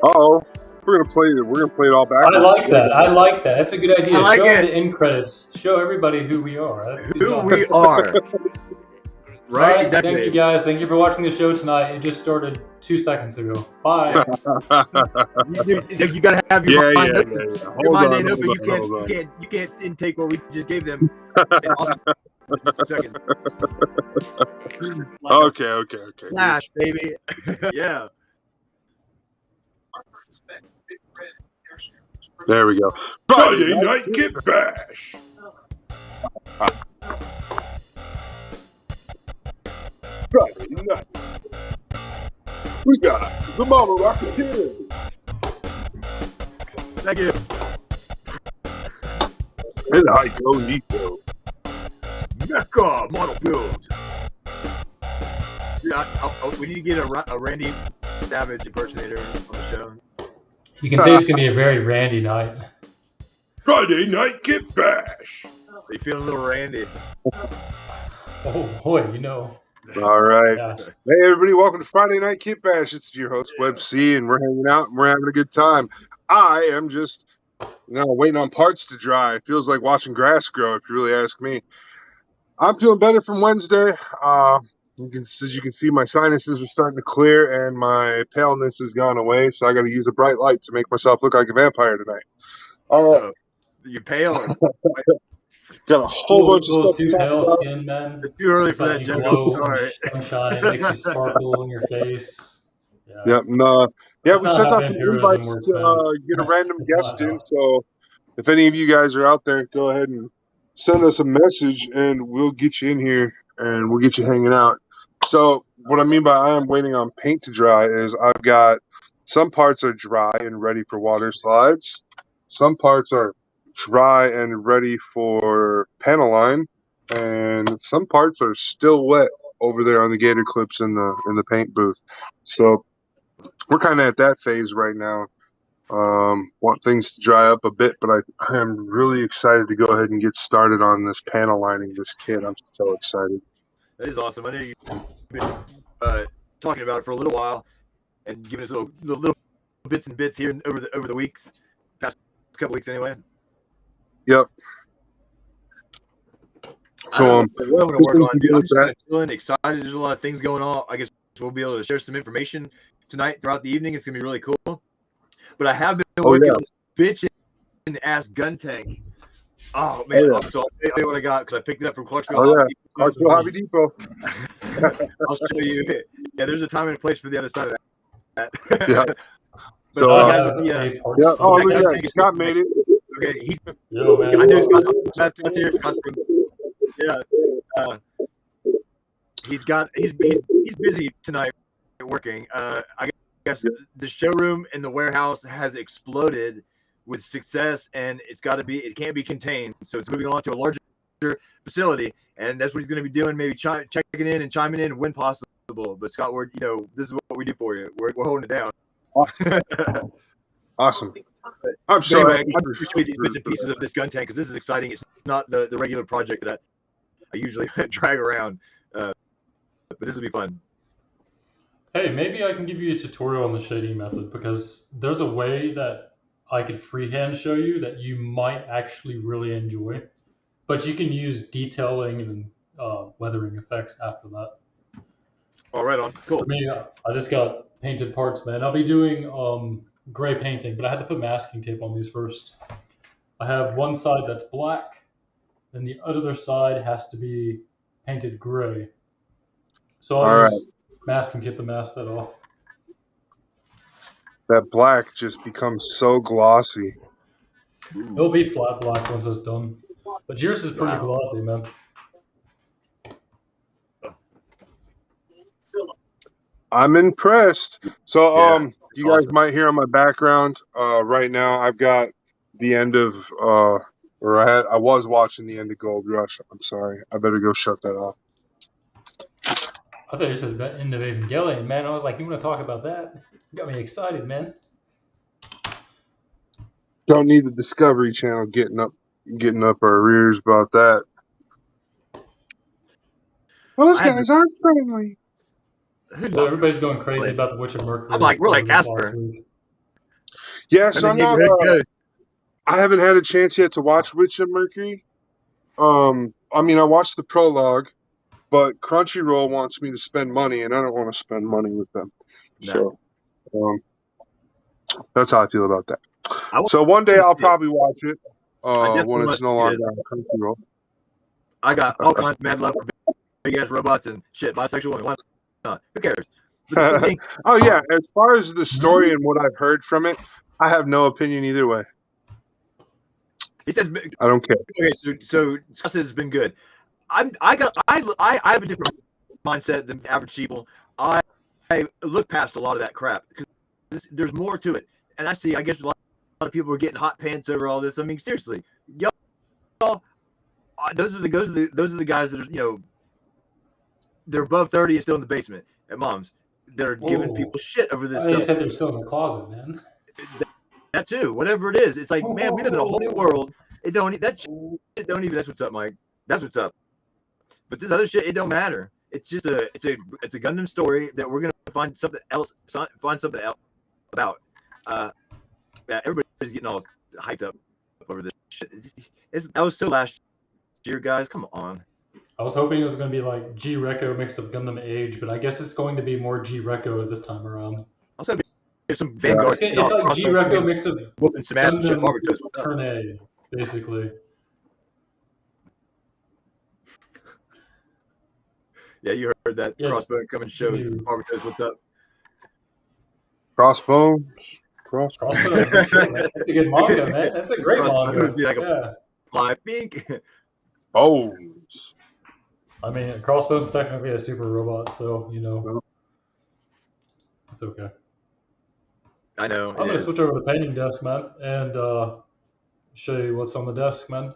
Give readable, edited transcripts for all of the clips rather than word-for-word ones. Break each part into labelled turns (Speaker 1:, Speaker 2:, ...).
Speaker 1: Uh-oh. We're gonna play it all back.
Speaker 2: I like that. I like that. That's a good idea.
Speaker 3: I like
Speaker 2: Show
Speaker 3: it.
Speaker 2: the end credits. Show everybody who we are. That's good.
Speaker 3: Who we are. Right?
Speaker 2: Right,
Speaker 3: Exactly.
Speaker 2: thank you guys. Thank you for watching the show tonight. It just started 2 seconds ago. Bye.
Speaker 3: You gotta have your mind open.
Speaker 1: Yeah.
Speaker 3: Your
Speaker 1: Hold
Speaker 3: mind
Speaker 1: on,
Speaker 3: ain't open.
Speaker 1: hold on.
Speaker 3: You can't intake what we just gave them. In awesome 2 seconds.
Speaker 1: Okay.
Speaker 3: Flash, baby. Yeah.
Speaker 1: There we go. Friday night Kitbash. Friday night. We got the Model Rocketeer.
Speaker 3: Thank you.
Speaker 1: And Hiko Nito.
Speaker 3: Mecha model build. Yeah, we need to get a Randy Savage impersonator on the show.
Speaker 2: You can say it's going to be a very Randy night.
Speaker 1: Friday night Kitbash.
Speaker 3: Are you feeling a little Randy?
Speaker 2: Oh, boy, you know.
Speaker 1: All right.
Speaker 2: Yeah.
Speaker 1: Hey, everybody, welcome to Friday Night Kitbash. It's your host, Web C, and we're hanging out and we're having a good time. I am just waiting on parts to dry. It feels like watching grass grow, if you really ask me. I'm feeling better from Wednesday. As you can see, my sinuses are starting to clear and my paleness has gone away, so I got to use a bright light to make myself look like a vampire tonight. All right.
Speaker 3: You're pale.
Speaker 1: Got a whole bunch of stuff
Speaker 2: too
Speaker 1: to talk
Speaker 2: pale
Speaker 1: about.
Speaker 2: skin, man.
Speaker 3: It's too early for that
Speaker 2: You
Speaker 3: joke.
Speaker 2: glow
Speaker 3: Sorry.
Speaker 2: sunshine, makes you sparkle in your face. Yeah.
Speaker 1: Yep. No. Yeah,
Speaker 2: That's
Speaker 1: we
Speaker 2: not
Speaker 1: sent
Speaker 2: how
Speaker 1: out some
Speaker 2: vampirism
Speaker 1: invites
Speaker 2: works,
Speaker 1: to
Speaker 2: man.
Speaker 1: get a random
Speaker 2: It's
Speaker 1: guest
Speaker 2: not
Speaker 1: in.
Speaker 2: how.
Speaker 1: So if any of you guys are out there, go ahead and send us a message and we'll get you in here and we'll get you hanging out. So what I mean by I am waiting on paint to dry is I've got some parts are dry and ready for water slides. Some parts are dry and ready for panel line. And some parts are still wet over there on the gator clips in the paint booth. So we're kind of at that phase right now. Want things to dry up a bit, but I am really excited to go ahead and get started on this panel lining this kit. I'm so excited.
Speaker 3: That is awesome. I know you've been talking about it for a little while and giving us little bits and bits here over the weeks, past couple weeks anyway.
Speaker 1: Yep. So
Speaker 3: what I'm going to work on, dude. I'm just kind of feeling excited. There's a lot of things going on. I guess we'll be able to share some information tonight throughout the evening. It's going to be really cool. But I have been working on this bitchin' ass gun tank. Oh man! So I'll tell you what I got because I picked it up from Clarksville.
Speaker 1: Clarksville Hobby Depot.
Speaker 3: I'll show you. Yeah, there's a time and a place for the other side of that.
Speaker 1: Yeah.
Speaker 3: But
Speaker 1: so,
Speaker 3: I got
Speaker 1: oh, look at that. Scott made it.
Speaker 3: Okay, he's.
Speaker 2: Yo, man.
Speaker 3: I know Scott's here. Scott's from, yeah. He's busy tonight working. I guess the showroom in the warehouse has exploded with success, and it can't be contained. So it's moving on to a larger facility, and that's what he's going to be doing. Maybe checking in and chiming in when possible. But Scott, this is what we do for you. We're holding it down.
Speaker 1: Awesome. I'm sorry.
Speaker 3: Anyway, I'm just show you these bits and pieces of this gun tank because this is exciting. It's not the regular project that I usually drag around, but this will be fun.
Speaker 2: Hey, maybe I can give you a tutorial on the shading method because there's a way that I could freehand show you that you might actually really enjoy, but you can use detailing and weathering effects after that.
Speaker 3: Oh, right on. Cool.
Speaker 2: For me, I just got painted parts, man. I'll be doing gray painting, but I had to put masking tape on these first. I have one side that's black, and the other side has to be painted gray. So I'll use masking tape to mask that off.
Speaker 1: That black just becomes so glossy.
Speaker 2: It'll be flat black once it's done. But yours is pretty glossy, man.
Speaker 1: I'm impressed. So, you guys might hear on my background right now. I've got the end of, I was watching the end of Gold Rush. I'm sorry. I better go shut that off.
Speaker 2: I thought you said the end of Evangelion, man. I was like, you want to talk about that? You got me excited, man.
Speaker 1: Don't need the Discovery Channel getting up our rears about that. Well, those guys aren't friendly.
Speaker 2: So everybody's going crazy about the Witch of Mercury.
Speaker 3: I'm like, we're like
Speaker 2: over this last
Speaker 3: Casper.
Speaker 2: week.
Speaker 1: Yes,
Speaker 3: And
Speaker 1: I'm
Speaker 3: the
Speaker 1: not.
Speaker 3: neighborhood ghost.
Speaker 1: I haven't had a chance yet to watch Witch of Mercury. I mean, I watched the prologue, but Crunchyroll wants me to spend money, and I don't want to spend money with them.
Speaker 3: Nah.
Speaker 1: So, that's how I feel about that.
Speaker 3: I want
Speaker 1: So one day
Speaker 3: to
Speaker 1: I'll
Speaker 3: see it.
Speaker 1: probably watch it.
Speaker 3: definitely
Speaker 1: When
Speaker 3: want
Speaker 1: it's
Speaker 3: to
Speaker 1: no
Speaker 3: see
Speaker 1: longer
Speaker 3: this.
Speaker 1: on Crunchyroll.
Speaker 3: I got all kinds of mad love for big ass robots and shit, bisexual and whatnot. Who cares? But the thing,
Speaker 1: Oh yeah, as far as the story and what I've heard from it, I have no opinion either way.
Speaker 3: he says,
Speaker 1: I don't care.
Speaker 3: okay, so Scott says it's been good. I have a different mindset than average people. I look past a lot of that crap because there's more to it. And I guess a lot of people are getting hot pants over all this. I mean, seriously, y'all, those are the guys that are, they're above 30 and still in the basement at mom's. They're giving people shit over this
Speaker 2: They
Speaker 3: stuff.
Speaker 2: said they're still in the closet, man.
Speaker 3: That too, whatever it is, it's like, man, we live in a whole new world. It don't that shit don't even. That's what's up, Mike. That's what's up. But this other shit, it don't matter. It's just it's a Gundam story that we're gonna find something else about. Yeah, everybody's getting all hyped up over this shit. That was so last year, guys. Come on.
Speaker 2: I was hoping it was going to be like G Reco mixed with Gundam Age, but I guess it's going to be more G Reco this time around.
Speaker 3: I was hoping there's some Vanguard.
Speaker 2: It's like G Reco mixed with
Speaker 3: whooping some ass and shit.
Speaker 2: Gundam Tournay, basically.
Speaker 3: Yeah, you heard that.
Speaker 2: Yeah.
Speaker 3: Crossbone come and show Barbatos what's up.
Speaker 1: Crossbones.
Speaker 2: Crossbone. That's a good manga, man. That's a great manga.
Speaker 3: Be like a fly pink.
Speaker 1: Bones.
Speaker 2: I mean, Crossbone's technically a super robot, so it's okay.
Speaker 3: I know.
Speaker 2: I'm gonna switch over to the painting desk, man, and show you what's on the desk, man.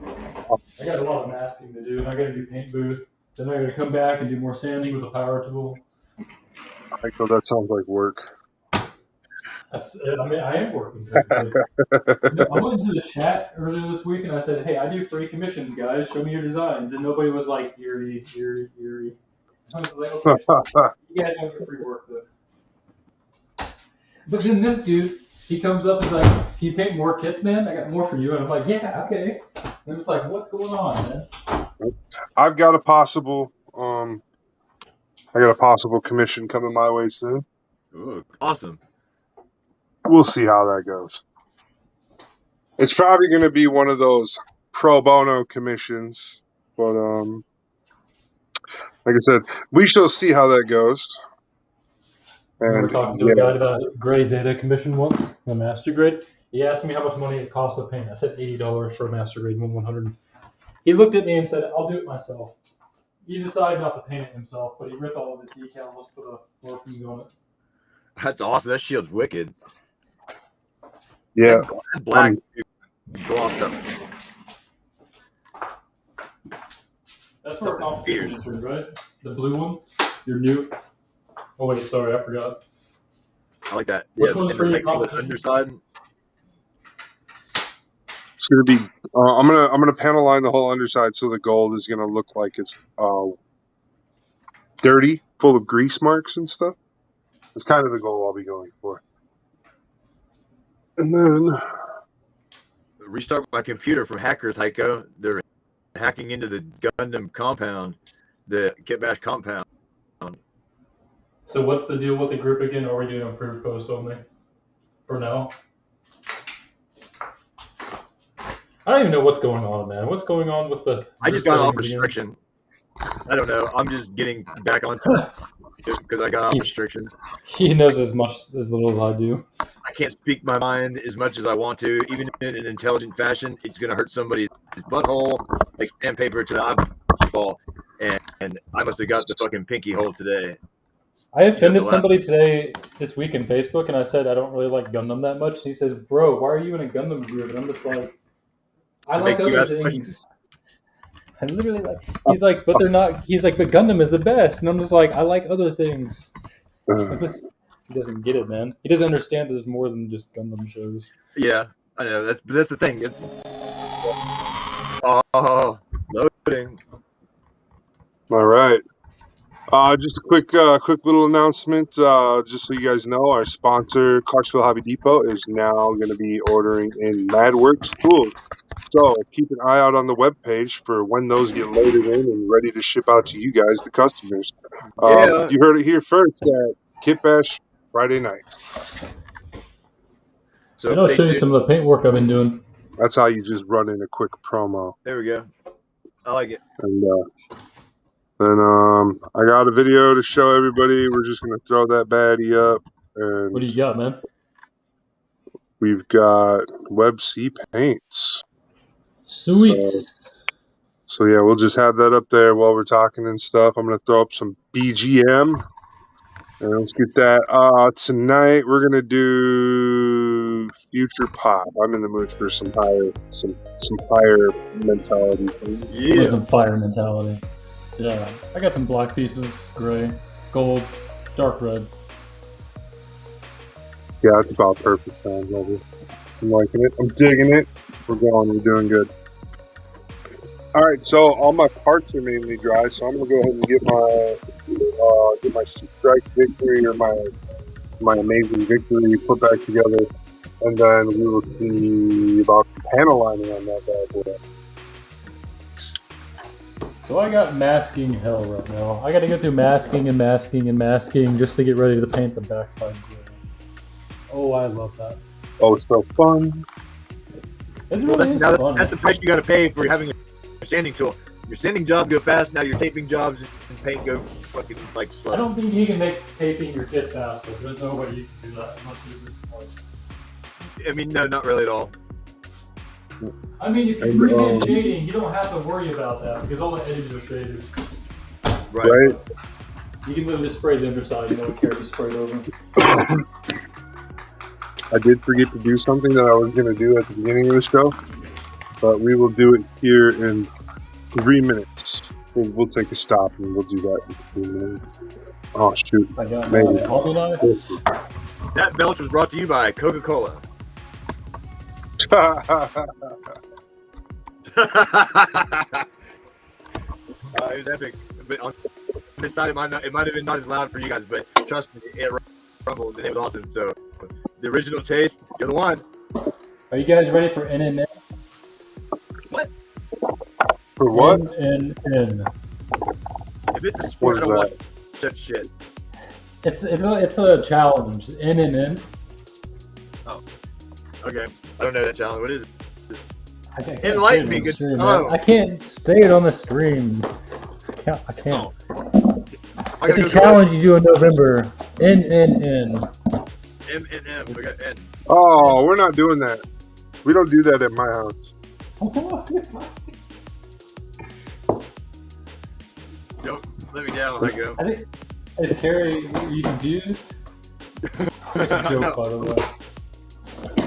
Speaker 2: I got a lot of masking to do. I got to do paint booth. Then I got to come back and do more sanding with the power tool.
Speaker 1: I know that sounds like work.
Speaker 2: I am working. I went into the chat earlier this week and I said, "Hey, I do free commissions, guys. Show me your designs." And nobody was like, "Eerie." I was like, "Okay, you guys don't get free work though." But then this dude, he comes up and is like, "Can you paint more kits, man? I got more for you." And I'm like, "Yeah, okay." And it's like, "What's going on, man?"
Speaker 1: I've got a possible commission coming my way soon.
Speaker 3: Ooh, awesome.
Speaker 1: We'll see how that goes. It's probably going to be one of those pro bono commissions, but like I said, we shall see how that goes.
Speaker 2: And we were talking to a guy about a Gray Zeta commission once, a master grade. He asked me how much money it cost to paint. I said $80 for a master grade 100. He looked at me and said, "I'll do it myself." He decided not to paint it himself, but he ripped all of his decals for the markings on it.
Speaker 3: That's awesome. That shield's wicked.
Speaker 1: Yeah.
Speaker 3: That black glossed up.
Speaker 2: That's for a competition instrument, right? The blue one? Your new? Oh, wait, sorry, I forgot.
Speaker 3: I like that.
Speaker 2: Which one's for your competition?
Speaker 3: Underside?
Speaker 1: It's going to be I'm gonna panel line the whole underside so the gold is going to look like it's dirty, full of grease marks and stuff. It's kind of the goal I'll be going for. And then
Speaker 3: restart my computer from hackers, Hiko. They're hacking into the Gundam compound, the Kitbash compound.
Speaker 2: So what's the deal with the group again? Or are we doing approved post only for now? I don't even know what's going on, man. What's going on with the...
Speaker 3: I just got off restriction. I don't know. I'm just getting back on because I got off restriction.
Speaker 2: He knows as little as I do.
Speaker 3: I can't speak my mind as much as I want to, even in an intelligent fashion. It's going to hurt somebody's butthole like sandpaper to the eyeball. And I must have got the fucking pinky hole today.
Speaker 2: I offended somebody this week in Facebook, and I said I don't really like Gundam that much. He says, "Bro, why are you in a Gundam group?" And I'm just like, I like other things. I literally like. He's like, but they're not. He's like, but Gundam is the best, and I'm just like, I like other things. He doesn't get it, man. He doesn't understand there's more than just Gundam shows.
Speaker 3: Yeah, I know. That's the thing. It's loading.
Speaker 1: All right. Just a quick little announcement. Just so you guys know, our sponsor, Clarksville Hobby Depot, is now going to be ordering in MadWorks tools. So keep an eye out on the webpage for when those get loaded in and ready to ship out to you guys, the customers.
Speaker 3: Yeah.
Speaker 1: You heard it here first at Kitbash Friday nights.
Speaker 3: So
Speaker 2: And I'll
Speaker 3: stay
Speaker 2: show you
Speaker 3: tuned.
Speaker 2: some of the paint work I've been doing.
Speaker 1: That's how you just run in a quick promo.
Speaker 3: There we go. I like it.
Speaker 1: And I got a video to show everybody. We're just gonna throw that baddie up, and
Speaker 2: What do you got, man?
Speaker 1: we've got Web C paints.
Speaker 2: Sweet.
Speaker 1: So yeah, we'll just have that up there while we're talking and stuff. I'm gonna throw up some BGM, and let's get that. Tonight we're gonna do future pop. I'm in the mood for some higher mentality things.
Speaker 3: Yeah.
Speaker 2: Some fire mentality. Yeah, I got some black pieces, gray, gold, dark red.
Speaker 1: Yeah, that's about perfect time level. I'm liking it. I'm digging it. We're going. We're doing good. All right, so all my parts are mainly dry, so I'm gonna go ahead and get my strike victory or my amazing victory put back together, and then we will see about the panel lining on that bad boy.
Speaker 2: So I got masking hell right now. I got to go through masking and masking and masking just to get ready to paint the backside gray. Oh, I love that.
Speaker 1: Oh, it's so fun.
Speaker 2: It's really fun.
Speaker 3: That's the price you got to pay for having a sanding tool. Your sanding job go fast. Now your taping jobs and paint go fucking like slow.
Speaker 2: I don't think you can make taping your kit faster. There's no way you can do that unless you do this.
Speaker 3: I mean, no, not really at all.
Speaker 2: I mean, if you're freehand shading, you don't have to worry about that because all the edges are shaded.
Speaker 1: Right.
Speaker 2: You can literally spray the underside, you know, what carrot you sprayed over.
Speaker 1: I did forget to do something that I was going to do at the beginning of the show, but we will do it here in 3 minutes. We'll take a stop and we'll do that in 3 minutes. Oh, shoot.
Speaker 2: I got
Speaker 1: Maybe.
Speaker 3: That belch was brought to you by Coca-Cola. It was epic. But on this side, it might have been not as loud for you guys, but trust me, it rumbled and it was awesome. So, the original taste, you're the one.
Speaker 2: Are you guys ready for NNN?
Speaker 3: What?
Speaker 1: For what?
Speaker 2: NNN.
Speaker 3: If it's a sport, I don't watch such shit.
Speaker 2: It's a challenge. NNN.
Speaker 3: Oh. Okay. I don't know that challenge. What is it?
Speaker 2: I can't
Speaker 3: Enlighten me, good.
Speaker 2: Oh. I can't say it on the stream. I can't.
Speaker 3: Oh.
Speaker 2: It's a challenge you do in November. NNN.
Speaker 3: M. We got N.
Speaker 1: Oh, we're not doing that. We don't do that at my house.
Speaker 3: Don't let me down. I go.
Speaker 2: Is Carrie, are you confused? That's a joke, by the way.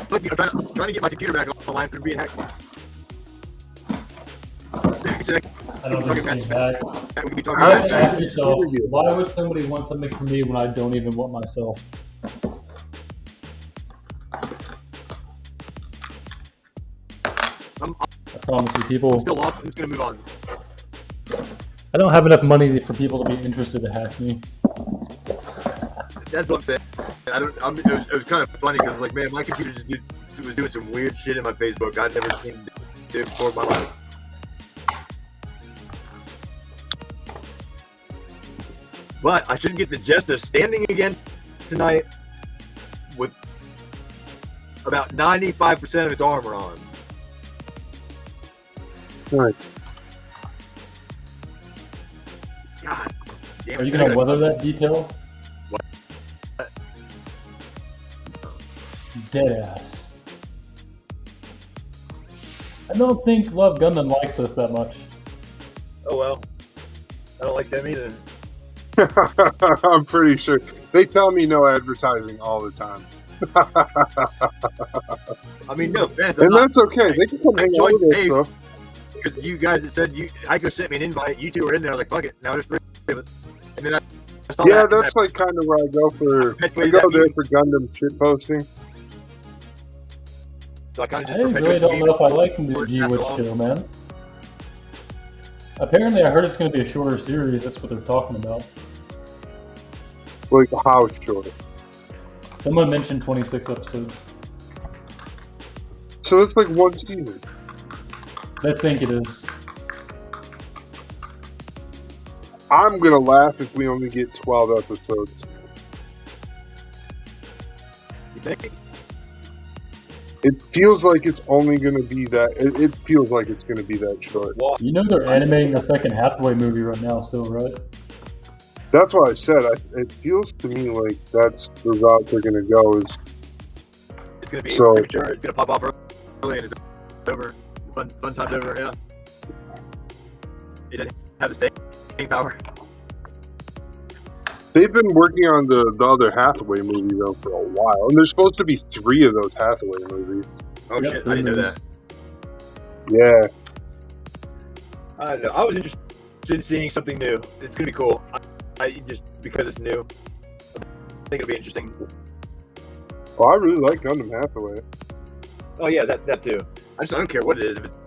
Speaker 3: Look, I'm trying to get my computer back online from being hacked.
Speaker 2: I don't think it's being hacked.
Speaker 3: We can be talking
Speaker 2: You
Speaker 3: about
Speaker 2: have to
Speaker 3: that.
Speaker 2: ask yourself, why would somebody want something from me when I don't even want myself? I promise you, people.
Speaker 3: I'm still lost. I'm just gonna move on.
Speaker 2: I don't have enough money for people to be interested to hack me.
Speaker 3: That's what I'm saying. It was kind of funny because, like, man, my computer just was doing some weird shit in my Facebook I'd never seen do before in my life. But I should get the Jesta standing again tonight with about 95% of its armor on.
Speaker 1: Right.
Speaker 3: God damn it.
Speaker 2: Are you going to weather that detail?
Speaker 3: What?
Speaker 2: Deadass. I don't think Love Gundam likes us that much.
Speaker 3: Oh well. I don't like them either.
Speaker 1: I'm pretty sure. They tell me no advertising all the time.
Speaker 3: I mean, no offense.
Speaker 1: And that's okay. They can come hang out with us, though.
Speaker 3: Because you guys had said Hiko sent me an invite. You two were in there. I was like, fuck it. Now there's 3 of us. And then I saw
Speaker 1: Yeah,
Speaker 3: that.
Speaker 1: that's like kind of where I go for. I go there for Gundam shit posting.
Speaker 3: So I kind of
Speaker 2: I
Speaker 3: just
Speaker 2: really don't know if I like the G-Witch show, man. Apparently, I heard it's going to be a shorter series. That's what they're talking about.
Speaker 1: Like, how short?
Speaker 2: Someone mentioned 26 episodes.
Speaker 1: So that's like one season.
Speaker 2: I think it is.
Speaker 1: I'm gonna laugh if we only get 12 episodes.
Speaker 3: You think?
Speaker 1: It feels like it's only gonna be that. It feels like it's gonna be that short.
Speaker 2: You know they're animating the second Hathaway movie right now, still, right?
Speaker 1: That's what I said. It feels to me like that's the route they're gonna go. Is
Speaker 3: It's gonna be
Speaker 1: So-
Speaker 3: premature. It's gonna pop off early and it's over. Fun time's over. Yeah. It didn't have the staying power.
Speaker 1: they've been working on the other Hathaway movie though for a while, and there's supposed to be 3 of those Hathaway movies.
Speaker 3: Oh
Speaker 2: Yep,
Speaker 3: shit! I didn't know that.
Speaker 1: Yeah,
Speaker 3: I don't know. I was interested in seeing something new. It's gonna be cool. I just because it's new. I think it'll be interesting.
Speaker 1: well, I really like Gundam Hathaway.
Speaker 3: Oh yeah, that too. I don't care what it is. If it's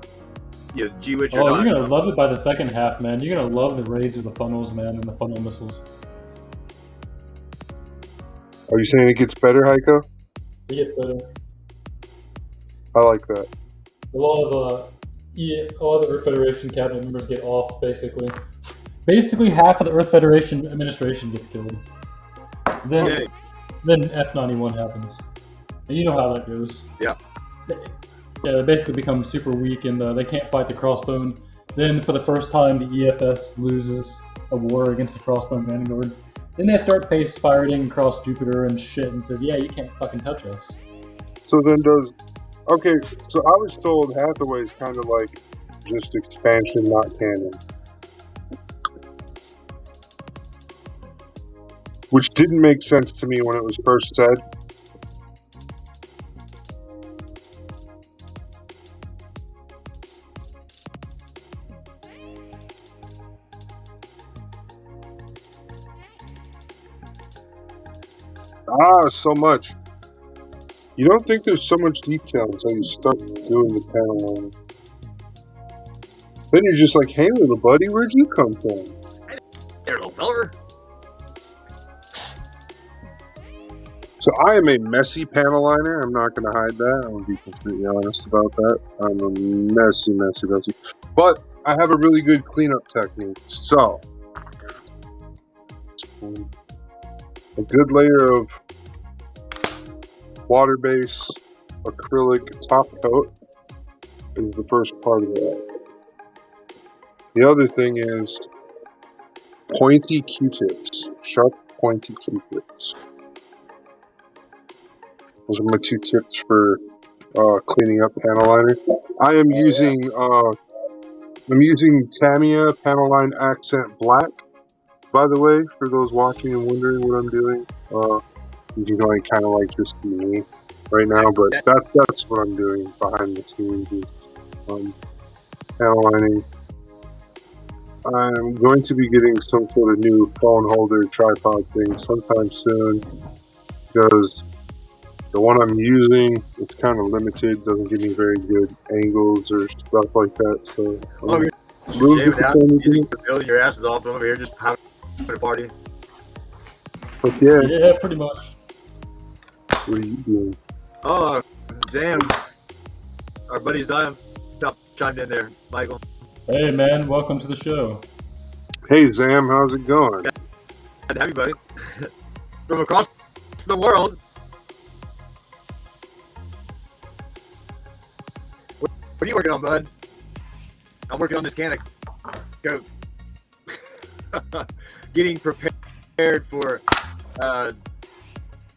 Speaker 3: G-Witch or
Speaker 2: Oh,
Speaker 3: not.
Speaker 2: you're gonna love it by the second half, man. You're gonna love the raids with the funnels, man, and the funnel missiles.
Speaker 1: Are you saying it gets better, Hiko?
Speaker 2: It gets better.
Speaker 1: I like that.
Speaker 2: A lot of all the Earth Federation cabinet members get off, basically. Basically, half of the Earth Federation administration gets killed. Then,
Speaker 3: Okay.
Speaker 2: then F-91 happens, and you know how that goes.
Speaker 3: Yeah.
Speaker 2: Yeah, they basically become super weak, and they can't fight the Crossbone. Then, for the first time, the EFS loses a war against the Crossbone Vanguard. Then they start pace pirating across Jupiter and shit, and says, "Yeah, you can't fucking touch us."
Speaker 1: So then okay, so I was told Hathaway is kind of like just expansion, not canon. Which didn't make sense to me when it was first said. So much. You don't think there's so much detail until you start doing the panel on it. Then you're just like, hey little buddy, where'd you come from?
Speaker 3: There, little feller.
Speaker 1: So I am a messy panel liner. I'm not going to hide that. I'm going to be completely honest about that. I'm a messy. But I have a really good cleanup technique. So a good layer of water base acrylic top coat is the first part of it. The other thing is pointy Q-tips, sharp pointy Q-tips. Those are my 2 tips for cleaning up panel liner. I am using Tamiya Panel Line Accent Black. By the way, for those watching and wondering what I'm doing, you can only kind of like just see me right now, but that's what I'm doing behind the scenes is panel lining. I'm going to be getting some sort of new phone holder tripod thing sometime soon because the one I'm using, it's kind of limited, doesn't give me very good angles or stuff like that, so
Speaker 3: Shaving out, building your asses off over here, just having a party.
Speaker 1: But yeah,
Speaker 2: pretty much.
Speaker 1: what are you doing?
Speaker 3: Oh, Zam. Our buddy Zam chimed in there, Michael.
Speaker 2: Hey man, welcome to the show.
Speaker 1: Hey Zam, how's it going?
Speaker 3: Good to have you, buddy. From across the world. What are you working on, bud? I'm working on this can of Coke. Getting prepared for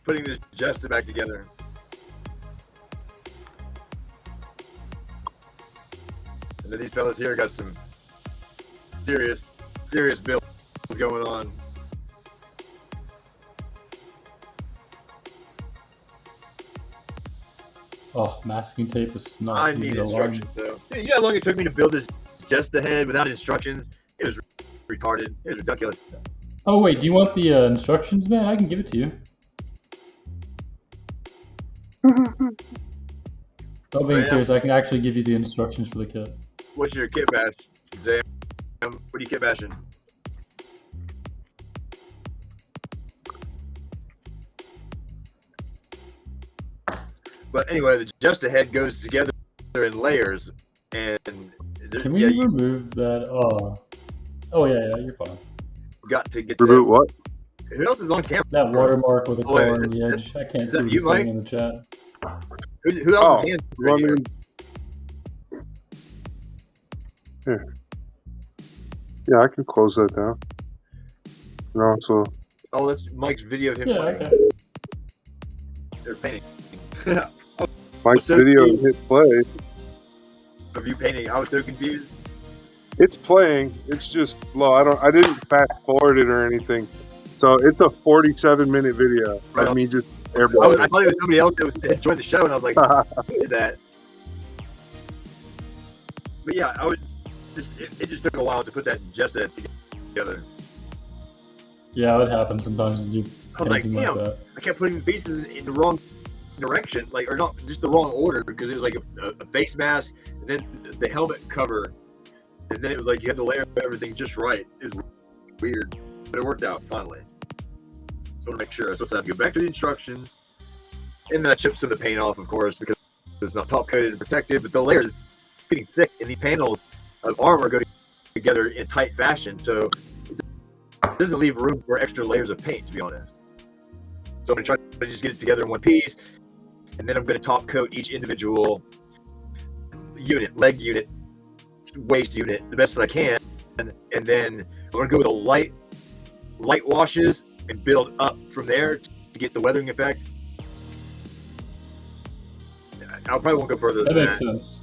Speaker 3: putting this Jesta back together. And then these fellas here got some serious builds going on.
Speaker 2: Oh, masking tape is not
Speaker 3: I
Speaker 2: easy
Speaker 3: need
Speaker 2: to learn.
Speaker 3: instructions though. You know how long it took me to build this Jesta head without instructions? It was retarded. It was ridiculous.
Speaker 2: Oh wait, do you want the instructions, man? I can give it to you. Oh, being serious, I can actually give you the instructions for the kit.
Speaker 3: What's your kit bash, Zam? What are you kit bashing? But anyway, the Jesta head goes together in layers, and
Speaker 2: Can we remove that? Oh yeah, you're fine.
Speaker 3: Got to get
Speaker 1: Reboot what?
Speaker 3: Who else is on camera?
Speaker 2: That watermark with a car on the edge. I can't see what you're saying in the chat.
Speaker 3: Who else is right here?
Speaker 1: Here. Yeah, I can close that down. And also.
Speaker 3: Oh, that's Mike's video of him playing.
Speaker 2: Okay.
Speaker 3: They're painting.
Speaker 1: Mike's video hit play.
Speaker 3: Of you painting, I was so confused.
Speaker 1: It's playing. It's just slow. I didn't fast forward it or anything. So it's a 47-minute video. Let me just airball.
Speaker 3: I thought it was somebody else that had joined the show, and I was like, who is that? But yeah, it just took a while to put that Jesta together.
Speaker 2: Yeah, it happens sometimes.
Speaker 3: I was like, damn, I kept putting the pieces in the wrong direction, or not just the wrong order, because it was like a face mask, and then the helmet cover, and then it was like you had to layer everything just right. It was weird, but it worked out finally. So I want to make sure. So I have to go back to the instructions, and then I chipped some of the paint off, of course, because it's not top coated and protected, but the layer is getting thick, and the panels of armor go together in tight fashion, so it doesn't leave room for extra layers of paint, to be honest. So I'm going to try to just get it together in one piece, and then I'm going to top coat each individual unit, leg unit, waist unit, the best that I can, and then I'm going to go with a light washes and build up from there to get the weathering effect. I probably won't go further than that.
Speaker 2: That makes sense.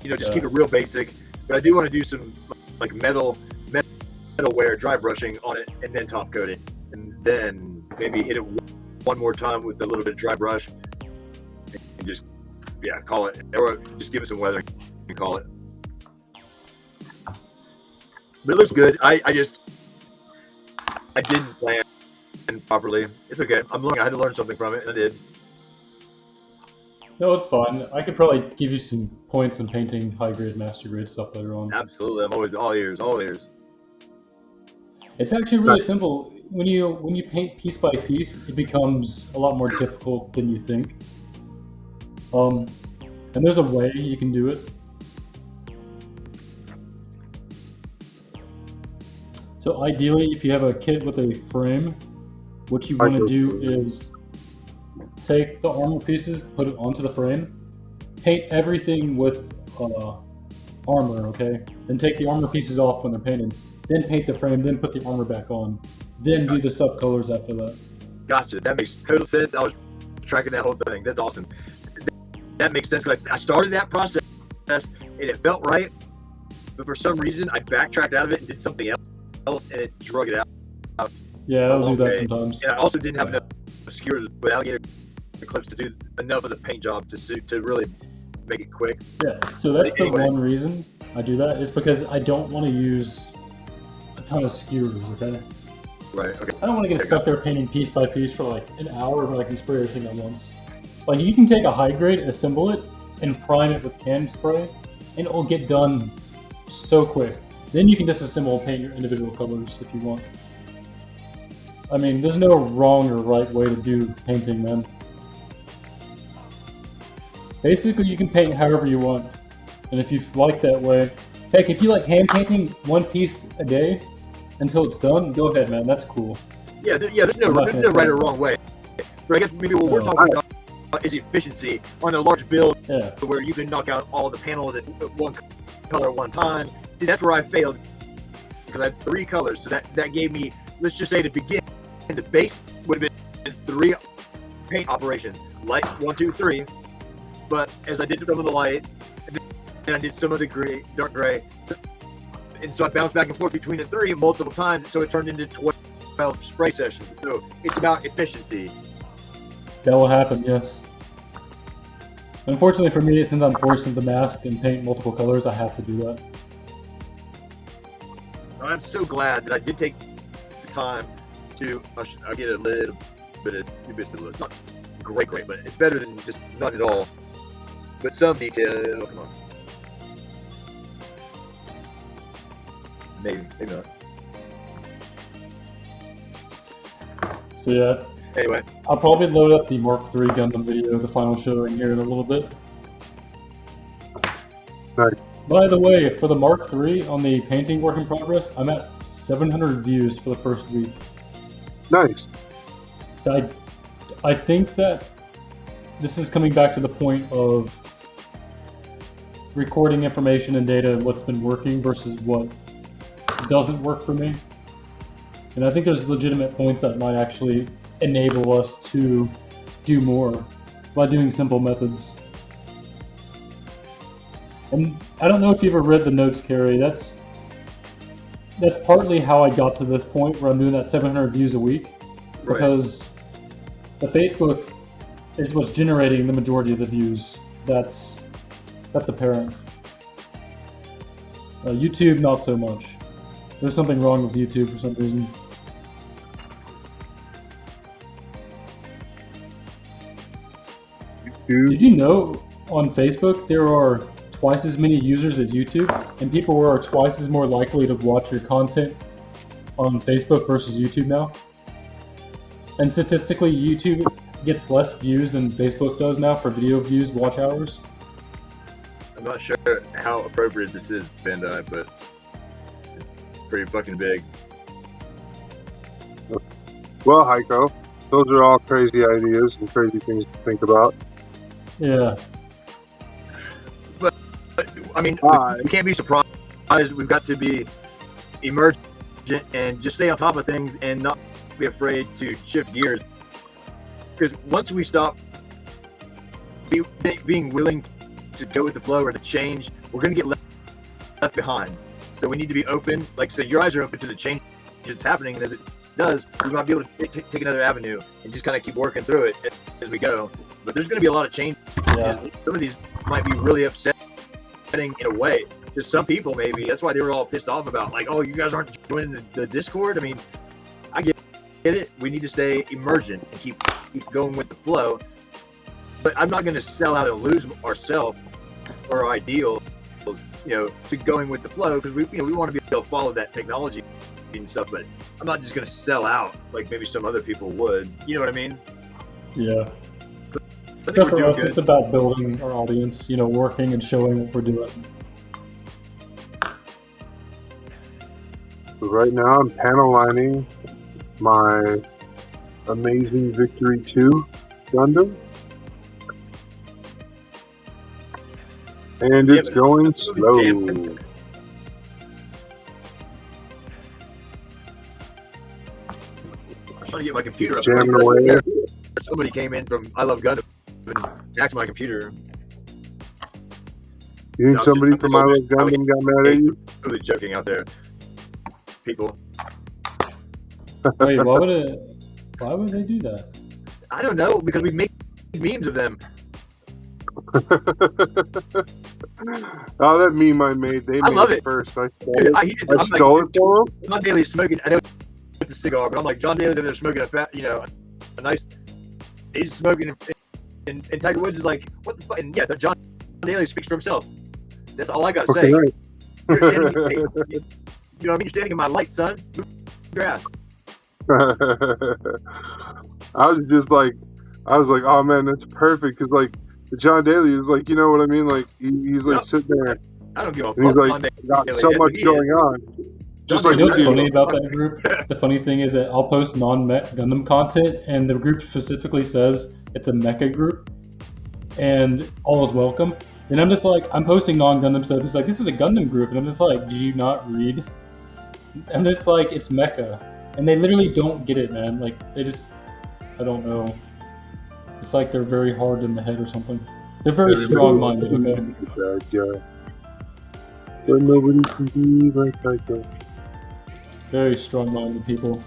Speaker 3: Just keep it real basic, but I do want to do some like metal wear, dry brushing on it, and then top coat it, and then maybe hit it one more time with a little bit of dry brush, and just call it, or just give it some weathering and call it. But it looks good. I didn't plan properly. It's okay. I'm learning. I had to learn something from it, and I did.
Speaker 2: No, it's fine. I could probably give you some points in painting high-grade, master-grade stuff later on.
Speaker 3: Absolutely. I'm always all ears.
Speaker 2: It's actually really simple. When you paint piece by piece, it becomes a lot more difficult than you think. And there's a way you can do it. So ideally, if you have a kit with a frame, what you want to do is take the armor pieces, put it onto the frame, paint everything with armor, okay? Then take the armor pieces off when they're painted, then paint the frame, then put the armor back on, then do the subcolors after that.
Speaker 3: Gotcha. That makes total sense. I was tracking that whole thing. That's awesome. That makes sense. Like I started that process and it felt right, but for some reason I backtracked out of it and did something else, and it drug it out.
Speaker 2: Yeah, I'll do that sometimes.
Speaker 3: And I also didn't have enough skewers with alligator clips to do enough of the paint job to really make it quick.
Speaker 2: Yeah, so that's the one reason I do that, is because I don't want to use a ton of skewers, okay?
Speaker 3: Right, okay.
Speaker 2: I don't want to get stuck there painting piece by piece for like an hour where I can spray everything at once. Like, you can take a high grade, assemble it, and prime it with can spray, and it will get done so quick. Then you can disassemble and paint your individual colors if you want. I mean, there's no wrong or right way to do painting, man. Basically, you can paint however you want. And if you like that way, heck, if you like hand painting one piece a day until it's done, go ahead, man. That's cool.
Speaker 3: Yeah, there's no right or wrong way. But I guess maybe what we're talking about is efficiency on a large build, where you can knock out all the panels at one color at one time. See, that's where I failed, because I had 3 colors. So that gave me, let's just say to begin, the base would have been 3 paint operations, light 1, 2, 3. But as I did some of the light, and then I did some of the gray, dark gray, and so I bounced back and forth between the 3 multiple times, so it turned into 12 spray sessions. So it's about efficiency.
Speaker 2: That will happen, yes. Unfortunately for me, since I'm forced to mask and paint multiple colors, I have to do that.
Speaker 3: I'm so glad that I did take the time to. I'll get a little bit of it's not great, but it's better than just none at all. But some detail. Oh, come on. Maybe not.
Speaker 2: So yeah.
Speaker 3: Anyway,
Speaker 2: I'll probably load up the Mark III Gundam video, the final showing here in a little bit.
Speaker 1: Nice.
Speaker 2: By the way, for the Mark III on the painting work in progress, I'm at 700 views for the first week.
Speaker 1: Nice.
Speaker 2: I think that this is coming back to the point of recording information and data and what's been working versus what doesn't work for me. And I think there's legitimate points that might actually enable us to do more by doing simple methods. And I don't know if you've ever read the notes, Carrie. That's partly how I got to this point where I'm doing that 700 views a week, because the Facebook is what's generating the majority of the views. That's apparent. YouTube, not so much. There's something wrong with YouTube for some reason. Did you know on Facebook there are twice as many users as YouTube, and people are twice as more likely to watch your content on Facebook versus YouTube now? And statistically, YouTube gets less views than Facebook does now for video views, watch hours.
Speaker 3: I'm not sure how appropriate this is, Bandai, but it's pretty fucking big.
Speaker 1: Well, Hiko, those are all crazy ideas and crazy things to think about.
Speaker 2: Yeah.
Speaker 3: But I mean, we can't be surprised. We've got to be emergent and just stay on top of things and not be afraid to shift gears. Because once we stop being willing to go with the flow or to change, we're going to get left behind. So we need to be open. Like, so your eyes are open to the change that's happening, and as it does, we might be able to take another avenue and just kind of keep working through it as we go. But there's going to be a lot of change.
Speaker 2: Yeah.
Speaker 3: Some of these might be really upsetting in a way to some people. Maybe that's why they were all pissed off about, like, oh, you guys aren't joining the Discord. I mean, I get it. We need to stay emergent and keep going with the flow. But I'm not going to sell out and lose ourselves or our ideals, to going with the flow, because we want to be able to follow that technology and stuff. But I'm not just going to sell out like maybe some other people would. You know what I mean?
Speaker 2: Yeah. So for us, it's about building our audience, working and showing what we're doing.
Speaker 1: So right now, I'm panel lining my Amazing Victory 2 Gundam. And it's going slow.
Speaker 3: I'm trying to get my computer up.
Speaker 1: Jamming away.
Speaker 3: Somebody came in from I Love Gundam and hacked my computer.
Speaker 1: You think somebody from I Love Gundam got mad at you?
Speaker 3: Really joking out there, people.
Speaker 2: Wait, why would they do that?
Speaker 3: I don't know, because we make memes of them.
Speaker 1: Oh, that meme I made. They made
Speaker 3: love
Speaker 1: it
Speaker 3: it
Speaker 1: first. I stole
Speaker 3: Dude,
Speaker 1: it. I stole it for them.
Speaker 3: John Daly's smoking. I know it's a cigar, but I'm like, John Daly's in there smoking a nice. He's smoking, and Tiger Woods is like, what the fuck? And yeah, John Daly speaks for himself. That's all I gotta say.
Speaker 1: Right.
Speaker 3: You know what I mean? You're standing in my light, son. Move your ass.
Speaker 1: I was like, oh man, that's perfect, because like John Daly is like, you know what I mean? Like he's like sitting there.
Speaker 3: I don't give a fuck.
Speaker 1: And he's like, got so much going on. Just like
Speaker 2: what's funny about that group? The funny thing is that I'll post non-mech Gundam content, and the group specifically says it's a mecha group, and all is welcome. And I'm just like, I'm posting non-Gundam stuff. It's like, this is a Gundam group, and I'm just like, did you not read? I'm just like, it's mecha, and they literally don't get it, man. Like they just, I don't know. It's like they're very hard in the head or something. They're very strong-minded, okay?
Speaker 1: But nobody can be like that.
Speaker 2: Very strong-minded people.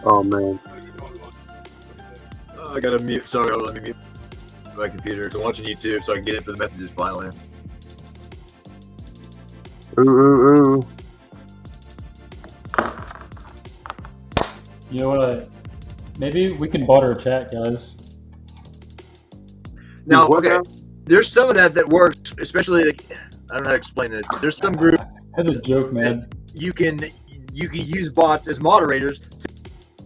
Speaker 1: Oh man.
Speaker 3: I gotta mute. Sorry, let me mute my computer. I'm watching YouTube so I can get into the messages finally.
Speaker 1: Ooh.
Speaker 2: You know what? Maybe we can bot our chat, guys.
Speaker 3: Now,
Speaker 1: What
Speaker 3: okay,
Speaker 1: now?
Speaker 3: there's some of that works, especially like, I don't know how to explain it. There's some group
Speaker 2: That's a joke, man.
Speaker 3: you can use bots as moderators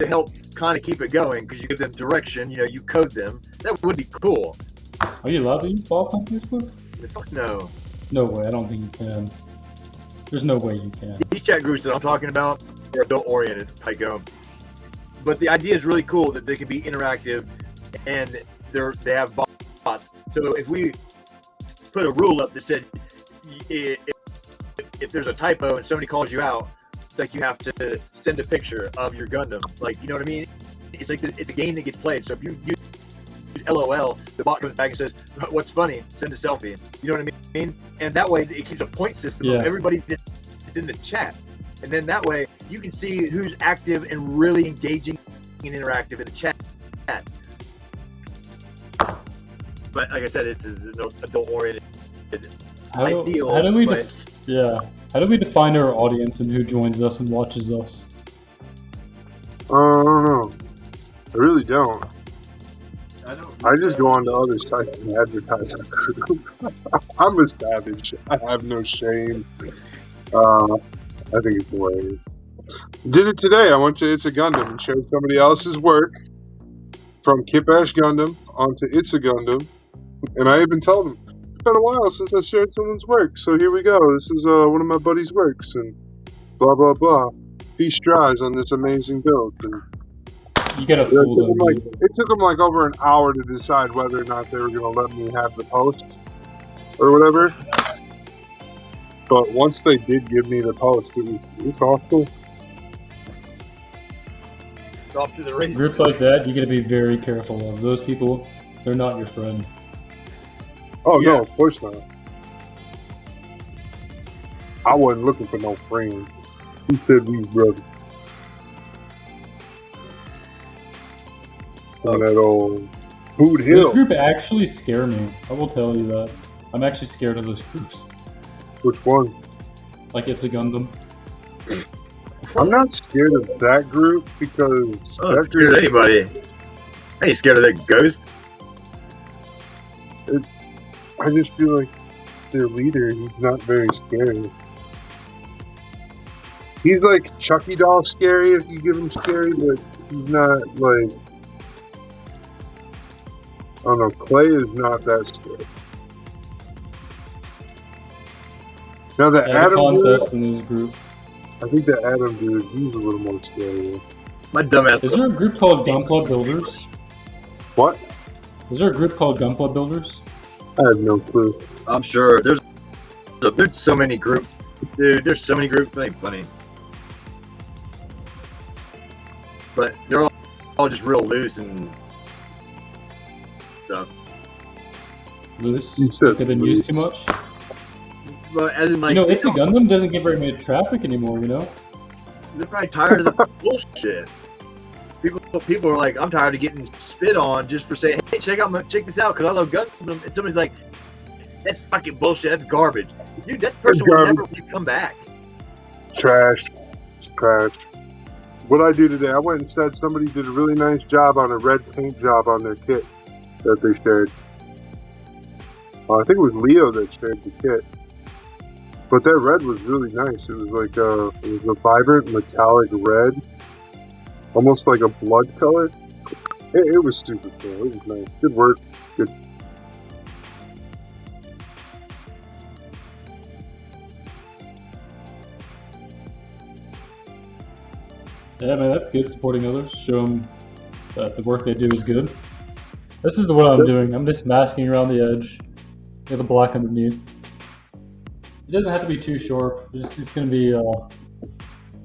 Speaker 3: to help kind of keep it going because you give them direction. You know, you code them. That would be cool.
Speaker 2: Are you allowed to use bots on Facebook?
Speaker 3: Fuck no.
Speaker 2: No way. I don't think you can. There's no way you can.
Speaker 3: These chat groups that I'm talking about are adult oriented, Hiko. But the idea is really cool that they can be interactive and they have bots. So if we put a rule up that said if there's a typo and somebody calls you out, like you have to send a picture of your Gundam. Like, you know what I mean? It's like it's a game that gets played. So if you use LOL, the bot comes back and says, "What's funny? Send a selfie." You know what I mean? And that way it keeps a point system of everybody that's in the chat. And then that way you can see who's active and really engaging and interactive in the chat. But like I said, it's adult oriented.
Speaker 2: How do we define our audience and who joins us and watches us?
Speaker 1: I don't know. I really don't. I just go on to other sites and advertise on group. I'm a savage. I have no shame. I think it's hilarious. Did it today. I went to It's a Gundam and shared somebody else's work from Kitbash Gundam onto It's a Gundam, and I even told them it's been a while since I shared someone's work, so here we go. This is one of my buddy's works, and blah blah blah. He strives on this amazing build. And
Speaker 2: you gotta fool them.
Speaker 1: It took them like over an hour to decide whether or not they were gonna let me have the post or whatever. But once they did give me the post, it's awful.
Speaker 3: Off to the races.
Speaker 2: Groups like that, you gotta be very careful of. Those people, they're not your friend.
Speaker 1: Oh yeah. No, of course not. I wasn't looking for no friends. He said these brothers. On that old Boot Hill.
Speaker 2: This group actually scare me. I will tell you that. I'm actually scared of those groups.
Speaker 1: Which one?
Speaker 2: Like It's a Gundam.
Speaker 1: I'm not scared of that group because
Speaker 3: I'm not scared of anybody. I ain't scared of that ghost.
Speaker 1: I just feel like their leader, he's not very scary. He's like Chucky doll scary if you give him scary, but he's not like, I don't know, Clay is not that scary. Now the Adam
Speaker 2: contest in this group.
Speaker 1: I think the Adam dude, he's a little more scary.
Speaker 3: My dumbass.
Speaker 2: Is there a group called Gunpla Builders?
Speaker 1: What?
Speaker 2: Is there a group called Gunpla Builders?
Speaker 1: I have no clue.
Speaker 3: I'm sure there's so many groups, dude. There's so many groups. It ain't funny, but they're all just real loose and stuff.
Speaker 2: Loose? They've been used too much.
Speaker 3: But as in, like,
Speaker 2: It's a Gundam doesn't get very much traffic anymore.
Speaker 3: They're probably tired of the bullshit. People are like, I'm tired of getting spit on just for saying, hey, check this out because I love Gundam. And somebody's like, that's fucking bullshit. That's garbage. Dude, that person will never come back.
Speaker 1: Trash. What I do today, I went and said somebody did a really nice job on a red paint job on their kit that they shared. I think it was Leo that shared the kit. But that red was really nice. It was like it was a vibrant metallic red, almost like a blood color. It was super cool. It was nice. Good work. Good.
Speaker 2: Yeah, man, that's good. Supporting others, show them that the work they do is good. This is what I'm doing. I'm just masking around the edge with the black underneath. It doesn't have to be too sharp. It's just going to be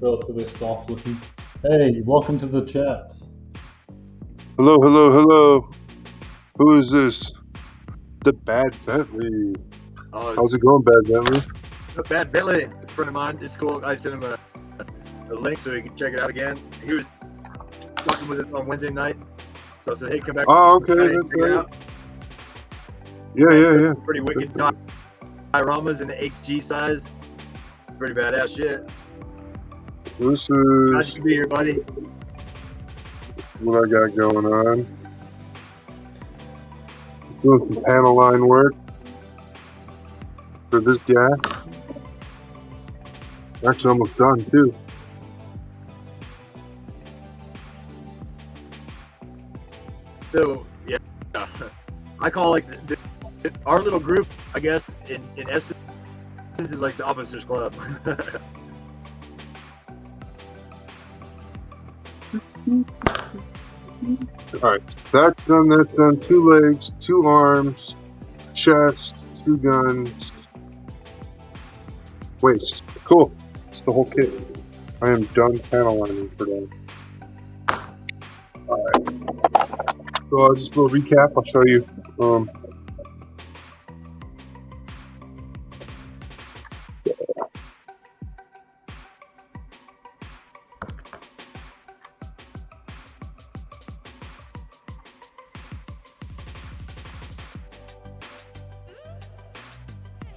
Speaker 2: relatively soft looking. Hey, welcome to the chat.
Speaker 1: Hello. Who is this? The Bad Bentley. How's it going, Bad Bentley?
Speaker 3: The Bad Bentley, a friend of mine. It's cool. I sent him a link so he can check it out again. He was talking with us on Wednesday night. So I said, hey, come back.
Speaker 1: Oh, okay. That's right. Yeah.
Speaker 3: Pretty wicked dioramas in the HG size. Pretty badass shit.
Speaker 1: This
Speaker 3: Glad you
Speaker 1: is
Speaker 3: can be here, buddy.
Speaker 1: what I got going on. Doing some panel line work for this guy. Actually, almost done too.
Speaker 3: So yeah, I call like our little group, I guess, in essence, is like the officers club.
Speaker 1: Alright, that's done, that's done. 2 legs, 2 arms, chest, 2 guns, waist. Cool. It's the whole kit. I am done panel lining for them. Alright. So just a little recap, I'll show you.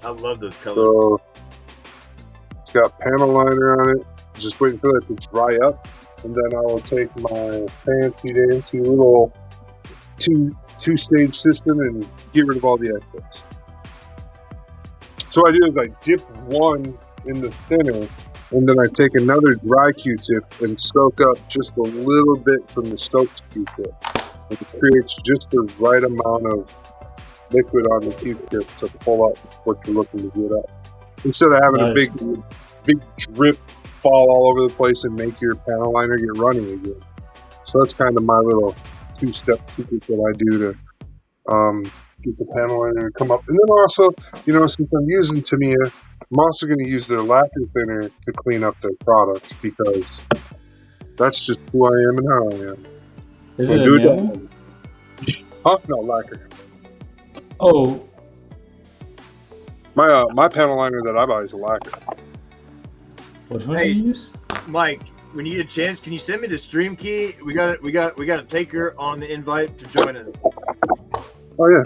Speaker 3: I love those colors.
Speaker 1: So it's got panel liner on it. Just waiting for that to dry up, and then I will take my fancy dancy little two-stage system and get rid of all the excess. So what I do is I dip one in the thinner, and then I take another dry Q-tip and soak up just a little bit from the soaked Q-tip. It creates just the right amount of liquid on the Q-tip to pull up what you're looking to get up. Instead of having a big drip fall all over the place and make your panel liner get running again. So that's kind of my little 2-step secret that I do to get the panel liner to come up. And then also, since I'm using Tamiya, I'm also going to use their lacquer thinner to clean up their product because that's just who I am and how I am.
Speaker 2: Is it enamel?
Speaker 1: Huh? No, lacquer.
Speaker 2: Oh.
Speaker 1: My panel liner that I buy is a lacquer.
Speaker 2: Which one do you use?
Speaker 3: Mike, when you get a chance, can you send me the stream key? We got a taker on the invite to join us.
Speaker 1: Oh yeah.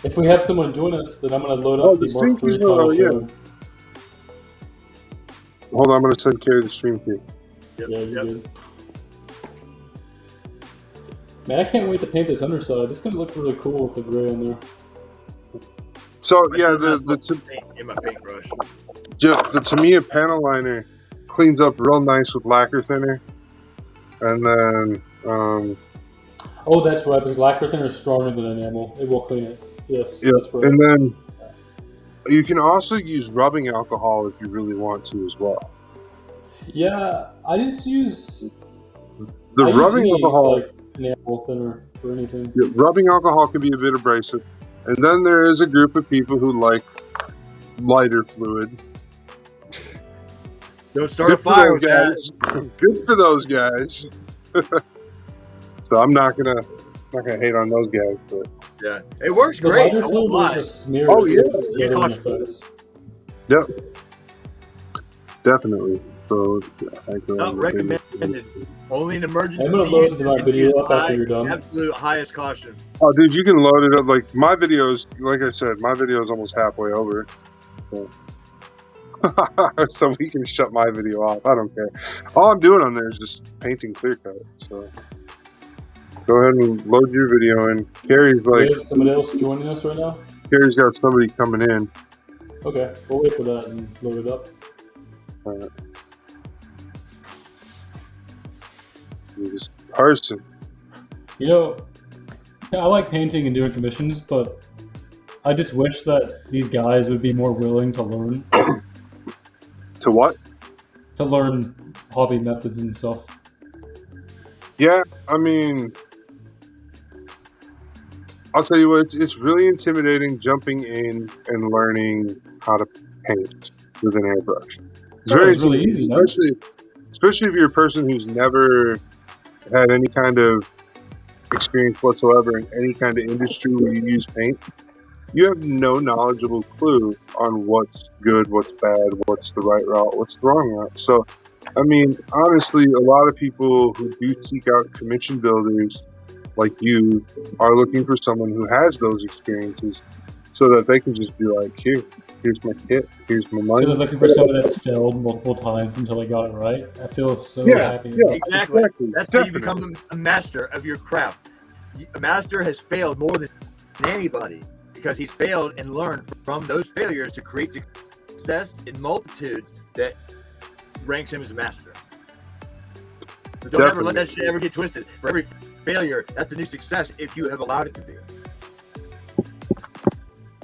Speaker 2: If we have someone join us, then I'm gonna load up the Mark III final show.
Speaker 1: Hold on, I'm gonna send Carrie the stream key.
Speaker 3: Yep,
Speaker 2: yeah, you did. Man, I can't wait to paint this underside. It's gonna look really cool with the gray on there.
Speaker 1: So yeah,
Speaker 3: in my paintbrush.
Speaker 1: The Tamiya panel liner cleans up real nice with lacquer thinner, and then
Speaker 2: oh, that's right, because lacquer thinner is stronger than enamel. It will clean it. Yes,
Speaker 1: yeah,
Speaker 2: that's right.
Speaker 1: And then you can also use rubbing alcohol if you really want to as well.
Speaker 2: Yeah, I just use
Speaker 1: rubbing alcohol,
Speaker 2: like enamel thinner for anything.
Speaker 1: Yeah, rubbing alcohol can be a bit abrasive, and then there is a group of people who like lighter fluid.
Speaker 3: Don't start a fire with
Speaker 1: guys. Good for those guys. So I'm not gonna hate on those guys, but
Speaker 3: yeah, it works great.
Speaker 2: I won't lie.
Speaker 1: Oh yeah. Yep. Definitely. So
Speaker 3: not recommended. Only an emergency.
Speaker 2: I'm gonna load my video up after you're done.
Speaker 3: Absolute highest caution.
Speaker 1: Oh, dude, you can load it up. Like my videos, like I said, my video is almost halfway over. So. So we can shut my video off. I don't care. All I'm doing on there is just painting clear cut. So go ahead and load your video in. Carrie's like.
Speaker 2: Do we have somebody else joining us right now?
Speaker 1: Carrie's got somebody coming in.
Speaker 2: Okay, we'll wait for that and load it up.
Speaker 1: All right. Just person.
Speaker 2: I like painting and doing commissions, but I just wish that these guys would be more willing to learn.
Speaker 1: To what?
Speaker 2: To learn hobby methods and stuff.
Speaker 1: Yeah, I mean, I'll tell you what, it's really intimidating jumping in and learning how to paint with an airbrush. It's
Speaker 2: really easy,
Speaker 1: especially if you're a person who's never had any kind of experience whatsoever in any kind of industry where you use paint. You have no knowledgeable clue on what's good, what's bad, what's the right route, what's the wrong route. So, I mean, honestly, a lot of people who do seek out commission builders like you are looking for someone who has those experiences so that they can just be like, here's my kit, here's my money.
Speaker 2: So they're looking for someone that's failed multiple times until they got it right. I feel so happy.
Speaker 3: Yeah, exactly. That's how you become a master of your craft. A master has failed more than anybody, because he's failed and learned from those failures to create success in multitudes that ranks him as a master. So don't ever let that shit ever get twisted. For every failure. That's a new success if you have allowed it to be.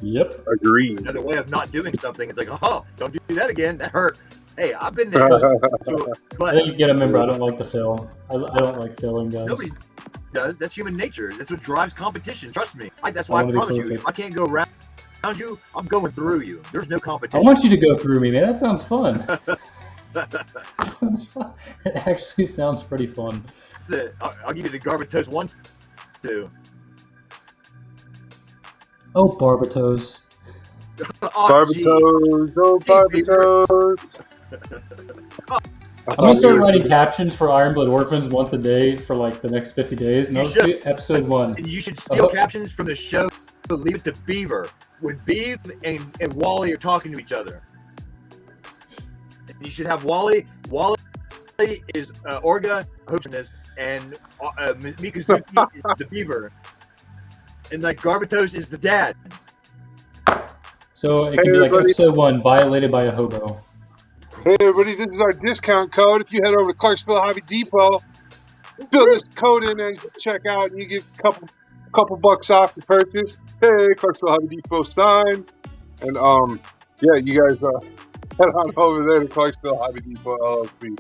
Speaker 2: Yep.
Speaker 1: Agreed.
Speaker 3: Another way of not doing something is like, oh, don't do that again. That hurt. Hey, I've been there. So,
Speaker 2: I
Speaker 3: but
Speaker 2: think you gotta remember, I don't like to fail. I don't like failing, guys.
Speaker 3: nobody does. That's human nature. That's what drives competition. Trust me. That's why I
Speaker 2: wanna be
Speaker 3: promise you,
Speaker 2: perfect.
Speaker 3: if I can't go around you, I'm going through you. There's no
Speaker 2: I
Speaker 3: competition.
Speaker 2: want you to go through me, man. That sounds fun. It actually sounds pretty fun.
Speaker 3: I'll give you the garbage toast 1, 2.
Speaker 2: Oh, Barbatos.
Speaker 3: Oh, gee.
Speaker 1: Barbatos, go Barbatos.
Speaker 2: I'm gonna start writing captions for Iron Blood Orphans once a day for like the next 50 days. And
Speaker 3: You
Speaker 2: that'll
Speaker 3: should.
Speaker 2: be episode 1.
Speaker 3: And you should steal captions from the show. Leave it to Beaver. When Beav and Wally are talking to each other. And you should have Wally. Wally is Orga, Hoopsness, and Mikazuki is the Beaver. And like Garbatos is the dad.
Speaker 2: So it
Speaker 1: Hey,
Speaker 2: can be like
Speaker 1: everybody.
Speaker 2: episode 1, violated by a hobo.
Speaker 1: Hey everybody, this is our discount code. If you head over to Clarksville Hobby Depot, fill this code in and check out, and you get a couple bucks off your purchase. Hey, Clarksville Hobby Depot sign. And yeah, you guys head on over there to Clarksville Hobby Depot LLC.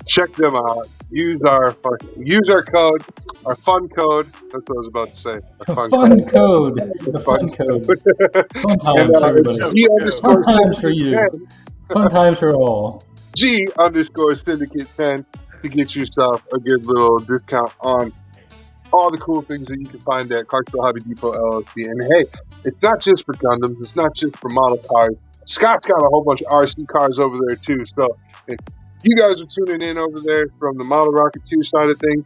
Speaker 1: Check them out. Use our code, our fun code. That's what I was about to say. Our
Speaker 2: Fun code. The fun code. Fun times
Speaker 1: And
Speaker 2: for everybody.
Speaker 1: it's G underscore
Speaker 2: Fun times for you.
Speaker 1: syndicate 10.
Speaker 2: Fun times for all.
Speaker 1: G underscore syndicate 10 to get yourself a good little discount on all the cool things that you can find at Clarksville Hobby Depot LLC. And hey, it's not just for Gundams. It's not just for model cars. Scott's got a whole bunch of RC cars over there too. So if you guys are tuning in over there from the Model Rocketeer side of things,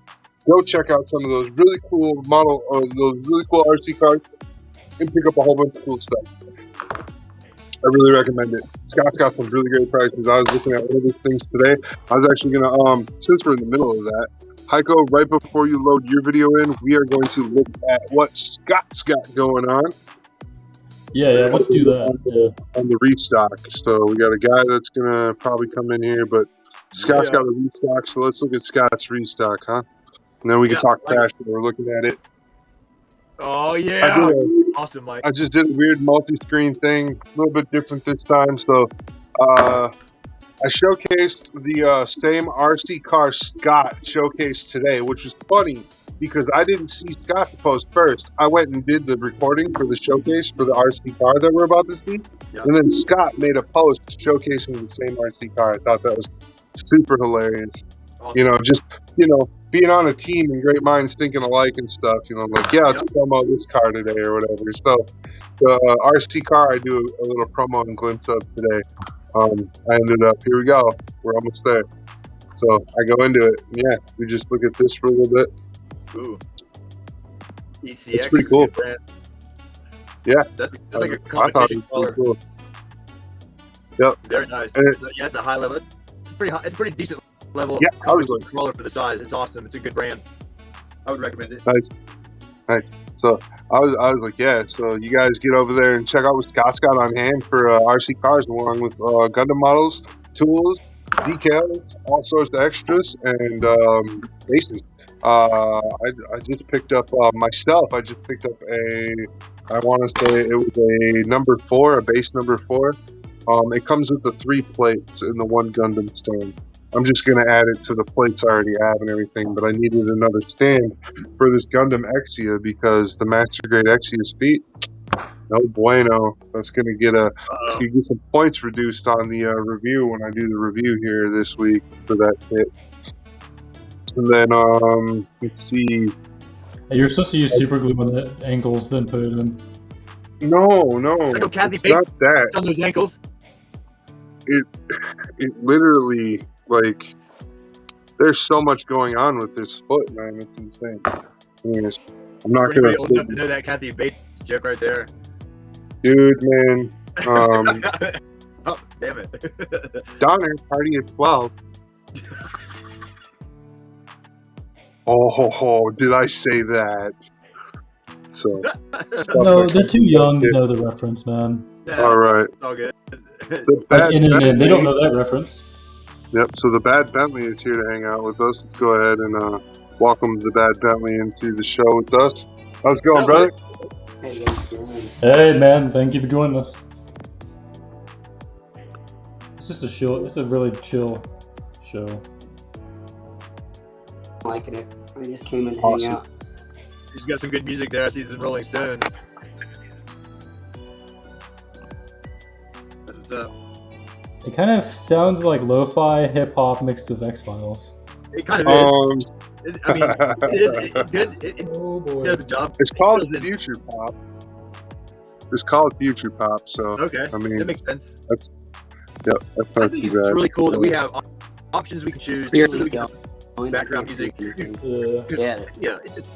Speaker 1: go check out some of those really cool RC cars and pick up a whole bunch of cool stuff. I really recommend it. Scott's got some really great prices. I was looking at one of these things today. I was actually gonna since we're in the middle of that, Hiko, right before you load your video in, we are going to look at what Scott's got going on.
Speaker 2: Yeah, let's do that. Yeah.
Speaker 1: On the restock. So we got a guy that's gonna probably come in here, but Scott's got a restock. So let's look at Scott's restock, huh? And then we can talk cash when we're looking at it.
Speaker 3: Oh yeah, awesome, Mike.
Speaker 1: I just did a weird multi-screen thing, a little bit different this time. So I showcased the same RC car Scott showcased today, which was funny because I didn't see Scott's post first. I went and did the recording for the showcase for the RC car that we're about to see. Yeah. And then Scott made a post showcasing the same RC car. I thought that was super hilarious. Awesome. Being on a team and great minds thinking alike and stuff, let's promo this car today or whatever. So the RC car I do a little promo and glimpse of today. I ended up, here we go. We're almost there. So I go into it. And yeah, we just look at this for a little bit.
Speaker 3: Ooh. ECX.
Speaker 1: It's pretty cool. Yeah.
Speaker 3: That's like a competition color.
Speaker 1: Cool. Yep.
Speaker 3: Very nice. It's a high level. It's pretty decent level.
Speaker 1: Yeah, I was like
Speaker 3: controller for the size. It's awesome. It's a good brand. I would recommend it.
Speaker 1: Nice. So I was like, yeah. So you guys get over there and check out what Scott's got on hand for RC cars, along with Gundam models, tools, decals, all sorts of extras, and bases. I just picked up myself. I just picked up I want to say it was a number 4, a base number 4. It comes with the 3 plates in the one Gundam stand. I'm just going to add it to the plates I already have and everything, but I needed another stand for this Gundam Exia because the Master Grade Exia's feet, no bueno. That's going to get some points reduced on the review when I do the review here this week for that kit. And then, let's see.
Speaker 2: You're supposed to use super glue on the ankles, then put it in.
Speaker 1: No, it's not that.
Speaker 3: On those ankles.
Speaker 1: It literally, like, there's so much going on with this foot, man. It's insane. Anyways, I'm not gonna
Speaker 3: know that Kathy Bates joke right there.
Speaker 1: Dude, man.
Speaker 3: Oh, damn it.
Speaker 1: Donner, party at 12. Oh, did I say that? So.
Speaker 2: No, they're too young to know the reference, man.
Speaker 3: Yeah,
Speaker 1: all right.
Speaker 3: It's all good.
Speaker 2: They don't know that reference.
Speaker 1: Yep. So the Bad Bentley is here to hang out with us. Let's go ahead and welcome the Bad Bentley into the show with us. How's it going,
Speaker 3: What's
Speaker 1: brother?
Speaker 2: Hey man, thank you for joining us. It's just a chill. It's a really chill show.
Speaker 4: I'm liking it. I just came in to
Speaker 1: Awesome.
Speaker 4: hang out.
Speaker 3: He's got some good music there. I see some Rolling Stones. That's what's up.
Speaker 2: It kind of sounds like lo-fi hip hop mixed with X-Files.
Speaker 3: It kind of is. I mean, it's good. It
Speaker 2: Oh boy.
Speaker 3: does the job.
Speaker 1: It's called
Speaker 3: Does it-
Speaker 1: future pop. It's called future pop, so
Speaker 3: Okay,
Speaker 1: I mean,
Speaker 3: that makes sense.
Speaker 1: that's
Speaker 3: I
Speaker 1: not
Speaker 3: think
Speaker 1: too
Speaker 3: it's
Speaker 1: bad.
Speaker 3: really cool that we have options we can choose.
Speaker 4: Here
Speaker 3: So that
Speaker 4: we
Speaker 3: we can
Speaker 4: go.
Speaker 3: background music.
Speaker 4: Yeah.
Speaker 3: Yeah, it's just.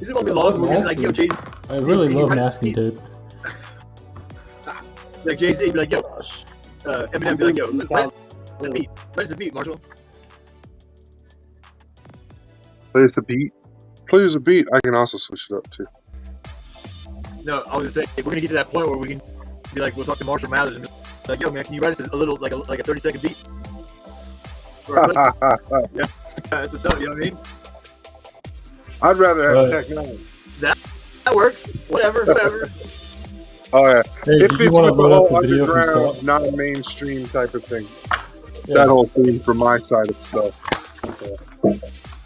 Speaker 3: Is it won't be long? We're gonna be like, yo, Jay,
Speaker 2: I really
Speaker 3: you
Speaker 2: love
Speaker 3: guys-
Speaker 2: masking tape.
Speaker 3: like Jay-Z, be like, yo, Eminem, be like, yo, where's the beat? Where's the beat, Marshall?
Speaker 1: Plays the beat. Plays the beat. I can also switch it up too.
Speaker 3: No, I was gonna say we're gonna get to that point where we can be like, we'll talk to Marshall Mathers and be like, yo, man, can you write us a little like a 30-second beat? Or a clip? Yeah, that's what's up. You know what I mean?
Speaker 1: I'd rather have
Speaker 2: Right.
Speaker 1: technology.
Speaker 3: That works. Whatever.
Speaker 1: Oh yeah.
Speaker 2: Hey,
Speaker 1: If
Speaker 2: did you
Speaker 1: it's
Speaker 2: want to
Speaker 1: with the
Speaker 2: load up
Speaker 1: whole
Speaker 2: the video from
Speaker 1: underground,
Speaker 2: Scott?
Speaker 1: non-mainstream type of thing.
Speaker 2: Yeah.
Speaker 1: That whole thing for my side of stuff.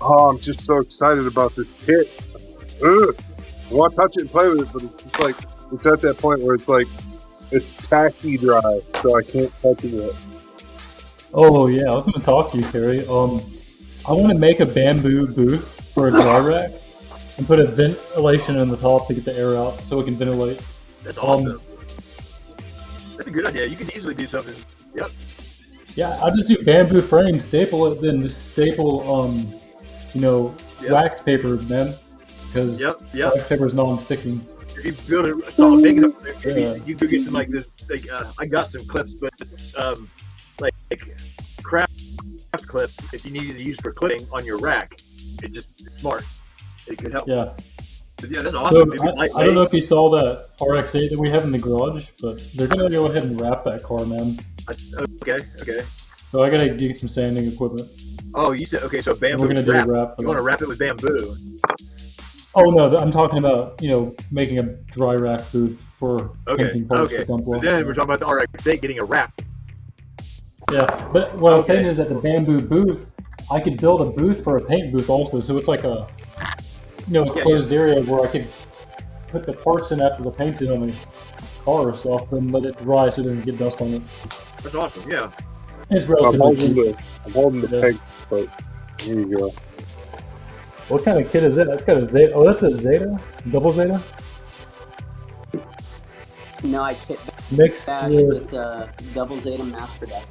Speaker 1: Oh, I'm just so excited about this kit. Ugh. I want to touch it and play with it, but it's just like, it's at that point where it's like, it's tacky dry, so I can't touch it yet.
Speaker 2: Oh yeah, I was going to talk to you, Terry. I want to make a bamboo booth for a dry rack and put a ventilation in the top to get the air out so it can ventilate.
Speaker 3: That's awesome. That's a good idea. You could easily do something. Yep.
Speaker 2: Yeah, I just do bamboo frame, staple it, then just staple,
Speaker 3: Yep.
Speaker 2: wax paper, man, because
Speaker 3: Yep.
Speaker 2: wax paper is non-sticking.
Speaker 3: If you build a solid big enough,
Speaker 2: Yeah.
Speaker 3: you could get some like this. Like I got some clips, but like craft clips. If you needed to use for clipping on your rack, it's smart. It could help.
Speaker 2: Yeah.
Speaker 3: But yeah, that's
Speaker 2: So
Speaker 3: awesome. Maybe
Speaker 2: I
Speaker 3: lightweight.
Speaker 2: don't know if you saw that RX-8 that we have in the garage, but they're gonna go ahead and wrap that car, man.
Speaker 3: Okay.
Speaker 2: So I gotta get some sanding equipment.
Speaker 3: Oh, you said okay. So bamboo.
Speaker 2: We're gonna do
Speaker 3: wrap.
Speaker 2: a wrap.
Speaker 3: You want to wrap it with bamboo?
Speaker 2: Oh no, I'm talking about making a dry rack booth for painting parts to dump
Speaker 3: But
Speaker 2: off.
Speaker 3: then we're talking about the RX-8 getting a wrap.
Speaker 2: Yeah, but what I was
Speaker 3: Okay.
Speaker 2: saying is that the bamboo booth, I could build a booth for a paint booth also, so it's like a closed area where I could put the parts in after the painted on the car or stuff, then let it dry so it doesn't get dust on it.
Speaker 3: That's awesome. Yeah.
Speaker 2: It's
Speaker 1: I'm
Speaker 2: relatively cheap.
Speaker 1: holding the
Speaker 2: Yeah.
Speaker 1: peg, but here you go.
Speaker 2: What kind of kit is that? That's got a Zeta. Oh, that's a Zeta? Double Zeta?
Speaker 4: No, I kit
Speaker 2: Mix
Speaker 4: bash.
Speaker 2: with...
Speaker 4: It's a double Zeta mass production.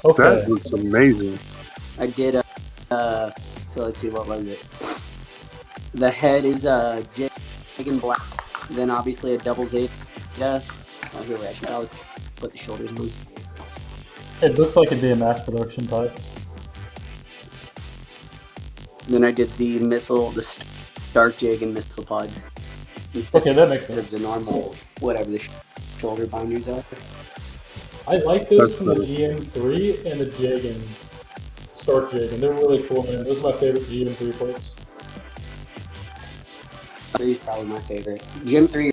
Speaker 2: Okay.
Speaker 1: That looks amazing.
Speaker 4: I did so let's see, what was it? The head is jig and black. Then obviously a double Zeta. Oh, here we actually I'll put the shoulders on.
Speaker 2: It looks like it'd be a mass production type.
Speaker 4: Then I did the missile, the Stark jig and missile pods.
Speaker 2: Okay, that makes
Speaker 4: Instead
Speaker 2: sense.
Speaker 4: of the normal, whatever the shoulder binders are.
Speaker 2: I like those
Speaker 1: That's
Speaker 2: from the
Speaker 1: better.
Speaker 2: GM3 and the Jig and Stark Jig, and they're really cool, man. Those are my favorite GM3 parts.
Speaker 4: 3 is probably my favorite. Gym 3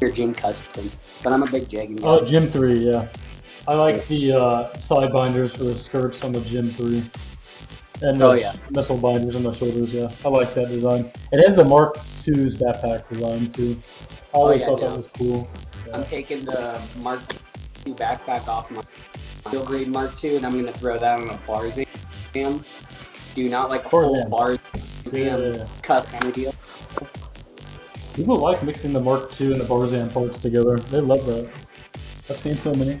Speaker 4: or Gym Custom, but I'm a big jegging guy.
Speaker 2: Oh, Gym 3, yeah. I like the side binders for the skirts on the Gym 3. And the missile binders on the shoulders, yeah. I like that design. It has the Mark II's backpack design, too. I always thought that was cool.
Speaker 4: I'm taking the Mark II backpack off my steel grade Mark II, and I'm going to throw that on a Barzam. Do not like a full Barzam custom deal.
Speaker 2: People like mixing the Mark II and the Barzam parts together. They love that. I've seen so many.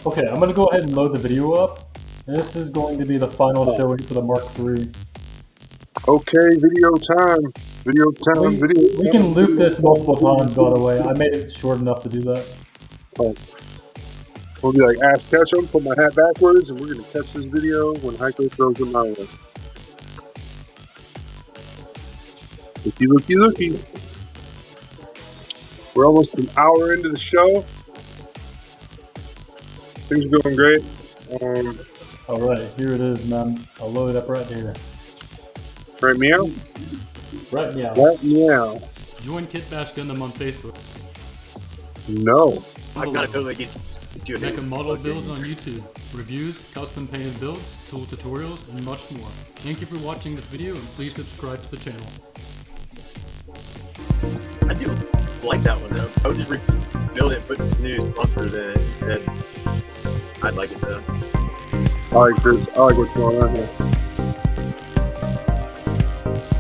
Speaker 2: Okay, I'm going to go ahead and load the video up. This is going to be the final showing for the Mark III.
Speaker 1: Okay, video time. Video time.
Speaker 2: We can loop this multiple times, by the way. I made it short enough to do that.
Speaker 1: Oh. We'll be like, Ash Ketchum, put my hat backwards, and we're going to catch this video when Hiko throws it my way. Looky. We're almost an hour into the show. Things are going great.
Speaker 2: All right, here it is, man. I'll load it up right here.
Speaker 1: Right meow?
Speaker 2: Right meow.
Speaker 1: Right meow.
Speaker 2: Join Kitbash Gundam on Facebook.
Speaker 1: No.
Speaker 3: I gotta totally get you a
Speaker 2: Make a model builds on YouTube. Reviews, custom painted builds, tool tutorials, and much more. Thank you for watching this video and please subscribe to the channel.
Speaker 3: I do like that one though. I would just rebuild it, put new bumpers in it, and I'd like it though.
Speaker 1: I like this. I like what's going on here.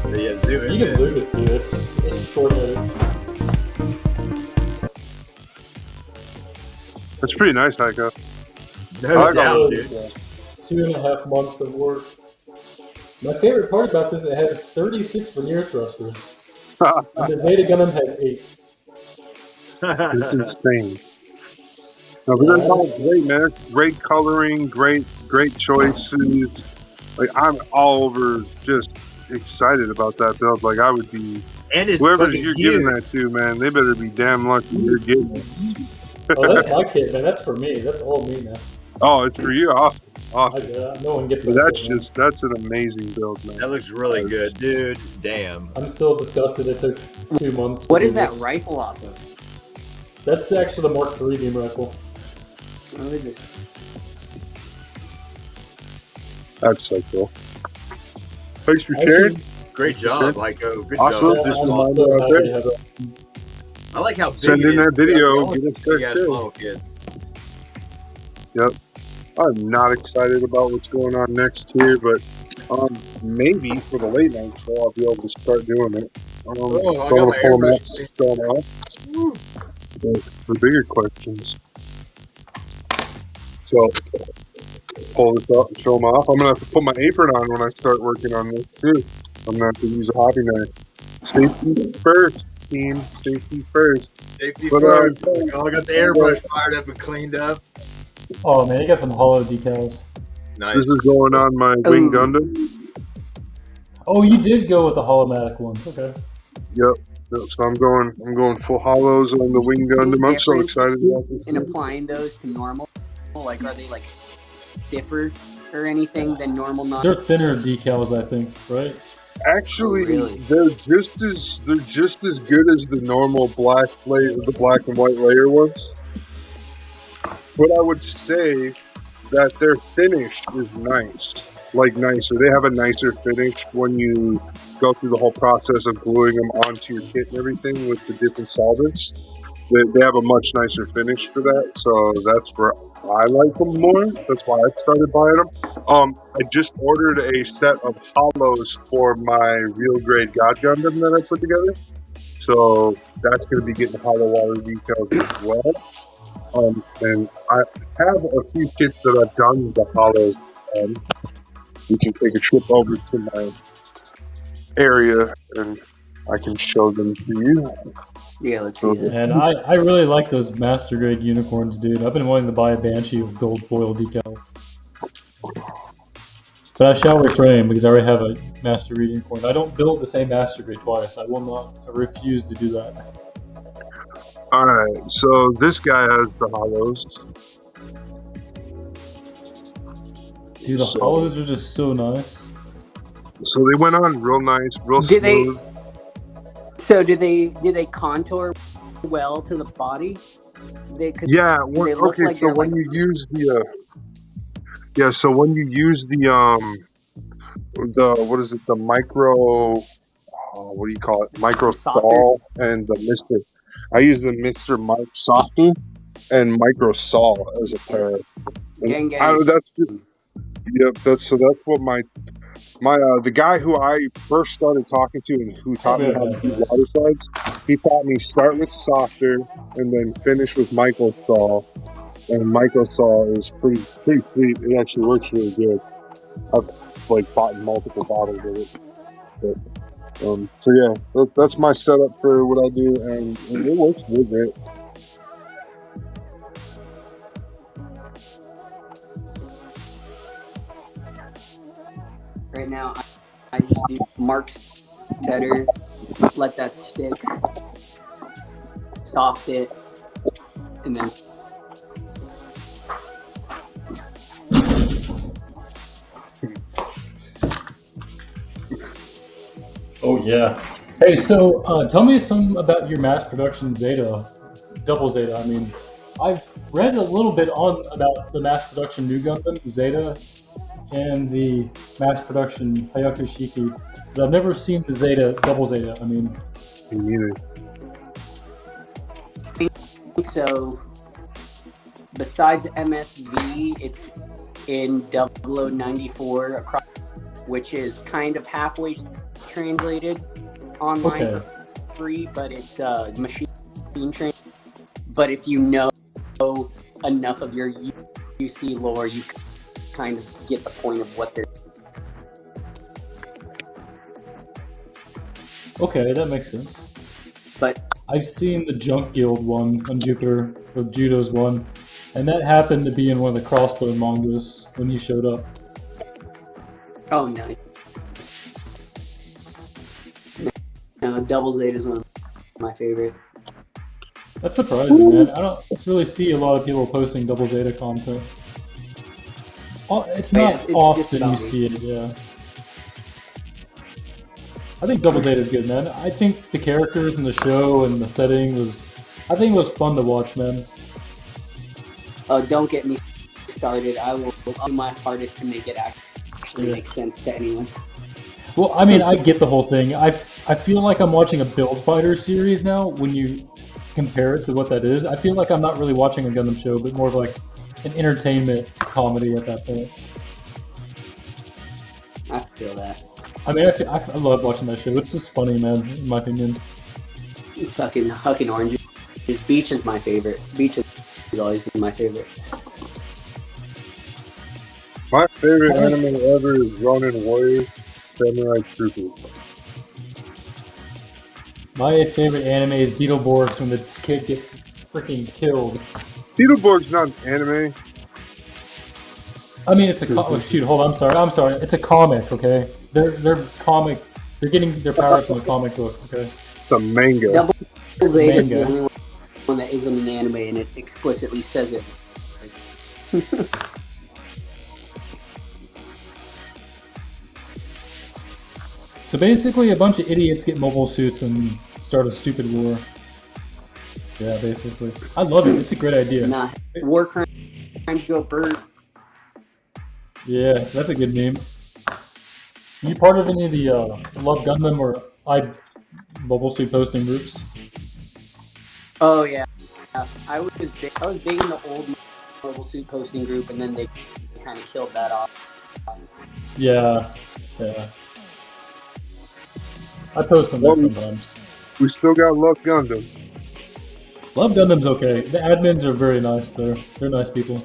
Speaker 3: But yeah, zoom in.
Speaker 2: You can move it too. It's short edit.
Speaker 1: It's pretty nice, Hiko.
Speaker 3: No doubt,
Speaker 2: It
Speaker 3: dude.
Speaker 2: was 2.5 months of work. My favorite part about this, it has 36 veneer thrusters. And the Zeta Gundam has 8.
Speaker 1: It's insane. No, but that's all great, man. Great coloring, great choices. Like, I'm all over just excited about that build. Like, I would be,
Speaker 3: And it's
Speaker 1: whoever
Speaker 3: fucking
Speaker 1: you're
Speaker 3: huge.
Speaker 1: giving that to, man, they better be damn lucky you're getting it.
Speaker 2: Oh, that's my kit, man. That's for me. That's all me, man.
Speaker 1: Oh, it's for you. Awesome. Awesome.
Speaker 2: No one gets
Speaker 1: But
Speaker 2: that
Speaker 1: that's
Speaker 2: kit, man.
Speaker 1: that's an amazing build, man.
Speaker 3: That looks really good, dude. Damn.
Speaker 2: I'm still disgusted it took 2 months.
Speaker 4: What
Speaker 2: to
Speaker 4: is
Speaker 2: do
Speaker 4: that
Speaker 2: this.
Speaker 4: rifle off of?
Speaker 2: That's actually the Mark III beam rifle.
Speaker 4: What is it?
Speaker 1: That's so cool. Thanks for
Speaker 2: Actually,
Speaker 1: sharing.
Speaker 3: Great job, Hiko. Good
Speaker 1: Also,
Speaker 3: job.
Speaker 1: just
Speaker 2: I'm
Speaker 1: reminder
Speaker 2: so
Speaker 1: out
Speaker 2: happy
Speaker 1: there.
Speaker 2: to have it.
Speaker 3: I like how big
Speaker 1: Send
Speaker 3: it
Speaker 1: in
Speaker 3: is.
Speaker 1: that video,
Speaker 3: They always
Speaker 1: get us
Speaker 3: big
Speaker 1: there,
Speaker 3: ass
Speaker 1: too.
Speaker 3: model kits.
Speaker 1: I'm not excited about what's going on next here, but maybe for the late night show I'll be able to start doing it.
Speaker 3: I
Speaker 1: So I'm
Speaker 3: got
Speaker 1: gonna
Speaker 3: my
Speaker 1: pull them
Speaker 3: airbrush.
Speaker 1: out, still off. For bigger questions. So pull this up and show them off. I'm gonna have to put my apron on when I start working on this too. I'm gonna have to use a hobby knife. Safety first, team. Safety first.
Speaker 3: Safety
Speaker 1: But,
Speaker 3: first. I got the airbrush fired up and cleaned up.
Speaker 2: Oh man, you got some hollow decals.
Speaker 3: Nice.
Speaker 1: This is going on my Wing
Speaker 4: Ooh.
Speaker 1: Gundam.
Speaker 2: Oh, you did go with the holomatic ones. Okay.
Speaker 1: Yep. So I'm going full hollows on the Wing Gundam. I'm so
Speaker 4: Difference
Speaker 1: excited about this.
Speaker 4: In applying those to normal, like are they like stiffer or anything than normal?
Speaker 2: They're thinner decals, I think, right?
Speaker 1: Actually,
Speaker 4: Oh, really?
Speaker 1: they're just as good as the normal black layer, the black and white layer ones. But I would say that their finish is nice, like nicer. They have a nicer finish when you go through the whole process of gluing them onto your kit and everything with the different solvents. They have a much nicer finish for that, so that's where I like them more. That's why I started buying them. I just ordered a set of hollows for my real grade God Gundam that I put together, so that's going to be getting hollow water decals as well. And I have a few kits that I've done the hollows on. We can take a trip over to my area and I can show them to you.
Speaker 4: Yeah, let's see it.
Speaker 2: And I really like those master grade unicorns, dude. I've been wanting to buy a Banshee with gold foil decals. But I shall refrain because I already have a master grade unicorn. I don't build the same master grade twice. I will not. I refuse to do that.
Speaker 1: Alright, so this guy has the hollows.
Speaker 2: Dude, the
Speaker 1: So-
Speaker 2: hollows are just so nice.
Speaker 1: So they went on real nice, real
Speaker 4: Did they-
Speaker 1: smooth.
Speaker 4: So did they contour well to the body?
Speaker 1: Yeah,
Speaker 4: they look
Speaker 1: okay,
Speaker 4: like
Speaker 1: so
Speaker 4: they're
Speaker 1: when
Speaker 4: like-
Speaker 1: you use the so when you use the what is it, the micro, what do you call it, micro
Speaker 4: Softer.
Speaker 1: saw and the Mr. I use the Mr. Mike Softer and micro saw as a pair.
Speaker 4: Gang, gang.
Speaker 1: That's what my the guy who I first started talking to and who taught me how to do water sides, he taught me start with softer and then finish with micro saw. And micro saw is pretty sweet. It actually works really good. I've bought multiple bottles of it. But, so yeah, that's my setup for what I do, and it works really great.
Speaker 4: Right now, I just do Mark's setter, let that stick, soft it, and then
Speaker 2: Oh yeah. Hey, so tell me some about your mass production Zeta, Double Zeta. I mean, I've read a little bit on about the mass production New Gundam Zeta and the mass production Hayaku Shiki, but I've never seen the Zeta Double Zeta. I mean,
Speaker 1: Me neither.
Speaker 4: So, besides MSV, it's in 0094 across, which is kind of halfway translated online
Speaker 2: okay.
Speaker 4: for free, but it's machine trained. But if you know enough of your UC lore, you kind of get the point of what they're.
Speaker 2: Okay, that makes sense.
Speaker 4: But
Speaker 2: I've seen the Junk Guild one on Jupiter, or Judo's one, and that happened to be in one of the Crossbow mangas when he showed up.
Speaker 4: oh no, no, Double Zeta is one of my favorite.
Speaker 2: That's surprising, man. I don't really see a lot of people posting Double Zeta content. It's not
Speaker 4: it's
Speaker 2: often
Speaker 4: just
Speaker 2: you see it, yeah. I think Double Zeta is good, man. I think the characters and the show and the setting I think it was fun to watch, man.
Speaker 4: Don't get me started. I'll do my hardest to make it actually make sense to anyone.
Speaker 2: Well, I mean, I get the whole thing. I feel like I'm watching a Build Fighter series now when you compare it to what that is. I feel like I'm not really watching a Gundam show, but more of like an entertainment comedy at that point.
Speaker 4: I feel that.
Speaker 2: I mean, I love watching that show. It's just funny, man, in my opinion.
Speaker 4: Fucking oranges. Beach is my favorite. Beach has always been my favorite.
Speaker 1: My favorite anime ever is Ronin Warriors Samurai Troopers.
Speaker 2: My favorite anime is Beetleborgs when the kid gets freaking killed.
Speaker 1: Beetleborg's not an anime.
Speaker 2: I mean, it's a shoot. Hold on, I'm sorry. It's a comic, okay? They're comic. They're getting their power from a comic book, okay?
Speaker 1: It's a manga.
Speaker 4: Double Zeta is
Speaker 2: Manga.
Speaker 4: the only one that isn't an anime, and it explicitly says it.
Speaker 2: So basically, a bunch of idiots get mobile suits and start a stupid war. Yeah, basically. I love it. It's a great idea.
Speaker 4: Nah, war crimes go bird.
Speaker 2: Yeah, that's a good name. You part of any of the Love Gundam or mobile suit posting groups?
Speaker 4: Oh yeah, I was big in the old mobile suit posting group, and then they kind of killed that off.
Speaker 2: Yeah. I post them there sometimes.
Speaker 1: We still got Love Gundam.
Speaker 2: Love Gundam's okay. The admins are very nice there. They're nice people.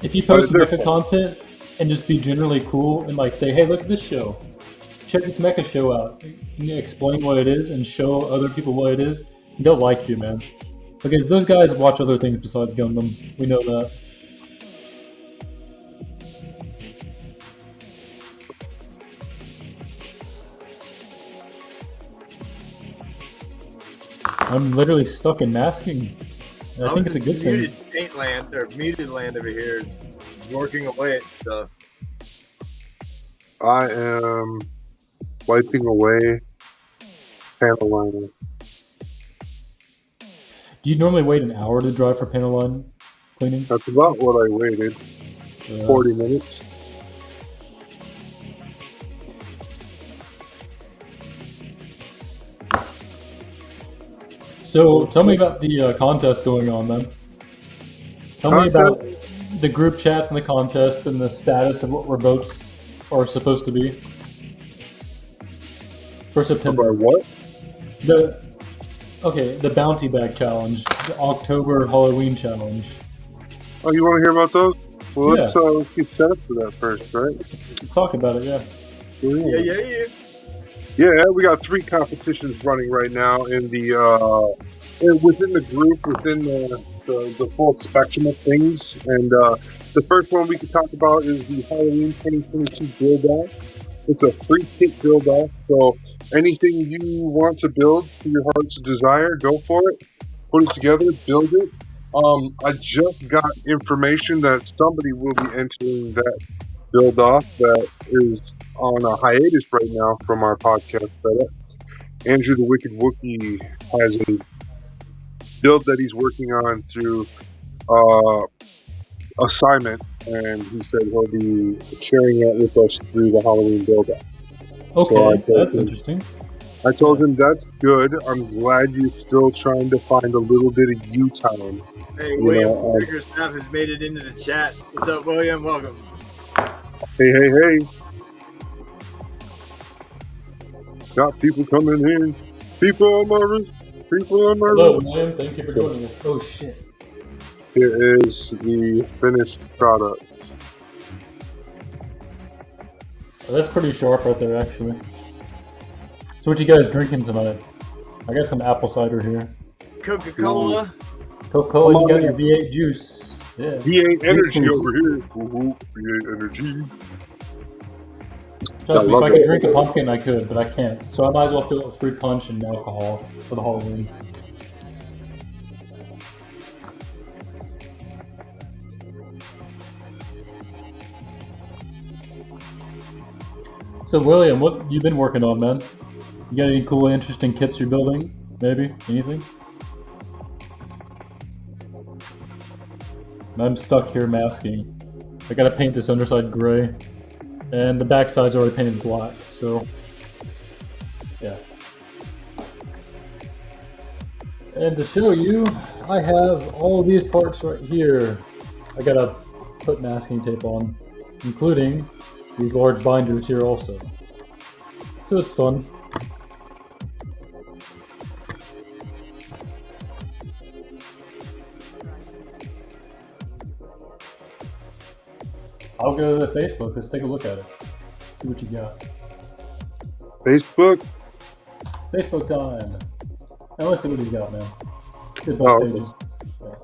Speaker 2: If you post mecha content and just be generally cool and like say, hey, look at this show. Check this mecha show out. You explain what it is and show other people what it is. They'll like you, man. Because those guys watch other things besides Gundam. We know that. I'm literally stuck in masking. And I think it's a good thing.
Speaker 3: Muted land over here, working away at stuff.
Speaker 1: I am wiping away panel liner.
Speaker 2: Do you normally wait an hour to dry for panel line cleaning?
Speaker 1: That's about what I waited. 40 minutes.
Speaker 2: So tell me about the contest going on, then. Tell me about the group chats and the contest and the status of what our votes are supposed to be for September.
Speaker 1: About what?
Speaker 2: The bounty bag challenge, the October Halloween challenge.
Speaker 1: Oh, you want to hear about those? Well, let's get set up for that first, right?
Speaker 2: Let's talk about it, yeah.
Speaker 1: Yeah, we got 3 competitions running right now in the within the group, within the full spectrum of things. And the first one we can talk about is the Halloween 2022 build-off. It's a free kit build-off, so anything you want to build to your heart's desire, go for it. Put it together, build it. I just got information that somebody will be entering that build-off that is on a hiatus right now from our podcast. But Andrew the Wicked Wookiee has a build that he's working on through assignment, and he said he'll be sharing that with us through the Halloween build-up.
Speaker 2: Okay, that's interesting.
Speaker 1: I told him that's good. I'm glad you're still trying to find a little bit of you time.
Speaker 3: Hey, William Bickerstaff has made it into the chat. What's up, William? Welcome.
Speaker 1: Hey. Got people coming in. People are nervous.
Speaker 2: Hello, William. Thank you for joining us. Oh, shit.
Speaker 1: It is the finished product.
Speaker 2: Oh, that's pretty sharp right there, actually. So what you guys drinking tonight? I got some apple cider here.
Speaker 3: Coca-Cola.
Speaker 2: Coca-Cola, you got your V8 juice. Yeah.
Speaker 1: V8 energy over here. V8 energy.
Speaker 2: Trust me, if I could drink a pumpkin, I could, but I can't. So I might as well fill it with fruit punch and alcohol for the Halloween. So William, what you been working on, man? You got any cool, interesting kits you're building? Maybe? Anything? I'm stuck here masking. I gotta paint this underside gray. And the backside's already painted black, so... yeah. And to show you, I have all these parts right here. I gotta put masking tape on, including these large binders here also. So it's fun. I'll go to Facebook. Let's take a look at it. See what you got.
Speaker 1: Facebook?
Speaker 2: Facebook time. Now let's see what he's got, man. See both pages. Yeah.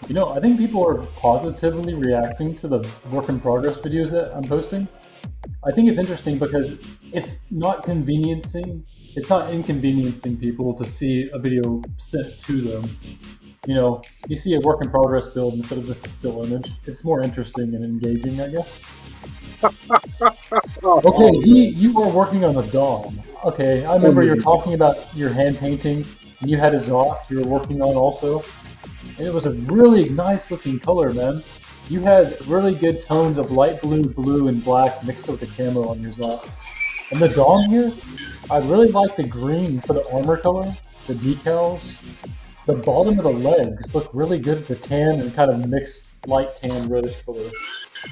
Speaker 2: You know, I think people are positively reacting to the work in progress videos that I'm posting. I think it's interesting because it's not inconveniencing people to see a video sent to them. You know, you see a work in progress build instead of just a still image. It's more interesting and engaging, I guess. Okay, you are working on a Dom. Okay, I remember you were talking about your hand painting, and you had a Zot you were working on also. And it was a really nice looking color, man. You had really good tones of light blue, blue, and black mixed with the camo on your Zot. And the Dom here, I really like the green for the armor color, the decals. The bottom of the legs look really good with the tan and kind of mixed light tan reddish color.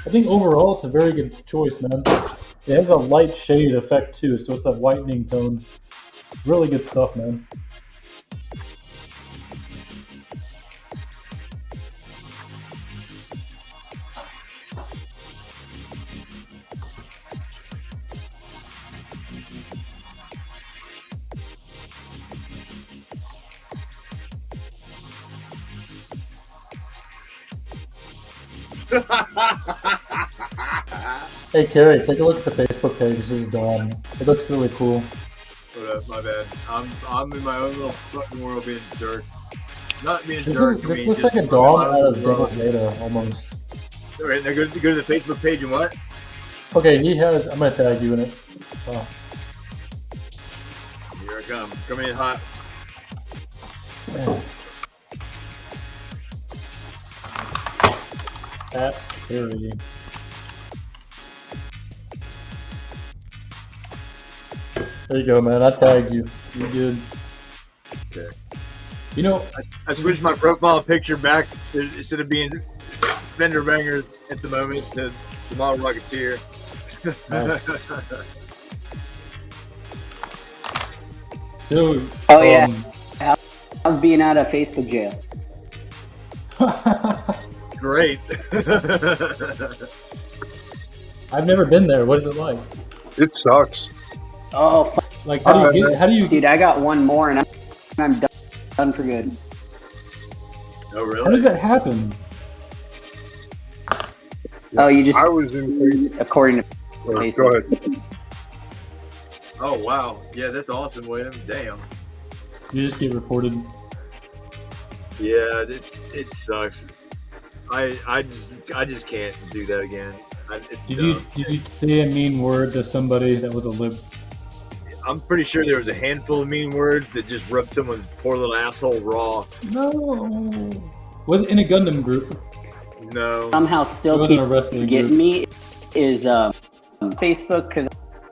Speaker 2: I think overall it's a very good choice, man. It has a light shade effect too, so it's a whitening tone. Really good stuff, man. Hey Carrie, take a look at the Facebook page. This is Dom. It looks really cool.
Speaker 3: Hold up, my bad. I'm in my own little fucking world being a jerk. Not being a jerk.
Speaker 2: This looks like a Dom out of Devil Zeta almost.
Speaker 3: Alright, now go to the Facebook page and what?
Speaker 2: Okay, he has. I'm gonna tag you in it. Oh.
Speaker 3: Here I come. Coming in hot.
Speaker 2: Man. At Carrie. There you go, man. I tagged you. You good.
Speaker 3: Okay.
Speaker 2: You know,
Speaker 3: I switched my profile picture back instead of being Fender Bangers at the moment to the Model Rocketeer.
Speaker 2: Nice. So,
Speaker 4: yeah. How's being out of Facebook jail?
Speaker 3: Great.
Speaker 2: I've never been there. What is it like?
Speaker 1: It sucks.
Speaker 4: Oh,
Speaker 2: like how do you?
Speaker 4: Dude, I got one more and I'm done for good.
Speaker 3: Oh really?
Speaker 2: How does that happen?
Speaker 4: Oh, you just.
Speaker 1: I was in.
Speaker 4: According to. Facebook.
Speaker 1: Go ahead.
Speaker 3: Oh wow, yeah, that's awesome, William. Damn.
Speaker 2: You just get reported.
Speaker 3: Yeah, it sucks. I just can't do that again.
Speaker 2: Did you say a mean word to somebody that was a lib?
Speaker 3: I'm pretty sure there was a handful of mean words that just rubbed someone's poor little asshole raw.
Speaker 2: No. Was it in a Gundam group?
Speaker 3: No.
Speaker 4: Somehow
Speaker 2: It
Speaker 4: still
Speaker 2: wasn't a
Speaker 4: keeps
Speaker 2: wrestling
Speaker 4: getting
Speaker 2: group.
Speaker 4: me is Facebook, because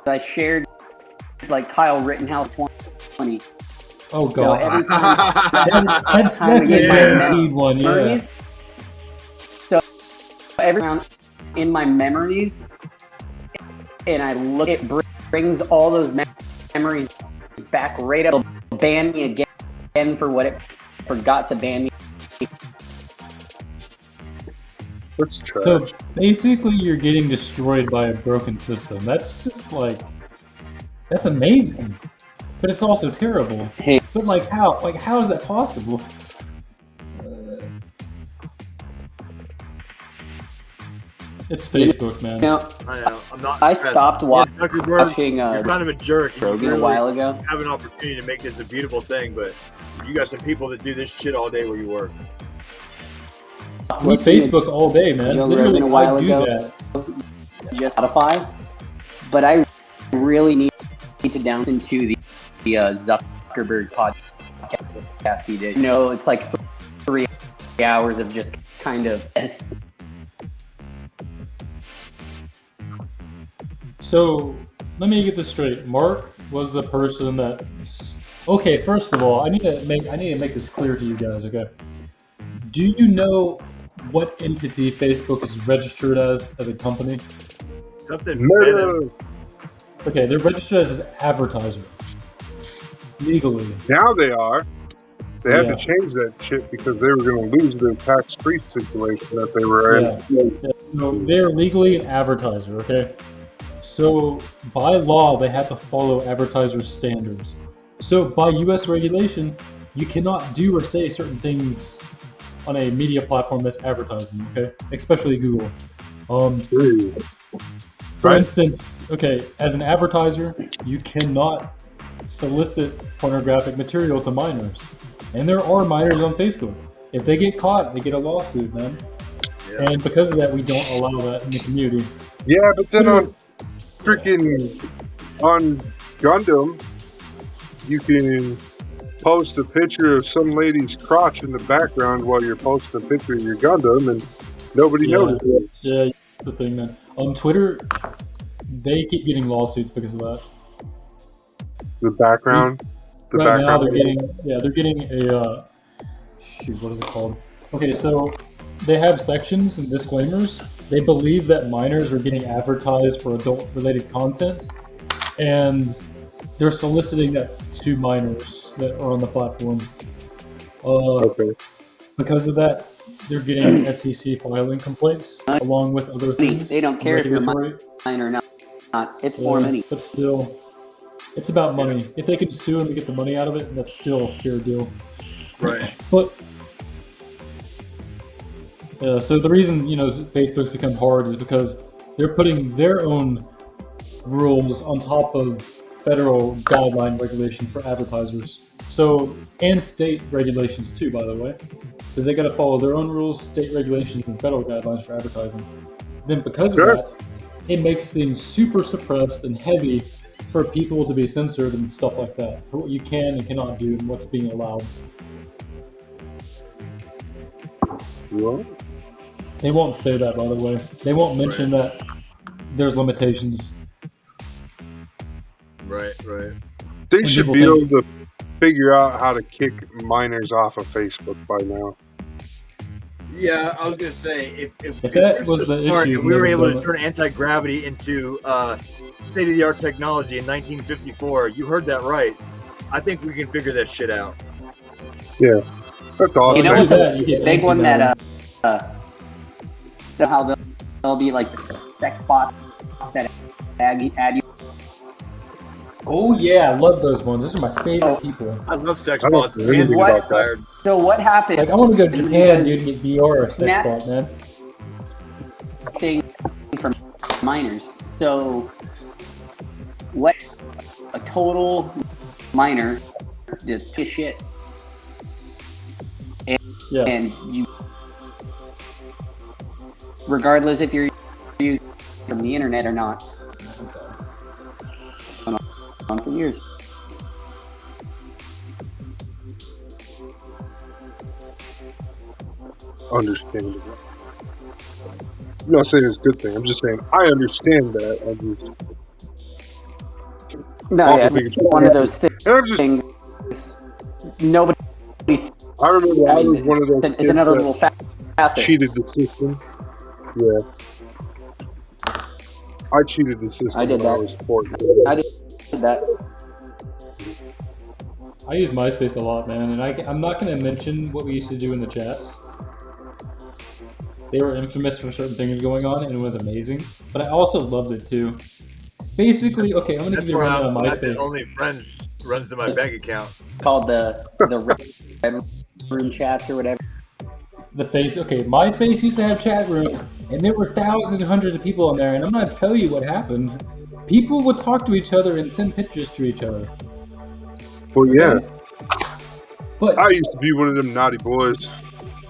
Speaker 4: I shared like Kyle Rittenhouse 20.
Speaker 2: Oh
Speaker 4: So
Speaker 2: god.
Speaker 4: every time,
Speaker 2: That's
Speaker 4: time
Speaker 2: a
Speaker 4: we get
Speaker 2: guaranteed one, yeah.
Speaker 4: memories, so every time in my memories, and I look, it brings all those memories back right up. It'll ban me again for what it forgot to ban me.
Speaker 1: That's trash.
Speaker 2: So basically, you're getting destroyed by a broken system. That's just like, that's amazing, but it's also terrible.
Speaker 4: Hey.
Speaker 2: But like how? Like how is that possible? It's Facebook, man.
Speaker 4: Now,
Speaker 3: I know. I'm not.
Speaker 4: I
Speaker 3: impressed.
Speaker 4: stopped
Speaker 3: Yeah, Zuckerberg,
Speaker 4: watching
Speaker 3: you're kind of a jerk. You
Speaker 4: Rogan a
Speaker 3: really
Speaker 4: while ago.
Speaker 3: have an opportunity to make this a beautiful thing, but you got some people that do this shit all day where you work.
Speaker 2: We Facebook all day, man.
Speaker 4: Joe
Speaker 2: Literally,
Speaker 4: Rogan a while
Speaker 2: I do
Speaker 4: ago.
Speaker 2: that.
Speaker 4: Just Spotify, but I really need to down into the Zuckerberg podcast he did. You know, it's like 3 hours of just kind of.
Speaker 2: So let me get this straight. Mark was the person that. Okay, first of all, I need to make this clear to you guys. Okay, do you know what entity Facebook is registered as a company?
Speaker 3: Something
Speaker 1: Murder.
Speaker 3: venom.
Speaker 2: Okay, they're registered as an advertiser legally.
Speaker 1: Now they are. They had
Speaker 2: Yeah.
Speaker 1: to change that shit because they were going to lose their tax-free situation that they were in.
Speaker 2: Yeah. So they're legally an advertiser. Okay. So by law, they have to follow advertiser standards. So by U.S. regulation, you cannot do or say certain things on a media platform that's advertising. Okay, especially Google.
Speaker 1: True.
Speaker 2: For
Speaker 1: Right.
Speaker 2: instance, okay, as an advertiser, you cannot solicit pornographic material to minors, and there are minors on Facebook. If they get caught, they get a lawsuit, man.
Speaker 3: Yeah.
Speaker 2: And because of that, we don't allow that in the community.
Speaker 1: Yeah, but then on Gundam, you can post a picture of some lady's crotch in the background while you're posting a picture of your Gundam, and nobody
Speaker 2: Yeah.
Speaker 1: notices.
Speaker 2: Yeah, that's the thing, man. On Twitter, they keep getting lawsuits because of that.
Speaker 1: The background. The
Speaker 2: Right now,
Speaker 1: background.
Speaker 2: they're getting a shoot, what is it called? Okay, so they have sections and disclaimers. They believe that minors are getting advertised for adult-related content, and they're soliciting that to minors that are on the platform.
Speaker 1: Okay.
Speaker 2: Because of that, they're getting SEC filing complaints along with other things.
Speaker 4: They don't care if you're
Speaker 2: regulatory.
Speaker 4: mine or not. It's
Speaker 2: Yeah,
Speaker 4: more money.
Speaker 2: but still, it's about money. If they can sue them to get the money out of it, that's still a fair deal.
Speaker 3: Right.
Speaker 2: But so the reason Facebook's become hard is because they're putting their own rules on top of federal guideline regulation for advertisers. So and state regulations too, by the way, because they got to follow their own rules, state regulations, and federal guidelines for advertising. Then because
Speaker 1: Sure.
Speaker 2: of that, it makes things super suppressed and heavy for people to be censored and stuff like that, for what you can and cannot do and what's being allowed.
Speaker 1: Well,
Speaker 2: They won't say that, by the way. They won't mention that there's limitations.
Speaker 3: Right.
Speaker 1: they
Speaker 2: When
Speaker 1: should
Speaker 2: people
Speaker 1: be
Speaker 2: think-
Speaker 1: able to figure out how to kick minors off of Facebook by now.
Speaker 3: Yeah, I was gonna say if
Speaker 2: that
Speaker 3: we're
Speaker 2: was
Speaker 3: so
Speaker 2: the
Speaker 3: smart
Speaker 2: issue,
Speaker 3: and we were
Speaker 2: never
Speaker 3: able
Speaker 2: done
Speaker 3: to
Speaker 2: it.
Speaker 3: turn anti-gravity into state-of-the-art technology in 1954, you heard that right. I think we can figure that shit out.
Speaker 1: That's all.
Speaker 4: You know
Speaker 2: do
Speaker 4: what's
Speaker 2: that,
Speaker 4: a
Speaker 2: you get
Speaker 4: big one that
Speaker 2: anti-venom.
Speaker 4: how they'll be like sex bots that add you.
Speaker 2: Oh yeah, I love those ones. Those are my favorite people.
Speaker 3: I love sex
Speaker 1: I don't
Speaker 3: bots.
Speaker 1: know anything
Speaker 4: What?
Speaker 1: about that.
Speaker 4: So what happened?
Speaker 2: Like I want to go to Japan, dude, and get VR sex
Speaker 4: Snap-
Speaker 2: bot, man.
Speaker 4: Thing from minors. So what a total minor does shit.
Speaker 2: Yeah.
Speaker 4: And you, regardless if you're using from the internet or not, on for years.
Speaker 1: Understandable. I'm not saying it's a good thing. I'm just saying I understand that.
Speaker 4: No,
Speaker 1: Also
Speaker 4: yeah,
Speaker 1: think it's
Speaker 4: one of those
Speaker 1: And I'm just.
Speaker 4: things. Nobody.
Speaker 1: I remember I was one of those
Speaker 4: It's
Speaker 1: kids
Speaker 4: another
Speaker 1: that
Speaker 4: little facet.
Speaker 1: cheated the system. Yeah. I cheated the system
Speaker 4: I did
Speaker 1: when I
Speaker 4: that.
Speaker 1: was 14.
Speaker 4: I did that.
Speaker 2: I use MySpace a lot, man, and I'm not going to mention what we used to do in the chats. They were infamous for certain things going on, and it was amazing. But I also loved it too. Basically, okay, I'm going to give you a rundown on MySpace.
Speaker 3: Only friends runs to my bank account.
Speaker 4: Called the red room chats or whatever.
Speaker 2: MySpace used to have chat rooms, and there were thousands and hundreds of people in there, and I'm going to tell you what happened. People would talk to each other and send pictures to each other.
Speaker 1: Well, yeah.
Speaker 2: But
Speaker 1: I used to be one of them naughty boys.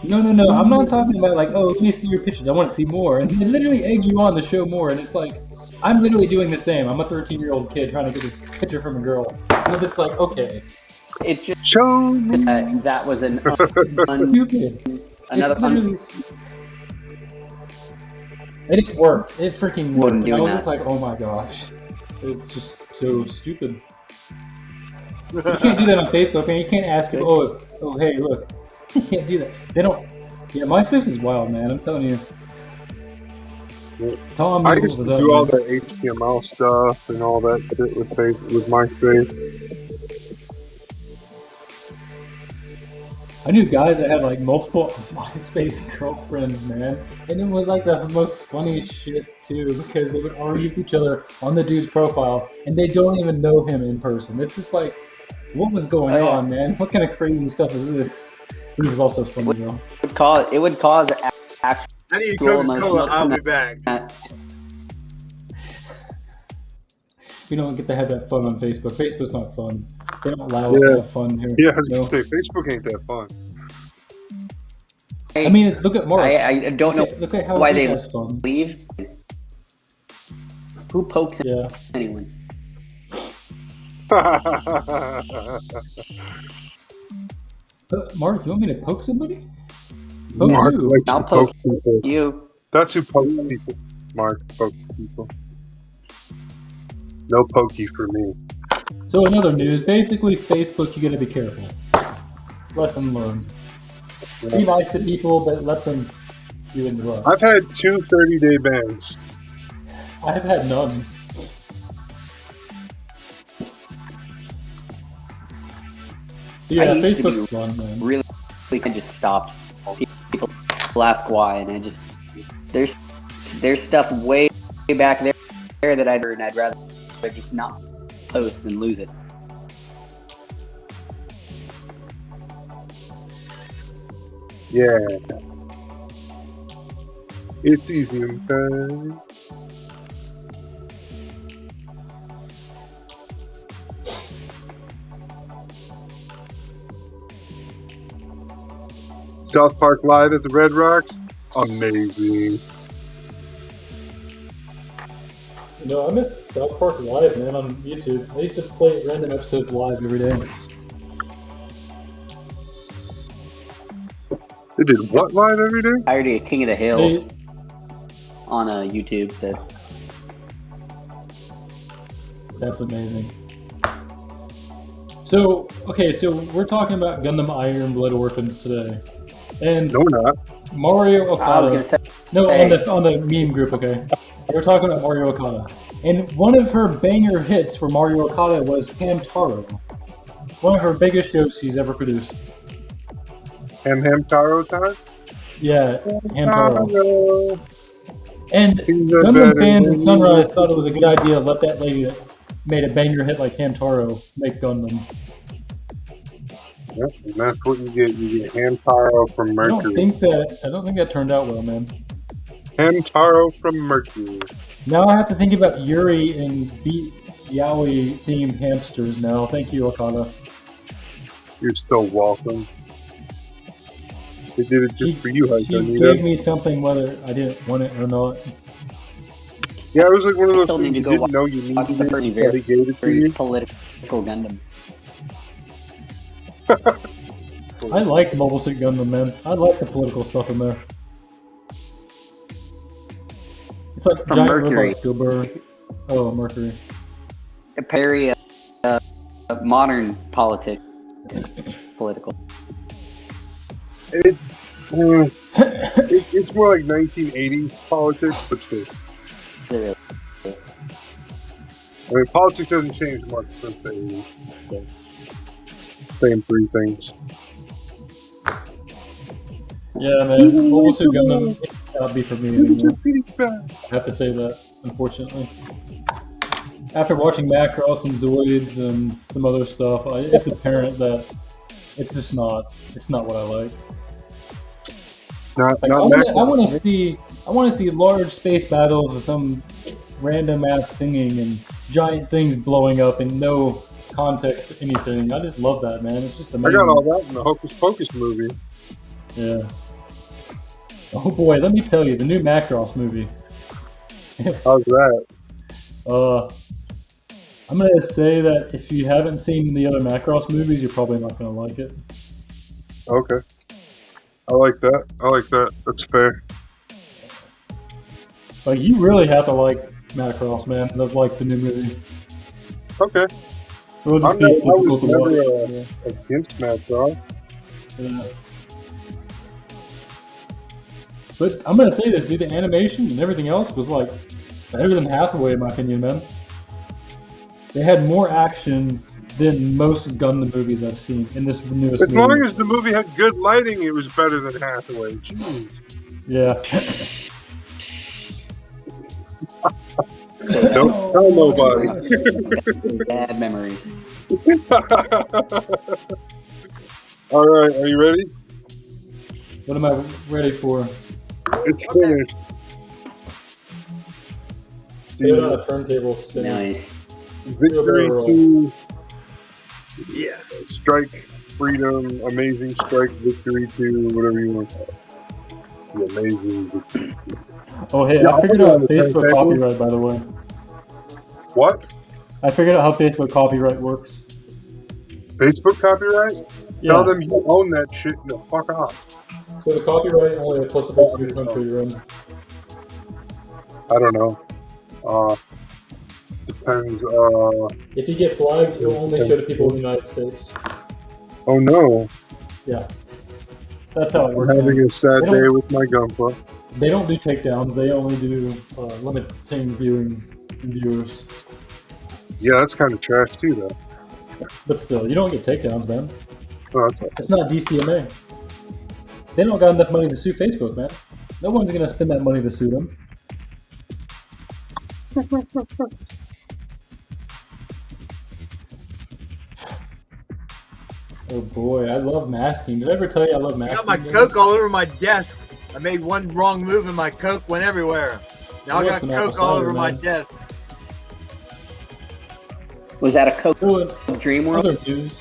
Speaker 2: No, I'm not talking about like, oh, let me see your pictures, I want to see more. And they literally egg you on to show more, and it's like, I'm literally doing the same. I'm a 13-year-old kid trying to get this picture from a girl. And I'm just like, okay.
Speaker 4: It's just
Speaker 1: Show me.
Speaker 4: that was an
Speaker 2: Stupid.
Speaker 4: another
Speaker 2: It's literally... And it worked. It freaking worked. And I was just like, oh my gosh. It's just so stupid. You can't do that on Facebook, and you can't ask people, oh, hey, look. You can't do that. They don't. Yeah, MySpace is wild, man. I'm telling you. Tom,
Speaker 1: I used to do all the HTML stuff and all that shit with MySpace.
Speaker 2: I knew guys that had like multiple MySpace girlfriends, man, and it was like the most funniest shit too, because they would argue with each other on the dude's profile, and they don't even know him in person. It's just like, what was going on, man? What kind of crazy stuff is this? It was also funny, though.
Speaker 4: It would cause actual.
Speaker 3: I need Coca-Cola. I'll be back.
Speaker 2: We don't get to have that fun on Facebook. Facebook's not fun. They don't allow us to have fun here.
Speaker 1: Yeah, I was gonna say Facebook ain't that fun.
Speaker 2: I mean, look at Mark.
Speaker 4: I don't know
Speaker 2: look at how
Speaker 4: why
Speaker 2: he
Speaker 4: they
Speaker 2: has fun.
Speaker 4: leave. Who pokes anyone?
Speaker 2: Mark, you want me to poke somebody? Poke
Speaker 1: Mark
Speaker 2: you.
Speaker 1: likes
Speaker 4: I'll
Speaker 1: to poke
Speaker 4: poke
Speaker 1: people.
Speaker 4: you.
Speaker 1: That's who pokes people. Mark pokes people. No pokey for me.
Speaker 2: So in other news, basically Facebook, you gotta be careful. Lesson learned. Be nice to people, but let them do in the love.
Speaker 1: I've had 2 30-day bans.
Speaker 2: I've had none. So yeah, Facebook's fun, man.
Speaker 4: Really, we can just stop. People ask why, and I just there's stuff way back there that I'd rather just not post and lose it.
Speaker 1: Yeah. It's easy. Okay. South Park Live at the Red Rocks? Amazing.
Speaker 2: No, I miss South Park Live, man, on YouTube. I used to play random episodes live every day.
Speaker 1: They did what live every day?
Speaker 4: I already King of the Hill on YouTube.
Speaker 2: That's amazing. So, okay, so we're talking about Gundam Iron Blood Orphans today. And
Speaker 1: No, we're not.
Speaker 2: Mario Okada.
Speaker 4: I was gonna say
Speaker 2: on the meme group, okay. We're talking about Mario Okada. And one of her banger hits for Mario Okada was Hamtaro. One of her biggest shows she's ever produced.
Speaker 1: Hamtaro time?
Speaker 2: Yeah, Hamtaro.
Speaker 1: Hamtaro.
Speaker 2: And Gundam fans in Sunrise thought it was a good idea to let that lady that made a banger hit like Hamtaro make Gundam.
Speaker 1: Yep, and that's what you get. You get Hamtaro from Mercury.
Speaker 2: I don't think that turned out well, man.
Speaker 1: Hamtaro from Mercury.
Speaker 2: Now I have to think about Yuri and Beat Yaoi themed hamsters now. Thank you, Okada.
Speaker 1: You're still welcome. They did it just for you,
Speaker 2: He
Speaker 1: Hiko
Speaker 2: gave
Speaker 1: Nito.
Speaker 2: me something whether I didn't want it or not.
Speaker 1: Yeah, it was like one of those
Speaker 4: Still
Speaker 1: things
Speaker 4: need
Speaker 1: you
Speaker 4: to go
Speaker 1: didn't know you
Speaker 4: watch
Speaker 1: needed
Speaker 4: the
Speaker 1: it,
Speaker 4: very,
Speaker 1: but he gave it to
Speaker 4: very
Speaker 1: you.
Speaker 4: political Gundam.
Speaker 2: I like Mobile Suit Gundam, man. I like the political stuff in there. It's like
Speaker 4: From
Speaker 2: giant
Speaker 4: Mercury.
Speaker 2: robots go burr. Oh, Mercury.
Speaker 4: Very modern politics. Political.
Speaker 1: It's more like 1980s politics, but still.
Speaker 4: Really.
Speaker 1: I mean, politics hasn't changed much since the 80s. So. Same three things.
Speaker 2: Yeah, man. Mobile Suit Gundam cannot be for me anymore. I have to say that, unfortunately. After watching Macross and Zoids and some other stuff, it's apparent that it's just not. It's not what I like.
Speaker 1: Not
Speaker 2: I want to see large space battles with some random ass singing and giant things blowing up and no context to anything. I just love that, man. It's just
Speaker 1: I
Speaker 2: amazing.
Speaker 1: got all that in the Hocus Pocus movie.
Speaker 2: Yeah. Oh boy, let me tell you, the new Macross movie.
Speaker 1: How's that?
Speaker 2: I'm gonna say that if you haven't seen the other Macross movies, you're probably not gonna like it.
Speaker 1: Okay. I like that. I like that. That's fair.
Speaker 2: Like, you really have to like Macross, man. That's like the new movie.
Speaker 1: Okay.
Speaker 2: It'll just
Speaker 1: I
Speaker 2: be difficult
Speaker 1: was
Speaker 2: to
Speaker 1: never
Speaker 2: watch.
Speaker 1: against Macross.
Speaker 2: Yeah. But I'm gonna say this, dude, the animation and everything else was like better than Hathaway in my opinion, man. They had more action than most Gundam movies I've seen in this newest
Speaker 1: As
Speaker 2: movie.
Speaker 1: long as the movie had good lighting, it was better than Hathaway. Jeez.
Speaker 2: Yeah.
Speaker 1: Don't tell nobody.
Speaker 4: Bad memories.
Speaker 1: All right, are you ready?
Speaker 2: What am I ready for?
Speaker 1: It's finished.
Speaker 2: Get on a turntable spinning.
Speaker 4: Nice.
Speaker 1: Victory
Speaker 2: Roll.
Speaker 1: 2,
Speaker 3: Yeah.
Speaker 1: Strike, Freedom, Amazing Strike, Victory 2, whatever you want to call it. The Amazing Victory.
Speaker 2: Oh hey,
Speaker 1: Yeah,
Speaker 2: I figured
Speaker 1: I'll put it
Speaker 2: out
Speaker 1: on the
Speaker 2: Facebook
Speaker 1: turntable.
Speaker 2: copyright, by the way.
Speaker 1: What?
Speaker 2: I figured out how Facebook copyright works.
Speaker 1: Facebook copyright?
Speaker 2: Yeah.
Speaker 1: Tell them you own that shit. No, fuck off.
Speaker 2: So the copyright only applicable to your country you're in.
Speaker 1: I don't know. Depends.
Speaker 2: If you get flagged, it'll only show to people in the United States.
Speaker 1: Oh no.
Speaker 2: Yeah. That's how it
Speaker 1: I'm
Speaker 2: works.
Speaker 1: having
Speaker 2: man.
Speaker 1: a sad day with my Gunpla.
Speaker 2: They don't do takedowns, they only do limiting viewing and viewers.
Speaker 1: Yeah, that's kind of trash too, though.
Speaker 2: But still, you don't get takedowns, man.
Speaker 1: Oh, that's
Speaker 2: It's not DCMA. They don't got enough money to sue Facebook, man. No one's gonna spend that money to sue them. Oh boy, I love masking. Did I ever tell you I love
Speaker 3: I
Speaker 2: masking?
Speaker 3: got my
Speaker 2: games?
Speaker 3: Coke all over my desk. I made one wrong move and my Coke went everywhere. Now I
Speaker 2: You
Speaker 3: got
Speaker 2: want some
Speaker 3: Coke all
Speaker 2: apple
Speaker 3: over
Speaker 2: cider,
Speaker 3: my
Speaker 2: man.
Speaker 3: desk.
Speaker 4: Was that a Coke
Speaker 2: So in
Speaker 4: Dream World?
Speaker 2: other news,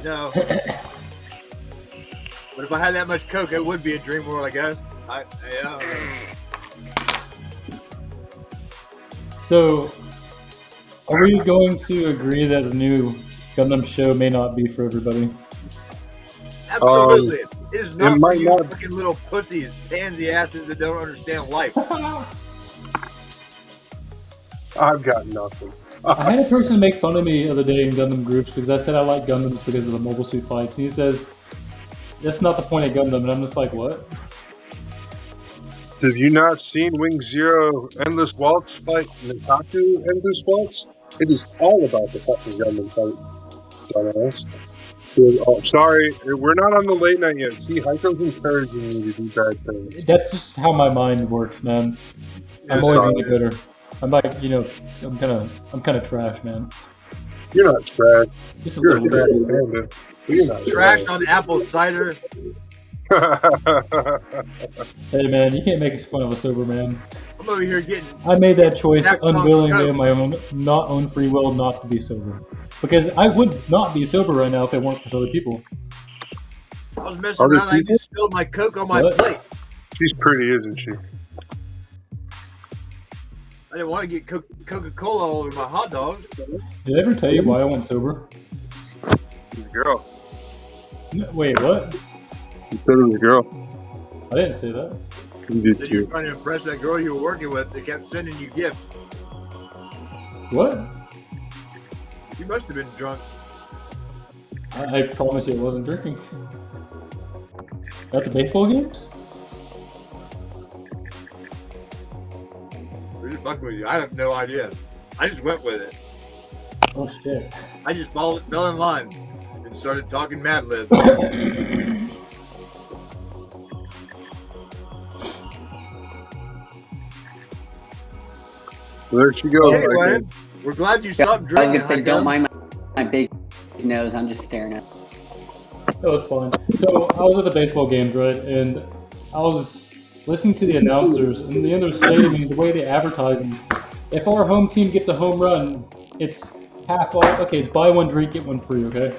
Speaker 3: No. But if I had that much Coke, it would be a dream world, I guess. Yeah.
Speaker 2: so are we going to agree that the new Gundam show may not be for everybody?
Speaker 3: Absolutely. It is not
Speaker 1: it
Speaker 3: for
Speaker 1: might
Speaker 3: you
Speaker 1: not-
Speaker 3: fucking little pussies, pansy asses that don't understand life.
Speaker 1: I've got nothing.
Speaker 2: I had a person make fun of me the other day in Gundam groups because I said I like Gundams because of the mobile suit fights. And he says, that's not the point of Gundam. And I'm just like, what?
Speaker 1: Have you not seen Wing Zero Endless Waltz fight Nitaku Endless Waltz? It is all about the fucking Gundam fight. Dumbass. Oh, sorry, we're not on the late night yet. See, Heiko's encouraging me to do bad things.
Speaker 2: That's just how my mind works, man. I'm
Speaker 1: Yeah,
Speaker 2: always
Speaker 1: sorry.
Speaker 2: gonna get bitter. I'm like, I'm kind of trash, man.
Speaker 1: You're not trash.
Speaker 2: Just a
Speaker 1: You're a
Speaker 2: little bit.
Speaker 1: trash panda. You're not
Speaker 3: Trashed on apple cider.
Speaker 2: Hey, man, you can't make fun of a sober man.
Speaker 3: I'm over here getting.
Speaker 2: I made that choice
Speaker 3: Jack Punk
Speaker 2: unwillingly
Speaker 3: Coke.
Speaker 2: of my own free will not to be sober. Because I would not be sober right now if it weren't for other people.
Speaker 3: I was messing
Speaker 1: Other
Speaker 3: around. I
Speaker 1: people?
Speaker 3: just spilled my Coke on my
Speaker 2: What?
Speaker 3: plate.
Speaker 1: She's pretty, isn't she?
Speaker 3: I didn't want to get Coca-Cola all over my hot dog.
Speaker 2: Did I ever tell you why I went sober?
Speaker 1: She's a girl.
Speaker 2: Wait, what?
Speaker 1: You said it was a girl.
Speaker 2: I didn't say that.
Speaker 1: You
Speaker 3: You
Speaker 1: did
Speaker 3: said you were
Speaker 1: too.
Speaker 3: trying to impress that girl you were working with that kept sending you gifts.
Speaker 2: What?
Speaker 3: You must have been drunk.
Speaker 2: I promise you I wasn't drinking. At the baseball games?
Speaker 3: We're just fucking with you. I have no idea. I just went with it.
Speaker 2: Oh shit.
Speaker 3: I just fell in line and started talking Mad Lib.
Speaker 1: There she goes.
Speaker 3: Anyway, we're glad you stopped
Speaker 4: I was
Speaker 3: drinking.
Speaker 4: gonna say,
Speaker 3: Hiko.
Speaker 4: don't mind my big nose. I'm just staring at.
Speaker 2: That was fine. So I was at the baseball games, right? And I was listening to the announcers, and the end of stating the way they advertise is, if our home team gets a home run, it's half off. Okay, it's buy one drink, get one free. Okay,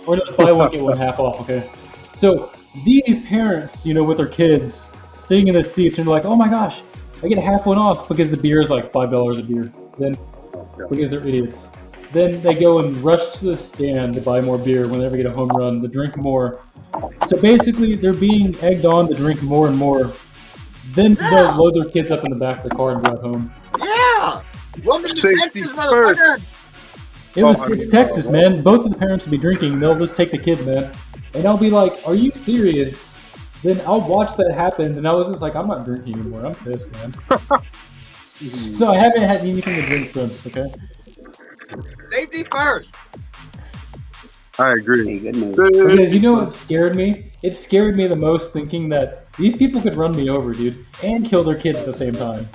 Speaker 2: or just buy one get one half off. Okay. So these parents, with their kids sitting in the seats, and they're like, "Oh my gosh, I get half one off because the beer is like $5 a beer." Then because they're idiots. Then they go and rush to the stand to buy more beer whenever they get a home run, to drink more. So basically, they're being egged on to drink more and more. Then they'll load their kids up in the back of the car and drive home.
Speaker 3: Yeah! Welcome to
Speaker 1: Safety
Speaker 3: Texas,
Speaker 1: first.
Speaker 3: motherfucker!
Speaker 2: It's Texas, man. Both of the parents will be drinking. They'll just take the kids, man. And I'll be like, "Are you serious?" Then I'll watch that happen, and I was just like, "I'm not drinking anymore. I'm pissed, man." So I haven't had anything to drink since. Okay.
Speaker 3: Safety first!
Speaker 1: I agree.
Speaker 4: Hey, good move.
Speaker 2: Because you know what scared me? It scared me the most, thinking that these people could run me over, dude, and kill their kids at the same time.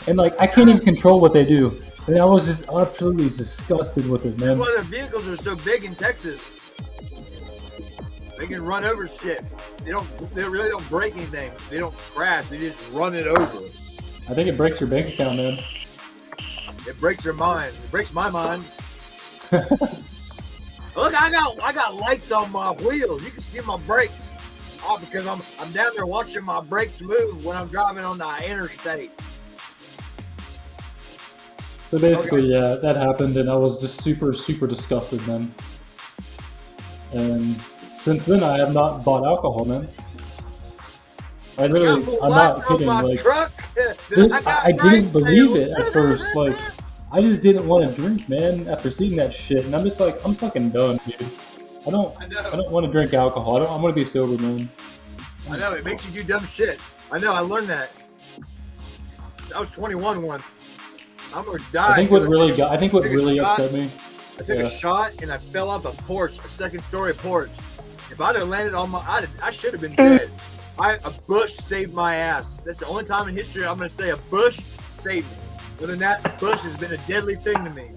Speaker 2: And like, I can't even control what they do. And I was just absolutely disgusted with it,
Speaker 3: That's
Speaker 2: man.
Speaker 3: why their vehicles are so big in Texas. They can run over shit. They really don't break anything. They don't crash. They just run it over.
Speaker 2: I think it breaks your bank account, man.
Speaker 3: It breaks your mind. It breaks my mind. Look, I got lights on my wheels. You can see my brakes. Oh, because I'm down there watching my brakes move when I'm driving on the interstate.
Speaker 2: So basically, yeah, that happened, and I was just super, super disgusted, man. And since then, I have not bought alcohol, man. I'm not kidding. Like, dude, I didn't believe it at first. Like, I just didn't want to drink, man, after seeing that shit. And I'm just like, I'm fucking done, dude. I don't want to drink alcohol. I want to be sober, man.
Speaker 3: I know, it makes you do dumb shit. I know, I learned that. I was 21 once. I'm gonna die.
Speaker 2: I think what really upset me.
Speaker 3: I took a shot and I fell off a porch, a second-story porch. If I'd have landed on I should have been dead. A bush saved my ass. That's the only time in history I'm gonna say a bush saved me. Other than that, bush has been a deadly thing to me.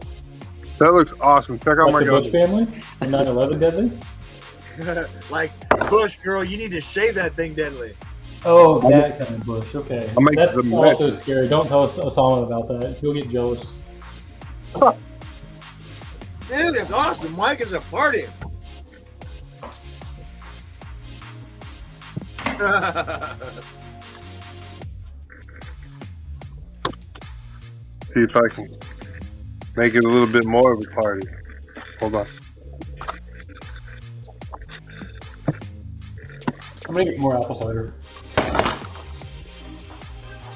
Speaker 1: That looks awesome. Check out
Speaker 2: Like
Speaker 1: my
Speaker 2: the Bush
Speaker 1: gun.
Speaker 2: family and 9/11 deadly.
Speaker 3: Like, Bush, girl, you need to shave that thing deadly.
Speaker 2: Oh, that kind of Bush. Okay,
Speaker 1: I'll make
Speaker 2: that's
Speaker 1: the
Speaker 2: also
Speaker 1: message.
Speaker 2: scary. Don't tell Osama about that. He'll get jealous.
Speaker 3: Dude, it's awesome. Mike is a party.
Speaker 1: See if I can make it a little bit more of a party. Hold on.
Speaker 2: I'm gonna get some more apple cider.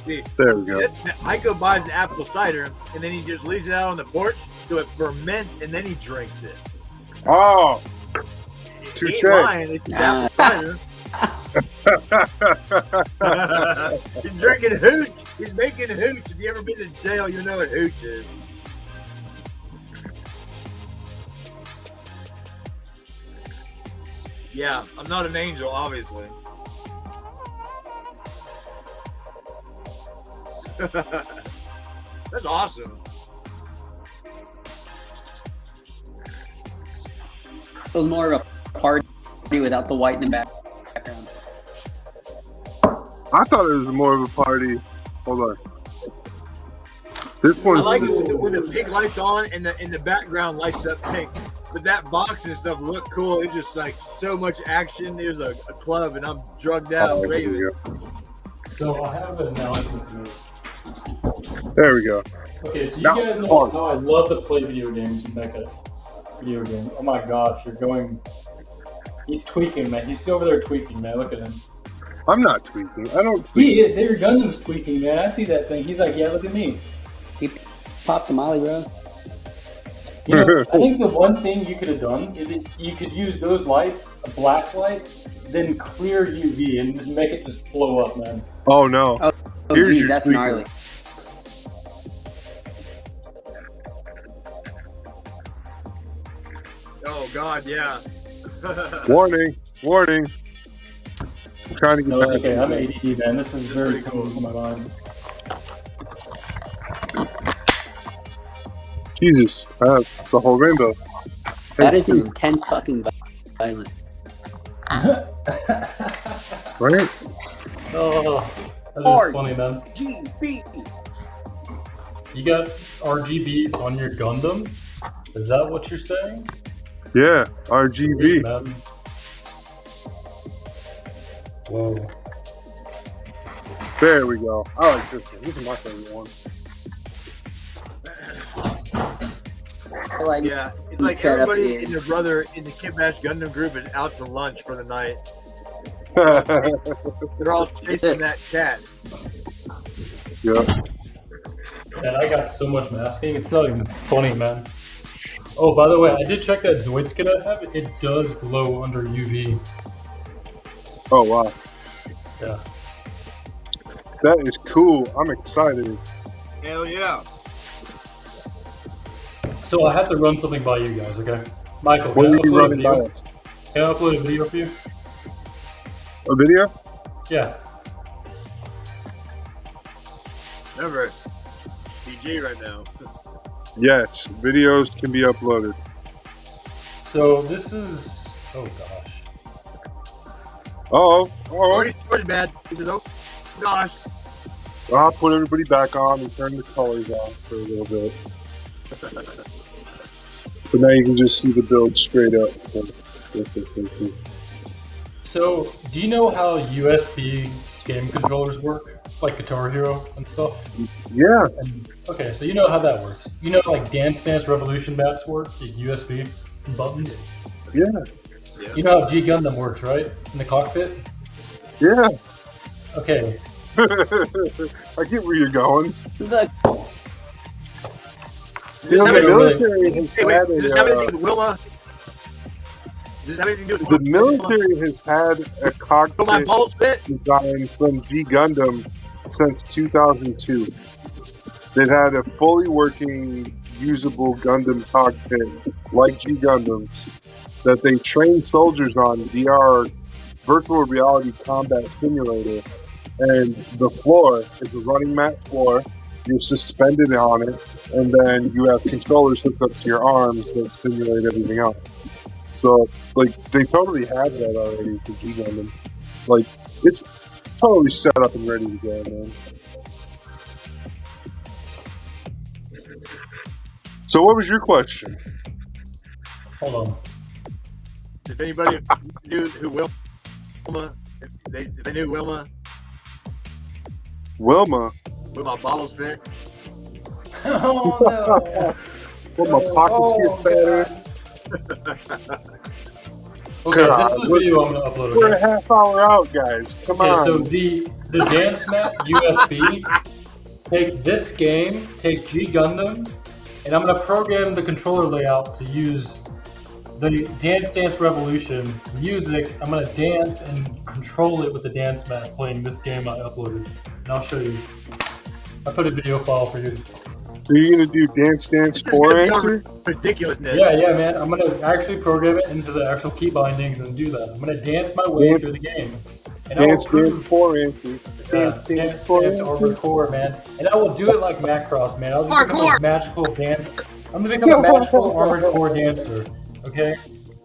Speaker 3: See,
Speaker 1: There we go.
Speaker 3: Hiko buys the apple cider and then he just leaves it out on the porch so it ferments and then he drinks it.
Speaker 1: Oh,
Speaker 3: He
Speaker 1: touche.
Speaker 3: ain't lying, it's apple cider. He's drinking hooch. He's making hooch. If you ever been to jail, you know what hooch is. Yeah, I'm not an angel, obviously. That's awesome.
Speaker 4: It was more of a party without the white in the background.
Speaker 1: I thought it was more of a party. Hold on. This
Speaker 3: I
Speaker 1: one's
Speaker 3: like it when the pink lights on and the background lights up pink. But that box and stuff looked cool. It's just like so much action. There's a club, and I'm drugged out.
Speaker 1: Oh, there
Speaker 3: raving.
Speaker 1: we go.
Speaker 2: So I have an announcement to make.
Speaker 1: There we go.
Speaker 2: Okay, so you
Speaker 1: Now,
Speaker 2: guys know how I love to play video games and mecha video games. Oh my gosh, you're going. He's tweaking, man. He's over there tweaking, man. Look at him.
Speaker 1: I'm not tweaking. I don't tweak.
Speaker 2: Their Gundam's tweaking, man. I see that thing. He's like, yeah, look at me.
Speaker 4: He popped the molly, bro.
Speaker 2: You know, I think the one thing you could have done is you could use those lights, a black light, then clear UV and just make it just blow up, man.
Speaker 1: Oh no.
Speaker 4: Oh,
Speaker 1: Here's
Speaker 4: geez,
Speaker 1: your
Speaker 4: that's
Speaker 1: tweaker.
Speaker 4: gnarly.
Speaker 3: Oh God, yeah.
Speaker 1: Warning. Warning. I'm trying to get
Speaker 2: No,
Speaker 1: back
Speaker 2: it's okay.
Speaker 1: to
Speaker 2: I'm ADD, man. This is very close to my mind.
Speaker 1: Jesus. The whole rainbow.
Speaker 4: That is an intense fucking violence.
Speaker 1: Right?
Speaker 2: Oh, that is funny, man.
Speaker 4: RGB.
Speaker 2: You got RGB on your Gundam? Is that what you're saying?
Speaker 1: Yeah. RGB.
Speaker 2: Man. Whoa.
Speaker 1: There we go. I like this one. This is my favorite one.
Speaker 4: Like,
Speaker 3: Yeah, it's like
Speaker 4: set up
Speaker 3: everybody
Speaker 4: is-
Speaker 3: and their brother in the Kitbash Gundam group is out to lunch for the night. They're all chasing that cat.
Speaker 1: Yeah.
Speaker 2: Man, I got so much masking. It's not even funny, man. Oh, by the way, I did check that Zoid skin I have. It does glow under UV.
Speaker 1: Oh wow.
Speaker 2: Yeah.
Speaker 1: That is cool. I'm excited.
Speaker 3: Hell yeah.
Speaker 2: So I have to run something by you guys, okay? Michael,
Speaker 1: What
Speaker 2: can I
Speaker 1: are you
Speaker 2: upload a
Speaker 1: running by
Speaker 2: video?
Speaker 1: us?
Speaker 2: Can I upload a video for you?
Speaker 1: A video?
Speaker 2: Yeah.
Speaker 3: Remember, PG right now.
Speaker 1: Yes. Videos can be uploaded.
Speaker 2: So this is. Oh gosh.
Speaker 1: Oh.
Speaker 3: Already started bad. He says, oh gosh.
Speaker 1: I'll put everybody back on and turn the colors on for a little bit. But now you can just see the build straight up.
Speaker 2: So, do you know how USB game controllers work? Like Guitar Hero and stuff?
Speaker 1: Yeah.
Speaker 2: And, okay, so you know how that works. You know like Dance Dance Revolution bats work? The USB buttons?
Speaker 1: Yeah.
Speaker 2: You know how G Gundam works, right? In the cockpit?
Speaker 1: Yeah.
Speaker 2: Okay.
Speaker 1: I get where you're going.
Speaker 4: the
Speaker 1: You know, the
Speaker 2: Hey,
Speaker 1: military has
Speaker 3: Hey, wait,
Speaker 1: had
Speaker 3: does this have anything
Speaker 1: a,
Speaker 3: with Wilma? Does this have anything to do with
Speaker 1: the military has had a
Speaker 3: my
Speaker 1: cockpit
Speaker 3: balls fit?
Speaker 1: design from G Gundam since 2002. They've had a fully working, usable Gundam cockpit like G Gundams that they train soldiers on VR virtual reality combat simulator. And the floor is a running mat floor. You're suspended on it, and then you have controllers hooked up to your arms that simulate everything else. So, like, they totally have that already for G Gundam. Like, it's totally set up and ready to go, man. So, what was your question?
Speaker 2: Hold on.
Speaker 3: If anybody knew who Wilma, if they knew Wilma,
Speaker 1: Wilma?
Speaker 3: with my balls fit.
Speaker 2: Oh no!
Speaker 1: Well, my pockets
Speaker 2: Oh,
Speaker 1: get better.
Speaker 2: Okay,
Speaker 1: God,
Speaker 2: this is the video I'm gonna upload.
Speaker 1: We're
Speaker 2: Okay?
Speaker 1: a half hour out, guys. Come
Speaker 2: Okay,
Speaker 1: on.
Speaker 2: so the dance map USB, take this game, take G Gundam, and I'm gonna program the controller layout to use the Dance Dance Revolution music. I'm gonna dance and control it with the dance map playing this game I uploaded. And I'll show you. I put a video file for you.
Speaker 1: Are you gonna do Dance Dance
Speaker 3: This is
Speaker 1: 4
Speaker 3: gonna be
Speaker 1: answer?
Speaker 3: ridiculousness.
Speaker 2: Yeah, man. I'm gonna actually program it into the actual key bindings and do that. I'm gonna dance my way
Speaker 1: Dance-
Speaker 2: through the game. And I will
Speaker 1: Dance Dance
Speaker 2: prove
Speaker 1: 4 answer.
Speaker 2: Dance, dance, dance, hardcore, man. And I will do it like Macross, man. I'll just become
Speaker 3: Hardcore!
Speaker 2: a magical dance. I'm gonna become a magical armored core dancer. Okay?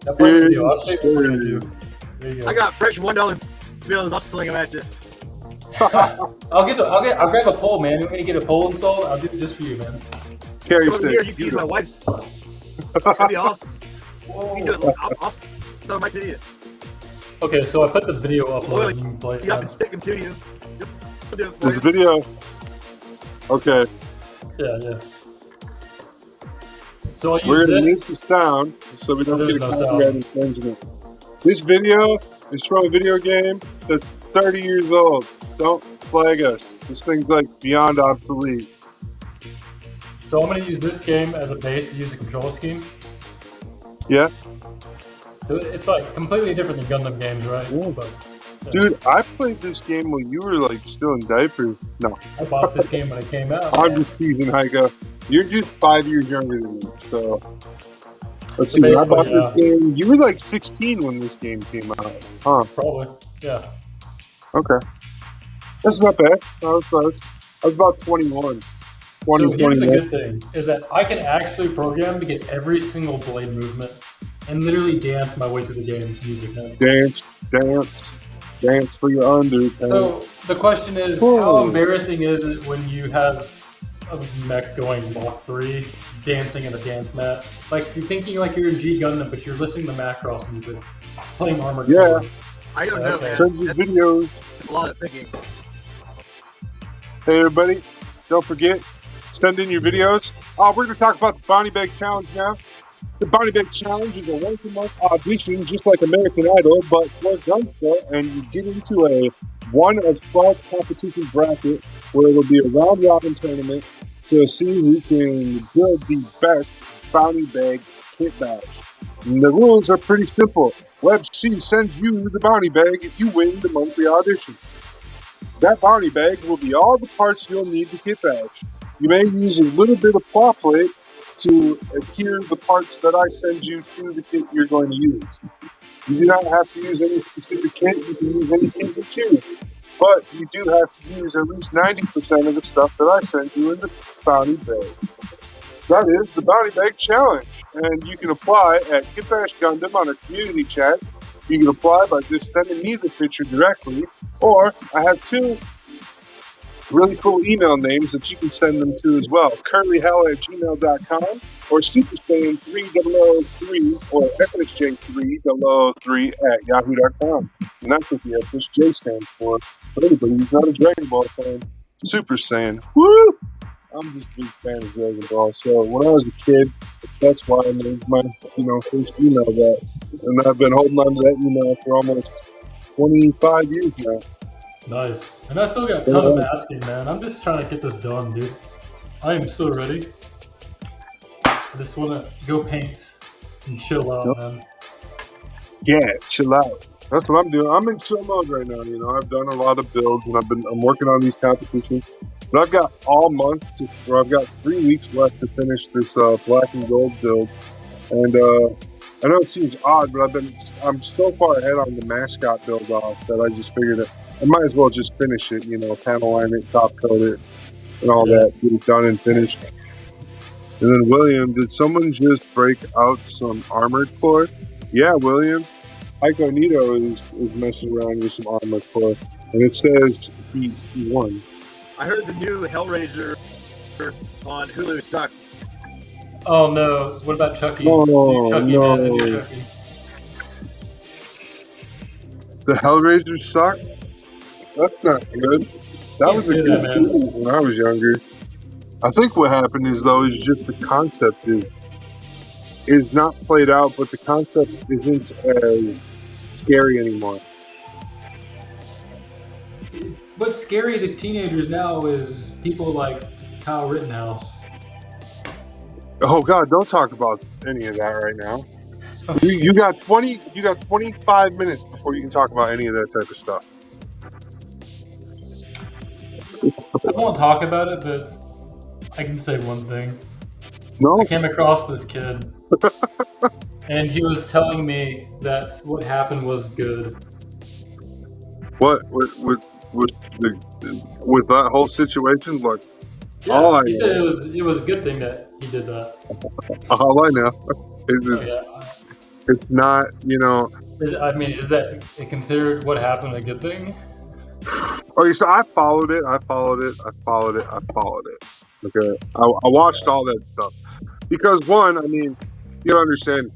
Speaker 2: Now play the video. I'll show you what we're gonna do. There you go.
Speaker 3: I got fresh $1 bills. I'll sling them at you.
Speaker 2: I'll grab a pole, man. You want me to get a pole installed? I'll do it just for you, man.
Speaker 1: Carry
Speaker 3: Over here,
Speaker 1: stick.
Speaker 3: you can use my wife's. That'd be awesome. You can do it. I'll throw my to you.
Speaker 2: Okay, so I put the video up
Speaker 3: Oil,
Speaker 2: and you can play it.
Speaker 3: I can stick them to you. I'll do it for
Speaker 1: This
Speaker 3: you.
Speaker 1: video. Okay,
Speaker 2: Yeah. So I'll
Speaker 1: we're
Speaker 2: use
Speaker 1: gonna mute
Speaker 2: this.
Speaker 1: the sound so we don't
Speaker 2: There's
Speaker 1: get a
Speaker 2: no
Speaker 1: copyright
Speaker 2: sound.
Speaker 1: infringement. This video is from a video game that's 30 years old. Don't flag us. This thing's like beyond obsolete.
Speaker 2: So I'm going to use this game as a base to use the control scheme.
Speaker 1: Yeah,
Speaker 2: So it's like completely different than Gundam games, right?
Speaker 1: Yeah.
Speaker 2: But, yeah.
Speaker 1: dude, I played this game when you were like still in diapers. No,
Speaker 2: I bought this game when it came out.
Speaker 1: I'm just teasing, Hiko. You're just 5 years younger than me, so. Let's
Speaker 2: So
Speaker 1: see, when I bought
Speaker 2: basically,
Speaker 1: this game, you were like 16 when this game came out. Huh,
Speaker 2: Probably, yeah.
Speaker 1: okay. That's not bad. I was about 21. 20,
Speaker 2: So here's the
Speaker 1: 21.
Speaker 2: good thing, is that I can actually program to get every single blade movement and literally dance my way through the game with music now.
Speaker 1: Dance for your underpants.
Speaker 2: So the question is, how embarrassing is it when you have a mech going Mach 3, dancing in a dance mat? Like, you're thinking like you're in G Gundam, but you're listening to Macross music, playing Armored
Speaker 1: Yeah.
Speaker 2: Core.
Speaker 3: I don't know,
Speaker 2: Okay.
Speaker 3: man.
Speaker 1: Send you videos.
Speaker 3: That's a lot of thinking.
Speaker 1: Hey, everybody, don't forget, send in your videos. We're going to talk about the Bounty Bag Challenge now. The Bounty Bag Challenge is a once-a-month audition, just like American Idol, but for Gunsta, and you get into a one of 12 competition bracket where it will be a round-robin tournament to see who can build the best Bounty Bag Kitbash. And the rules are pretty simple. WebC sends you the Bounty Bag if you win the monthly audition. That Bounty Bag will be all the parts you'll need to Kitbash. You may use a little bit of claw plate to adhere the parts that I send you to the kit you're going to use. You do not have to use any specific kit, you can use any kit you choose. But you do have to use at least 90% of the stuff that I send you in the Bounty Bag. That is the Bounty Bag Challenge. And you can apply at Kitbash Gundam on our community chats. You can apply by just sending me the picture directly, or I have two really cool email names that you can send them to as well. curlyhell@gmail.com or supersaiyan3003 or fsj3003 at yahoo.com. And that's what the FSJ stands for anybody who's not a Dragon Ball fan. Super Saiyan. Woo! I'm just a big fan of Dragon Ball. So when I was a kid, that's why I named my first email that. And I've been holding on to that email for almost 25 years now.
Speaker 2: Nice. And I still got a ton of masking, man. I'm just trying to get this done, dude. I am so ready. I just want to go paint and chill out, man.
Speaker 1: Yeah, chill out. That's what I'm doing. I'm in chill mode right now. I've done a lot of builds and I'm working on these competitions. But I've got all month, I've got 3 weeks left to finish this black and gold build. And I know it seems odd, but I'm so far ahead on the mascot build off that I just figured that I might as well just finish it, panel line it, top coat it, and all that, get it done and finished. And then William, did someone just break out some armored core? Yeah, William. Hiko Nito is messing around with some armored core, and it says he won.
Speaker 3: I heard the new Hellraiser on Hulu sucked.
Speaker 2: Oh no! What about Chucky?
Speaker 1: Oh,
Speaker 2: Chucky,
Speaker 1: no.
Speaker 2: man, the new Chucky.
Speaker 1: The Hellraiser suck? That's not good. That was a
Speaker 2: say
Speaker 1: good
Speaker 2: that, man.
Speaker 1: movie when I was younger. I think what happened is just the concept is not played out, but the concept isn't as scary anymore.
Speaker 2: What's scary to teenagers now is people like Kyle Rittenhouse.
Speaker 1: Oh God, don't talk about any of that right now. You got 25 minutes before you can talk about any of that type of stuff.
Speaker 2: I won't talk about it, but I can say one thing.
Speaker 1: No?
Speaker 2: I came across this kid, and he was telling me that what happened was good.
Speaker 1: What with that whole situation? Look,
Speaker 2: Yeah, he said it was a good thing that he did that.
Speaker 1: all I know is it's not,
Speaker 2: Is that considered what happened a good thing?
Speaker 1: Okay, so I followed it. Okay, I watched all that stuff because one, you don't understand.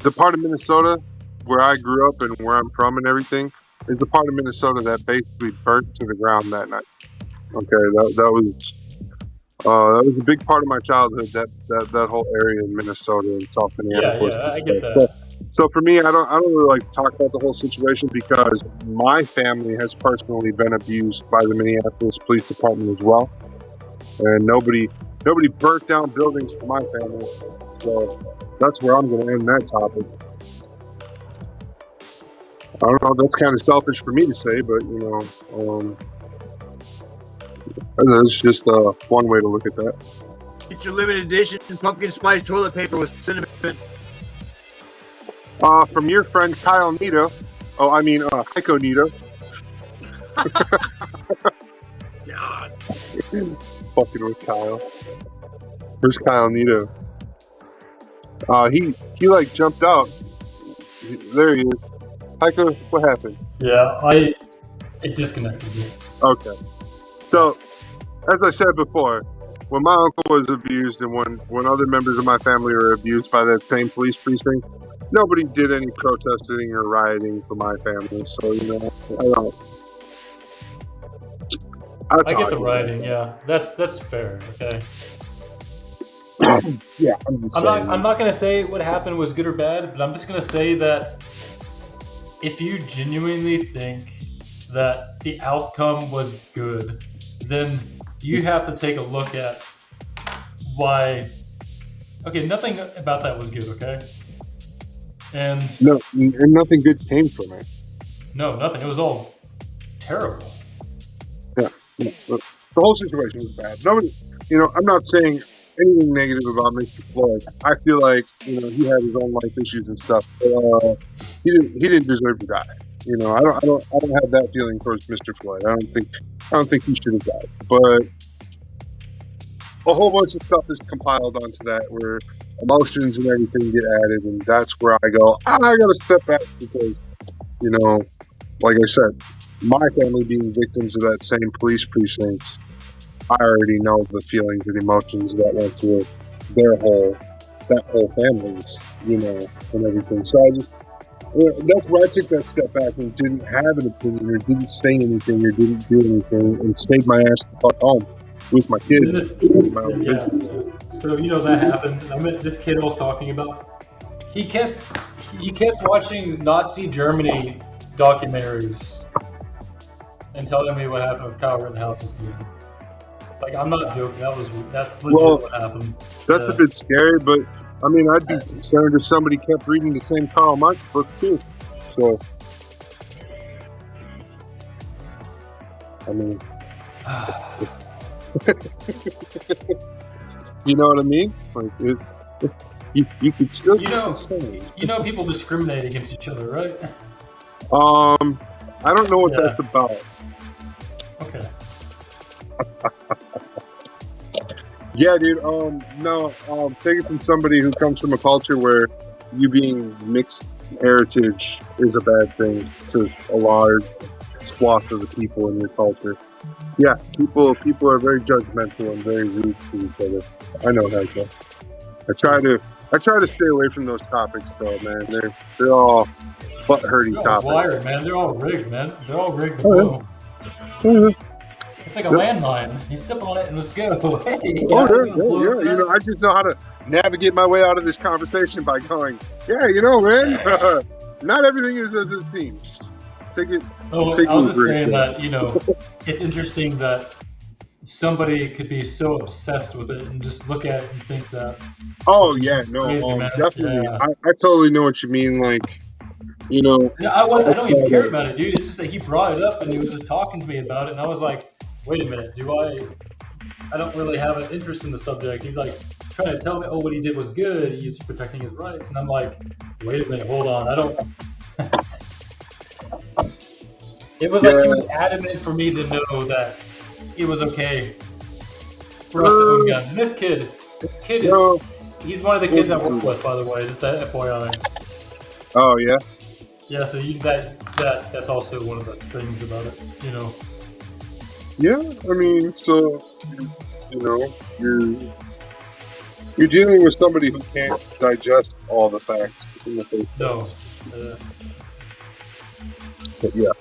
Speaker 1: the part of Minnesota where I grew up and where I'm from and everything is the part of Minnesota that basically burnt to the ground that night. Okay, that was a big part of my childhood. That whole area in Minnesota and South Minneapolis.
Speaker 2: Yeah, I get that.
Speaker 1: So for me, I don't really like to talk about the whole situation because my family has personally been abused by the Minneapolis Police Department as well, and nobody burnt down buildings for my family. So that's where I'm going to end that topic. I don't know. That's kind of selfish for me to say, but that's just one way to look at that.
Speaker 3: Get your limited edition pumpkin spice toilet paper with cinnamon.
Speaker 1: From your friend Kyle Nito. Oh, I mean Hiko Nito.
Speaker 3: God.
Speaker 1: Fucking with Kyle. Where's Kyle Nito? He like jumped out. There he is. Hiko, what happened?
Speaker 2: Yeah, it disconnected me.
Speaker 1: Okay. So, as I said before, when my uncle was abused and when other members of my family were abused by that same police precinct, nobody did any protesting or rioting for my family. So,
Speaker 2: I get the rioting, yeah. That's fair, okay?
Speaker 1: Yeah, I'm
Speaker 2: not gonna say what happened was good or bad, but I'm just gonna say that if you genuinely think that the outcome was good, then you have to take a look at why. Okay, nothing about that was good, okay? And
Speaker 1: nothing good came from it.
Speaker 2: No, nothing. It was all terrible.
Speaker 1: Yeah, the whole situation was bad. Nobody, I'm not saying anything negative about Mr. Floyd. I feel like he had his own life issues and stuff. But, he didn't deserve to die. I don't have that feeling towards Mr. Floyd. I don't think he should have died. But a whole bunch of stuff is compiled onto that, where emotions and everything get added, and that's where I go, I gotta step back because, like I said, my family being victims of that same police precinct, I already know the feelings and emotions that went through that whole family's, and everything. So I just, that's where I took that step back and didn't have an opinion or didn't say anything or didn't do anything and stayed my ass the fuck home with my kids.
Speaker 2: So that happened. I met this kid I was talking about. He kept watching Nazi Germany documentaries and telling me what happened with Kyle Rittenhouse's kid. Like, I'm not joking. That's legit what happened.
Speaker 1: That's a bit scary, but I mean, I'd be concerned if somebody kept reading the same Karl Marx book too. So, I mean, you know what I mean? Like, you could still be concerned.
Speaker 2: People discriminate against each other, right?
Speaker 1: I don't know what that's about.
Speaker 2: Okay.
Speaker 1: Yeah, dude. Take it from somebody who comes from a culture where you being mixed heritage is a bad thing to a large swath of the people in your culture. Yeah, people are very judgmental and very rude to each other. I know that, though. I try to stay away from those topics, though, man. They're all butt-hurting topics.
Speaker 2: Wired, man. They're all rigged, man. They're all rigged to blow.
Speaker 1: Mm-hmm.
Speaker 2: It's like a landmine. You step on it and let's go. Hey,
Speaker 1: I just know how to navigate my way out of this conversation by going, man, not everything is as it seems. I was just saying that, it's interesting that somebody could be so obsessed with it and just look at it and think that. Oh, yeah, no, definitely. Yeah. I totally know what you mean, like, I
Speaker 2: don't even care about it, dude. It's just that he brought it up and he was just talking to me about it, and I was like, wait a minute, I don't really have an interest in the subject. He's like trying to tell me, what he did was good, he's protecting his rights, and I'm like, wait a minute, hold on, I don't. It was like he was adamant for me to know that it was okay for us to own guns. And this kid is, he's one of the kids I work with, by the way, just that FYI.
Speaker 1: Oh, yeah?
Speaker 2: Yeah, so that's also one of the things about it,
Speaker 1: Yeah, I mean, so, You're dealing with somebody who can't digest all the facts in the first
Speaker 2: No.
Speaker 1: place. But yeah.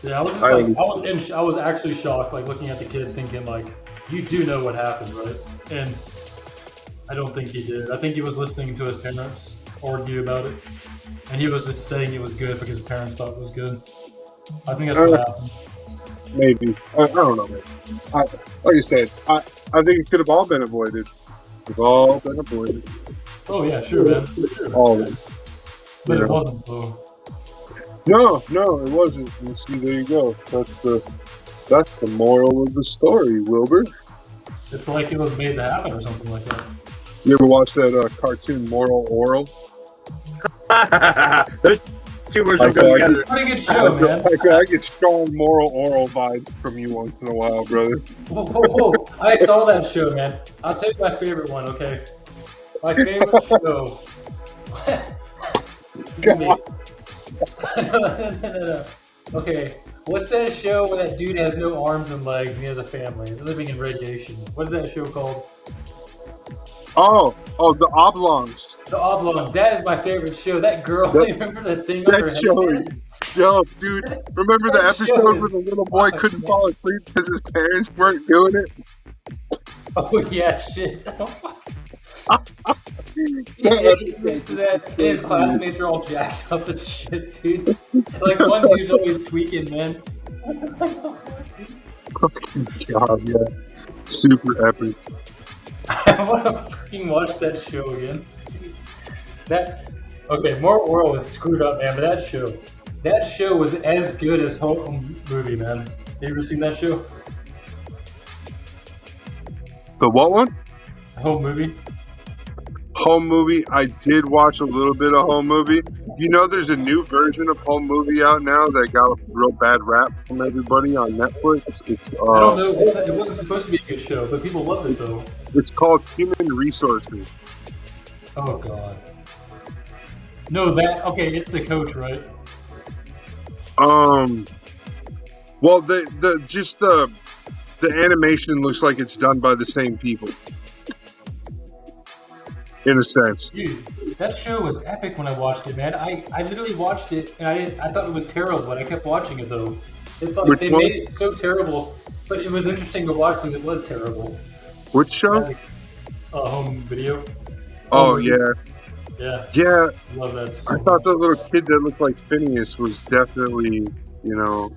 Speaker 2: Yeah, I was just like, I was actually shocked, like looking at the kid, thinking like, you do know what happened, right? And I don't think he did. I think he was listening to his parents argue about it, and he was just saying it was good because his parents thought it was good. I think that's what happened.
Speaker 1: Maybe. I don't know, man. Like I said, I think it could have all been avoided. It's all been avoided.
Speaker 2: Oh yeah, sure, man. Sure.
Speaker 1: All of it.
Speaker 2: But it wasn't though.
Speaker 1: No, it wasn't. And see, there you go. That's the moral of the story, Wilbur.
Speaker 2: It's like it was made to happen or something like that.
Speaker 1: You ever watch that cartoon Moral Oral?
Speaker 3: Those two words don't go together.
Speaker 2: Pretty good show, man.
Speaker 1: I get strong Moral Oral vibes from you once in a while, brother.
Speaker 2: Whoa. I saw that show, man. I'll tell you my favorite one, okay? My favorite show. No. Okay, what's that show where that dude has no arms and legs and he has a family living in radiation? What is that show called?
Speaker 1: Oh, the Oblongs.
Speaker 2: The Oblongs. That is my favorite show. That girl, remember the thing on her
Speaker 1: That
Speaker 2: head?
Speaker 1: show is dope, dude. Remember the episode where the little boy couldn't fall asleep because his parents weren't doing it?
Speaker 2: Oh yeah, shit. He sleeps to that, and his classmates are all jacked up as shit, dude. Like one dude's always tweaking, man.
Speaker 1: God, yeah. Super epic.
Speaker 2: I want to freaking watch that show again. Okay, More Oral was screwed up, man, but that show was as good as Home Movie, man. Have you ever seen that show?
Speaker 1: The what one?
Speaker 2: Home Movie?
Speaker 1: Home Movie. I did watch a little bit of Home Movie. You know, there's a new version of Home Movie out now that got a real bad rap from everybody on Netflix. It's
Speaker 2: I don't know. It wasn't supposed to be a good show, but people loved it though.
Speaker 1: It's called Human Resources.
Speaker 2: Oh god. No, it's the coach, right?
Speaker 1: Well, the animation looks like it's done by the same people. In a sense.
Speaker 2: Dude, that show was epic when I watched it, man. I literally watched it and I thought it was terrible, but I kept watching it though. It's like they made it so terrible, but it was interesting to watch because it was terrible.
Speaker 1: Which show?
Speaker 2: Like, Home Video.
Speaker 1: Oh yeah.
Speaker 2: Yeah. Love that. So
Speaker 1: I thought the little kid that looked like Phineas was definitely, you know,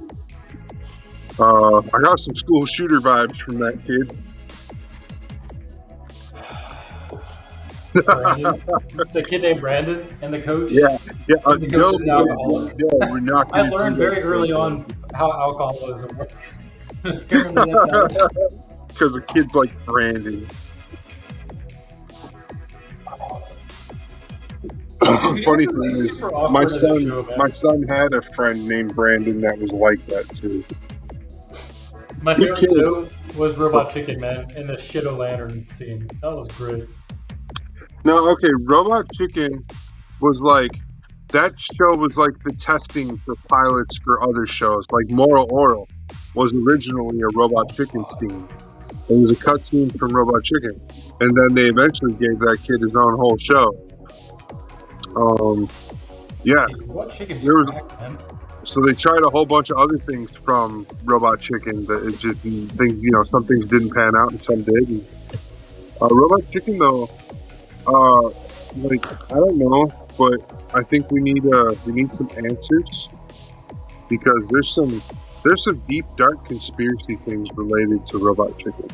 Speaker 1: I got some school shooter vibes from that kid.
Speaker 2: Brandon, the kid named Brandon, and the coach.
Speaker 1: Yeah.
Speaker 2: The coach is an alcoholic.
Speaker 1: We're not.
Speaker 2: I learned very early on how alcoholism works. Apparently that's how
Speaker 1: because the kid's like Brandon. Funny thing is, my son had a friend named Brandon that was like that too.
Speaker 2: My favorite show was Robot Chicken, man, in the Shit-O-Lantern scene. That was great.
Speaker 1: No, okay, Robot Chicken was like, that show was like the testing for pilots for other shows. Like Moral Oral was originally a Robot Chicken scene. It was a cutscene from Robot Chicken. And then they eventually gave that kid his own whole show. Yeah. So they tried a whole bunch of other things from Robot Chicken that it just some things didn't pan out and some did. And, Robot Chicken though, I don't know, but I think we need some answers because there's some deep dark conspiracy things related to Robot Chicken.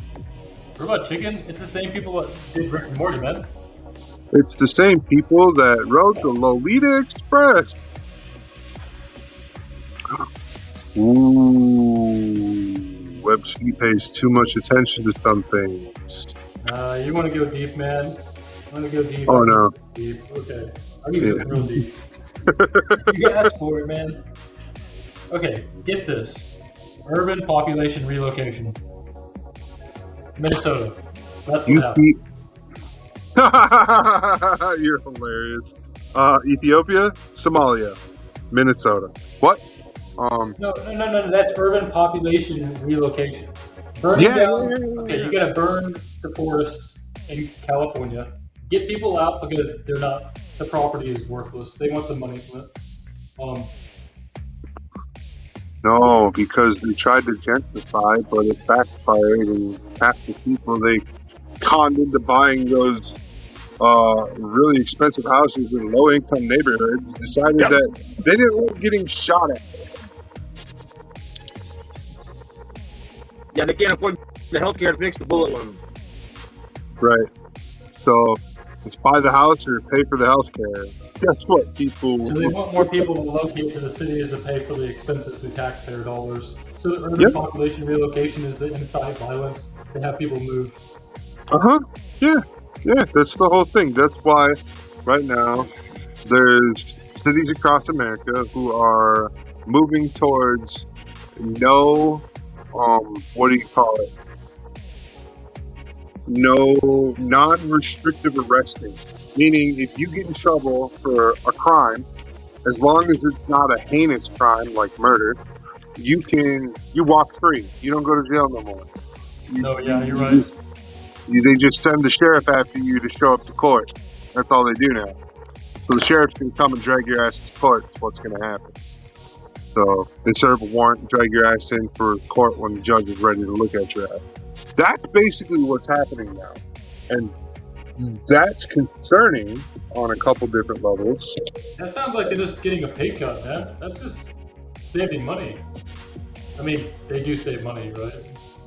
Speaker 2: Robot Chicken? It's the same people that did Rick and Morty, man.
Speaker 1: It's the same people that wrote the Lolita Express. Ooh, Webster pays too much attention to some things.
Speaker 2: You want to go deep, man? You want to go deep?
Speaker 1: Oh no.
Speaker 2: Deep. Okay. I'll give you real deep. You asked for it, man. Okay, get this. Urban population relocation. Minnesota. That's what happened.
Speaker 1: You're hilarious. Ethiopia, Somalia, Minnesota. What?
Speaker 2: No. That's urban population relocation. Burning down. Okay, you gotta burn the forest in California. Get people out because they're not. The property is worthless. They want the money from it.
Speaker 1: No, because they tried to gentrify, but it backfired, and half the people they conned into buying those really expensive houses in low-income neighborhoods decided that they didn't want getting shot at.
Speaker 3: Yeah, they can't afford the healthcare to fix the bullet wound.
Speaker 1: Right. So it's buy the house or pay for the healthcare. Guess what, people?
Speaker 2: So they want more people to relocate to the cities to pay for the expenses through taxpayer dollars. So the urban population relocation is the incite violence to have people move.
Speaker 1: Yeah, that's the whole thing. That's why right now there's cities across America who are moving towards no, what do you call it? No non-restrictive arresting. Meaning if you get in trouble for a crime, as long as it's not a heinous crime like murder, you walk free. You don't go to jail no more.
Speaker 2: You're right.
Speaker 1: They just send the sheriff after you to show up to court. That's all they do now. So the sheriff's going to come and drag your ass to court. That's what's going to happen. So they serve a warrant and drag your ass in for court when the judge is ready to look at your ass. That's basically what's happening now. And that's concerning on a couple different levels.
Speaker 2: That sounds like they're just getting a pay cut, man. That's just saving money. I mean, they do save money, right?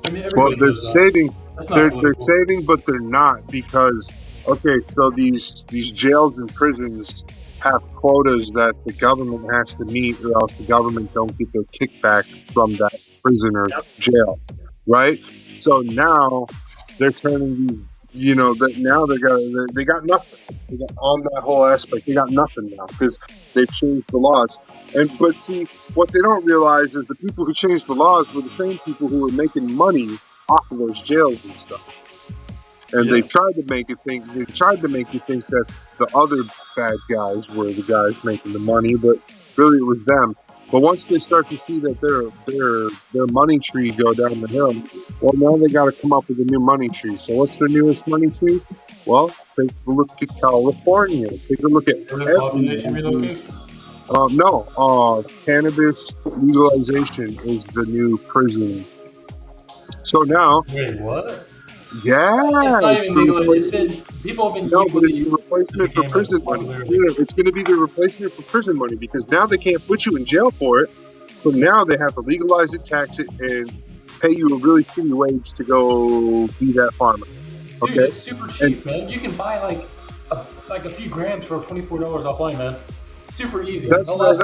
Speaker 2: I mean,
Speaker 1: well, they're saving. They're
Speaker 2: political.
Speaker 1: saving, but they're not because so these jails and prisons have quotas that the government has to meet, or else the government don't get their kickback from that prison or jail, right? So now they're turning these. That now they got nothing. They got on that whole aspect. They got nothing now because they've changed the laws. But see, what they don't realize is the people who changed the laws were the same people who were making money off of those jails and stuff. And they tried to make you think that the other bad guys were the guys making the money, but really it was them. But once they start to see that their money tree go down the hill, well, now they got to come up with a new money tree. So what's their newest money tree? Well, take a look at California. Take a look at cannabis legalization is the new prison. So now,
Speaker 2: wait, what?
Speaker 1: Yeah,
Speaker 2: it's not even legal. People have been
Speaker 1: but it's the replacement for prison money. Yeah, it's going to be the replacement for prison money because now they can't put you in jail for it. So now they have to legalize it, tax it, and pay you a really shitty wage to go be that farmer. Okay,
Speaker 2: dude, it's super cheap, man. You can buy like a few grams for $24 offline, man. Super easy. That's besides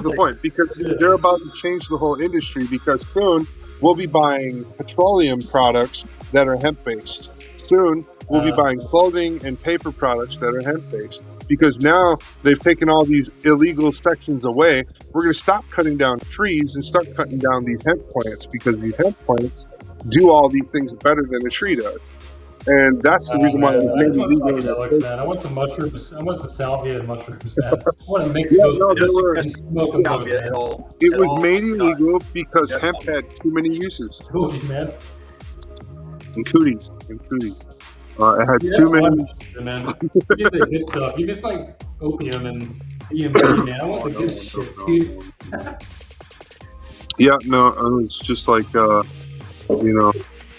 Speaker 1: the point because they're about to change the whole industry because soon we'll be buying petroleum products that are hemp-based. Soon, we'll be buying clothing and paper products that are hemp-based. Because now they've taken all these illegal sections away. We're going to stop cutting down trees and start cutting down these hemp plants because these hemp plants do all these things better than a tree does. And that's the reason why it's made illegal.
Speaker 2: Man. I want some mushrooms. I want some salvia and mushrooms, man. I want to mix those and smoke them.
Speaker 1: It was made illegal because hemp had too many uses.
Speaker 2: Cooties, man.
Speaker 1: And cooties. It had too many.
Speaker 2: Man. You get the good stuff. You just like opium and EMT, man. I want the good shit, dude.
Speaker 1: Yeah, no, it's just like,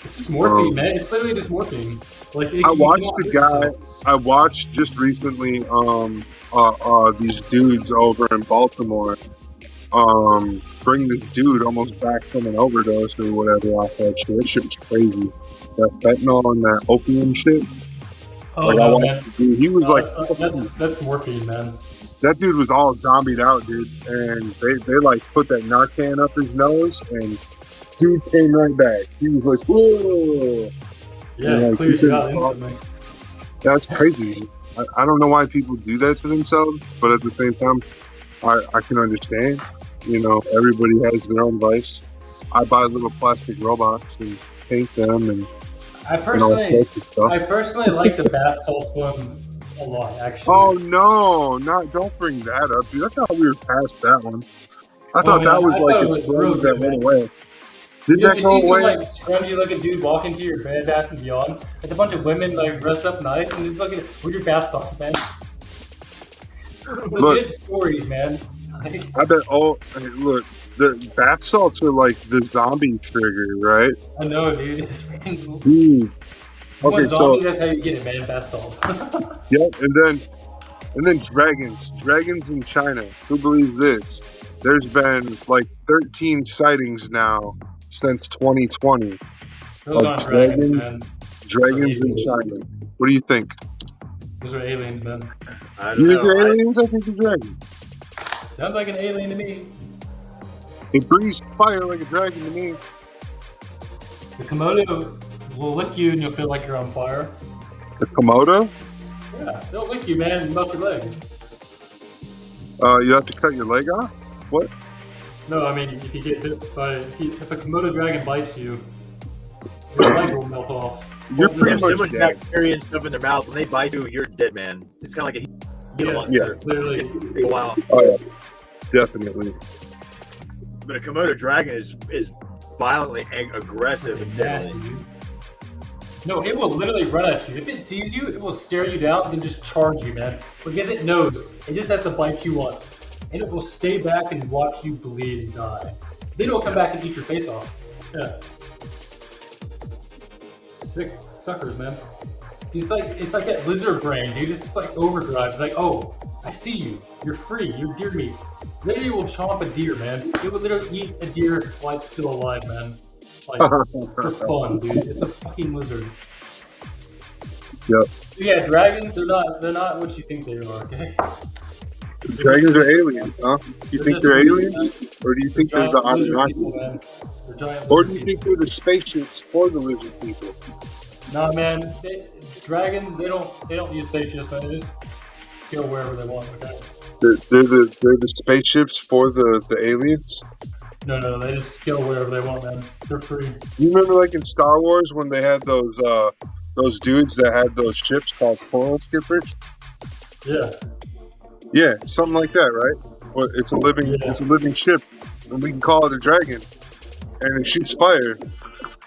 Speaker 2: It's morphine, man. It's literally just morphine. Like
Speaker 1: I watched just recently these dudes over in Baltimore bring this dude almost back from an overdose or whatever off that shit. That shit was crazy. That fentanyl and that opium shit.
Speaker 2: Oh, no, man.
Speaker 1: He was
Speaker 2: that's morphine, man.
Speaker 1: That dude was all zombied out, dude. And they like put that Narcan up his nose and dude came right back. He was like, whoa.
Speaker 2: Yeah, clears you out instantly.
Speaker 1: That's crazy. I don't know why people do that to themselves, but at the same time, I can understand. Everybody has their own vice. I buy little plastic robots and paint them and
Speaker 2: I personally like the bath salt one a lot, actually.
Speaker 1: Oh no, don't bring that up, dude. I thought we were past that one. I thought that was like a trend that went away. Did
Speaker 2: You
Speaker 1: that go
Speaker 2: see some
Speaker 1: away?
Speaker 2: like scrunchy looking dude walk into your Bed Bath and Beyond, like a bunch of women like dressed up nice and just looking with your bath salts, man. Legit stories, man.
Speaker 1: I bet. Oh, hey, look, the bath salts are like the zombie trigger, right?
Speaker 2: I know, dude. It's fucking.
Speaker 1: Dude. Okay,
Speaker 2: One
Speaker 1: so
Speaker 2: zombie, that's how you get it, man. Bath salts.
Speaker 1: yeah, and then dragons in China. Who believes this? There's been like 13 sightings now since 2020
Speaker 2: Those
Speaker 1: of
Speaker 2: aren't dragons, man.
Speaker 1: dragons in
Speaker 2: Aliens.
Speaker 1: China. What do you think?
Speaker 2: Those are aliens, man.
Speaker 3: I
Speaker 1: You
Speaker 3: don't
Speaker 1: think
Speaker 3: know.
Speaker 1: they're aliens? I think they're dragons.
Speaker 2: Sounds like an alien to me.
Speaker 1: It breathes fire like a dragon to me.
Speaker 2: The Komodo will lick you and you'll feel like you're on fire.
Speaker 1: The Komodo?
Speaker 2: Yeah, they'll lick you, man, and melt your leg.
Speaker 1: You have to cut your leg off? What?
Speaker 2: No, I mean, if you get bit by, if a Komodo dragon bites you, your leg will melt off.
Speaker 1: You're
Speaker 3: They
Speaker 1: pretty
Speaker 3: have so
Speaker 1: much
Speaker 3: much
Speaker 1: dead.
Speaker 3: bacteria and stuff in their mouth. When they bite you, you're dead, man. It's kind of like a Gila monster.
Speaker 2: Literally.
Speaker 3: Take a while.
Speaker 1: Oh yeah, definitely.
Speaker 3: But a Komodo dragon is violently aggressive and
Speaker 2: Nasty,
Speaker 3: deadly.
Speaker 2: dude. No, it will literally run at you. If it sees you, it will stare you down and then just charge you, man. Because it knows. It just has to bite you once. And it will stay back and watch you bleed and die. Then it will come back and eat your face off. Yeah. Sick suckers, man. It's like that lizard brain, dude. It's just like overdrive. It's like, oh, I see you. You're free. You're deer meat. Literally will chomp a deer, man. It will literally eat a deer while it's still alive, man. Like, for fun, dude. It's a fucking lizard.
Speaker 1: Yep.
Speaker 2: Yeah, dragons, they're not what you think they are, okay?
Speaker 1: Dragons are aliens, huh? You think they're aliens? Or do you think they're the
Speaker 2: lizard people,
Speaker 1: Anunnaki?
Speaker 2: man. They're giant
Speaker 1: Or do
Speaker 2: lizard
Speaker 1: you think they're the spaceships for the lizard people?
Speaker 2: people. Nah, man. Dragons, they don't use spaceships, man. They just go wherever they want, okay?
Speaker 1: They're the spaceships for the aliens?
Speaker 2: No, they just go wherever they want, man. They're free.
Speaker 1: You remember like in Star Wars when they had those dudes that had those ships called coral skippers?
Speaker 2: Yeah.
Speaker 1: Yeah, something like that, right? Well, it's a living ship, and we can call it a dragon, and it shoots fire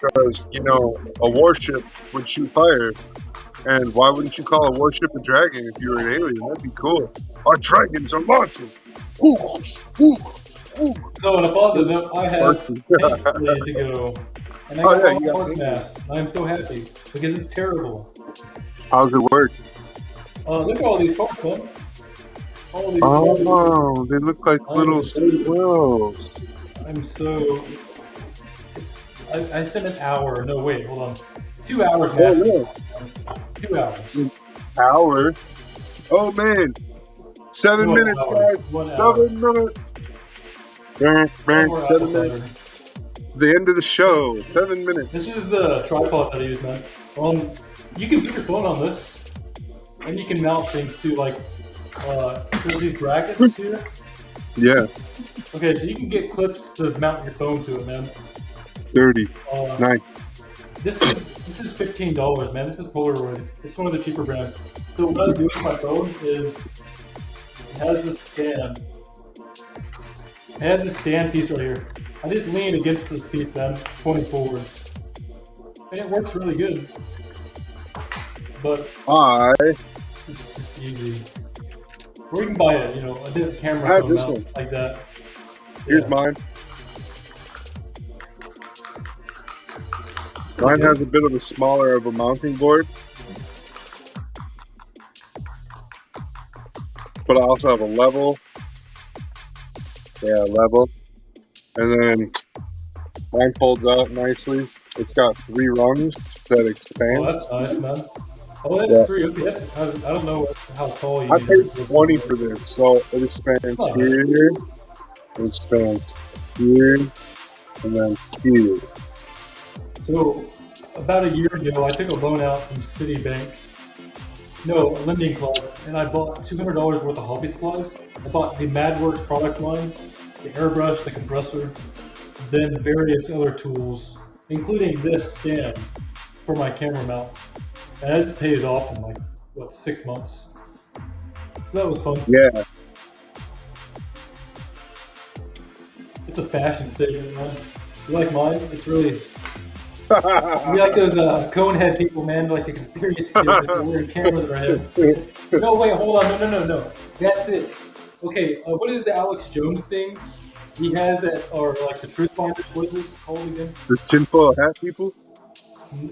Speaker 1: because a warship would shoot fire, and why wouldn't you call a warship a dragon if you were an alien? That'd be cool. Our dragons are launching. Ooh, ooh, ooh.
Speaker 2: So on a positive note, I have paint ready to go, and I got all
Speaker 1: you got
Speaker 2: parts
Speaker 1: paint.
Speaker 2: masks. I am so happy because it's terrible.
Speaker 1: How's it work?
Speaker 2: Look at all these parts, man. All these
Speaker 1: Oh, they look like little squirrels.
Speaker 2: I'm so. I spent an hour. No, wait, hold on. 2 hours masking. 2 hours.
Speaker 1: Hour? Oh man, 7
Speaker 2: 1
Speaker 1: minutes,
Speaker 2: hour.
Speaker 1: guys.
Speaker 2: 1 hour.
Speaker 1: 7 minutes. Bang, 7 minutes. The end of the show. 7 minutes.
Speaker 2: This is the tripod that I use, man. You can put your phone on this, and you can mount things too, like there's these brackets here.
Speaker 1: Yeah,
Speaker 2: Okay, so you can get clips to mount your phone to it, man.
Speaker 1: 30. Nice.
Speaker 2: This is $15, man. This is Polaroid. It's one of the cheaper brands. So what I do with my phone is it has this stand. It has this stand piece right here. I just lean against this piece, man, pointing forwards, and it works really good. But it's just easy. Or you can buy a different camera
Speaker 1: I have
Speaker 2: phone
Speaker 1: this
Speaker 2: mount
Speaker 1: one.
Speaker 2: like that.
Speaker 1: Here's
Speaker 2: Yeah.
Speaker 1: mine. Mine has a bit of a smaller of a mounting board, but I also have a level. Yeah, level. And then mine folds out nicely. It's got 3 rungs that expand.
Speaker 2: Oh, that's nice, man. Oh, that's
Speaker 1: Yeah.
Speaker 2: 3. Okay, I don't know how tall you
Speaker 1: I
Speaker 2: need
Speaker 1: paid
Speaker 2: to be.
Speaker 1: 20 for this, so it expands
Speaker 2: Oh.
Speaker 1: here, it expands here, and then here.
Speaker 2: So, about a year ago, I took a loan out from Citibank. No, a lending club, and I bought $200 worth of hobby supplies. I bought the MadWorks product line, the airbrush, the compressor, then various other tools, including this stand for my camera mount. And it's paid off in 6 months. So that was fun.
Speaker 1: Yeah,
Speaker 2: It's a fashion statement, man. You like mine? It's really. We like those conehead people, man, like the conspiracy theorists that are wearing cameras in their heads. No, wait, hold on. No. That's it. Okay, what is the Alex Jones thing? He has that, or like the Truth Finder. What is it called again?
Speaker 1: The tinfoil hat people?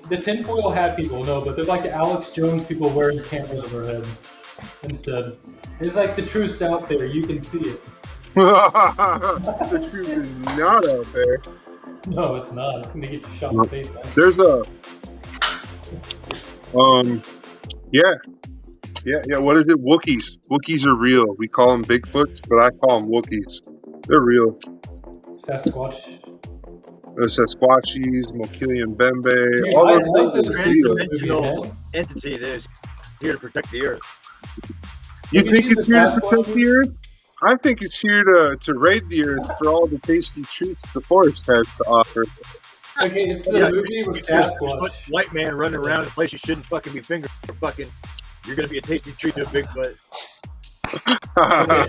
Speaker 2: The tinfoil hat people, no, but they're like the Alex Jones people wearing cameras on their head instead. It's like the truth's out there, you can see it.
Speaker 1: The truth is not out there.
Speaker 2: No, it's not. It's gonna get you shot in the face, man.
Speaker 1: There's a yeah. What is it? Wookiees. Wookiees are real. We call them Bigfoots, but I call them Wookiees. They're real.
Speaker 2: Sasquatch.
Speaker 1: The Sasquatchies, Mokilian Bembe,
Speaker 2: Dude,
Speaker 1: all
Speaker 2: I
Speaker 1: those
Speaker 2: like
Speaker 1: things
Speaker 2: those
Speaker 1: are
Speaker 2: big
Speaker 1: real.
Speaker 3: Dimensional entity that is here to protect the Earth.
Speaker 1: You
Speaker 2: Have you
Speaker 1: think
Speaker 2: seen
Speaker 1: it's
Speaker 2: the
Speaker 1: here to
Speaker 2: Sasquatch
Speaker 1: protect the Earth? I think it's here to raid the Earth for all the tasty treats the forest has to offer.
Speaker 2: Okay, it's the movie with
Speaker 3: There's a
Speaker 2: Sasquatch.
Speaker 3: white man running around in a place you shouldn't fucking be finger fucking. You're gonna be a tasty treat to a Bigfoot.
Speaker 2: Okay,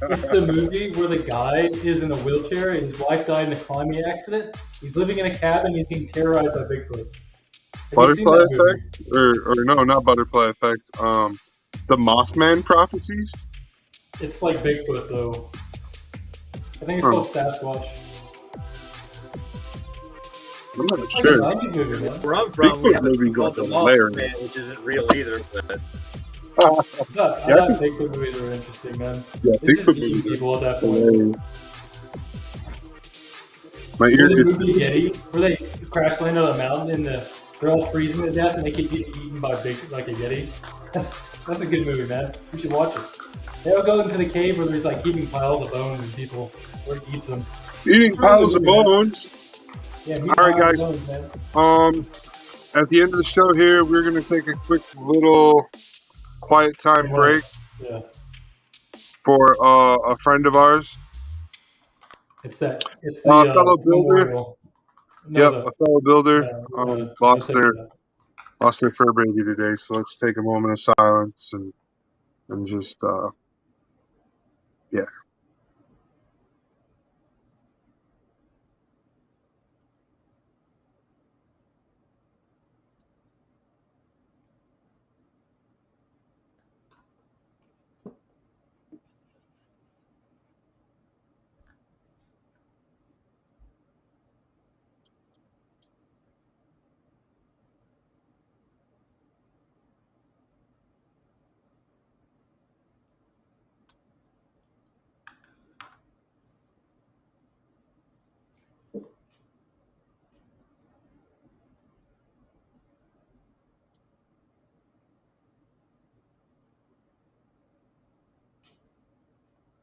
Speaker 2: it's the movie where the guy is in a wheelchair and his wife died in a climbing accident. He's living in a cabin. He's being terrorized by Bigfoot. Have you seen
Speaker 1: Butterfly
Speaker 2: that movie?
Speaker 1: effect, or no, not butterfly effect. The Mothman prophecies.
Speaker 2: It's like Bigfoot though. I think it's called Sasquatch.
Speaker 1: I'm not
Speaker 2: It's like
Speaker 1: sure.
Speaker 2: a 90s movie, man.
Speaker 3: Where I'm from, we
Speaker 1: Bigfoot
Speaker 3: have a
Speaker 1: movies
Speaker 3: thing called
Speaker 1: are
Speaker 3: the Moth
Speaker 1: hilarious.
Speaker 3: Man, which isn't real either. But
Speaker 2: I thought Bigfoot movies are interesting, man.
Speaker 1: Yeah,
Speaker 2: It's just
Speaker 1: Bigfoot
Speaker 2: eating
Speaker 1: movies are
Speaker 2: people at that point.
Speaker 1: hilarious. My
Speaker 2: Or
Speaker 1: ear
Speaker 2: the
Speaker 1: is
Speaker 2: movie Yeti, where they crash land on a mountain and they're all freezing to death and they get eaten by like a Yeti. That's a good movie, man. You should watch it. They all go into the cave where there's like eating piles of bones and people where he eats them.
Speaker 1: eating
Speaker 2: It's really
Speaker 1: piles of
Speaker 2: good, man.
Speaker 1: bones.
Speaker 2: Yeah, meat
Speaker 1: All right,
Speaker 2: piles
Speaker 1: guys.
Speaker 2: of bones, man.
Speaker 1: At the end of the show here, we're gonna take a quick little quiet time break
Speaker 2: Yeah.
Speaker 1: for a friend of ours.
Speaker 2: It's the
Speaker 1: fellow builder.
Speaker 2: memorial. No,
Speaker 1: A fellow builder lost
Speaker 2: take
Speaker 1: their
Speaker 2: that.
Speaker 1: lost their fur baby today. So let's take a moment of silence and just yeah.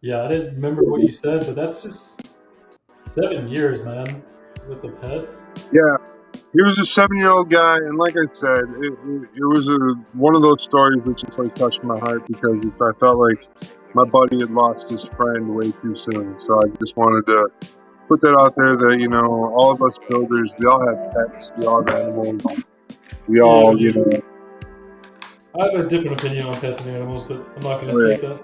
Speaker 2: Yeah, I didn't remember what you said, but that's just 7 years, man, with a pet.
Speaker 1: Yeah, he was a 7-year-old guy, and like I said, it was one of those stories that just like touched my heart because I felt like my buddy had lost his friend way too soon. So I just wanted to put that out there that, you know, all of us builders, we all have pets, we all have animals, we all, you know.
Speaker 2: I have a different opinion on pets and animals, but I'm not going to state that.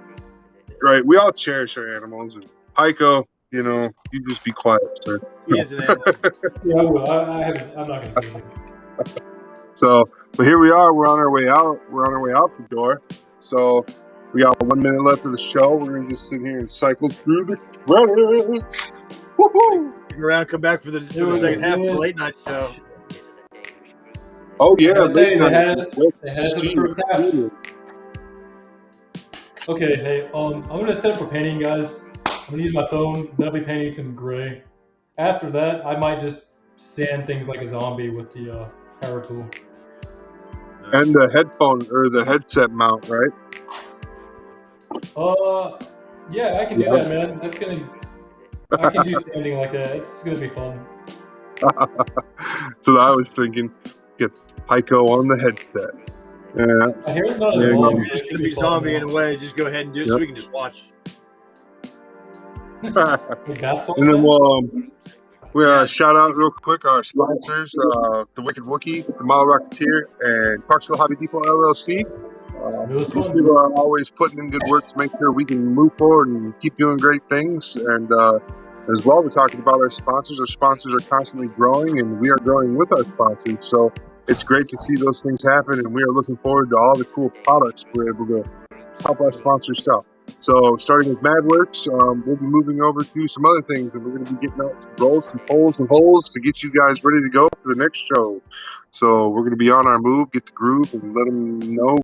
Speaker 1: Right, we all cherish our animals. And Hiko, you know, you just be quiet, sir.
Speaker 3: he is an animal.
Speaker 2: Yeah, I will. I'm not going to say anything.
Speaker 1: So, but here we are. We're on our way out. We're on our way out the door. So we got 1 minute left of the show. We're gonna just sit here and cycle through the credits. Woohoo!
Speaker 3: Stick around, come back for the second half of the late night show.
Speaker 1: Oh yeah,
Speaker 2: I'll tell you,
Speaker 1: late
Speaker 2: they had
Speaker 1: night.
Speaker 2: it for the first half. Okay, hey, I'm gonna set up for painting, guys. I'm gonna use my phone. Then I'll be painting some gray. After that, I might just sand things like a zombie with the power tool.
Speaker 1: And the headphone or the headset mount, right?
Speaker 2: Yeah, I can do that, man. I can do sanding like that. It's gonna be fun.
Speaker 1: So I was thinking, get Hiko on the headset.
Speaker 2: My hair's not as
Speaker 1: Yeah,
Speaker 2: long.
Speaker 3: You're
Speaker 2: so it
Speaker 3: just
Speaker 2: should
Speaker 3: gonna
Speaker 2: be
Speaker 3: be
Speaker 2: fun.
Speaker 3: zombie in a way. Just go ahead and do it so we can just watch.
Speaker 2: Like bath salts,
Speaker 1: And then
Speaker 2: man?
Speaker 1: we'll shout out real quick our sponsors, The Wicked Wookie, the Model Rocketeer, and Clarksville Hobby Depot LLC.
Speaker 2: It was
Speaker 1: These
Speaker 2: fun.
Speaker 1: people are always putting in good work to make sure we can move forward and keep doing great things. And As well, we're talking about our sponsors. Our sponsors are constantly growing, and we are growing with our sponsors. So it's great to see those things happen, and we are looking forward to all the cool products we're able to help our sponsors sell. So starting with MadWorks, we'll be moving over to some other things, and we're going to be getting out some rolls, some poles, and holes to get you guys ready to go for the next show. So we're going to be on our move, get the groove, and let them know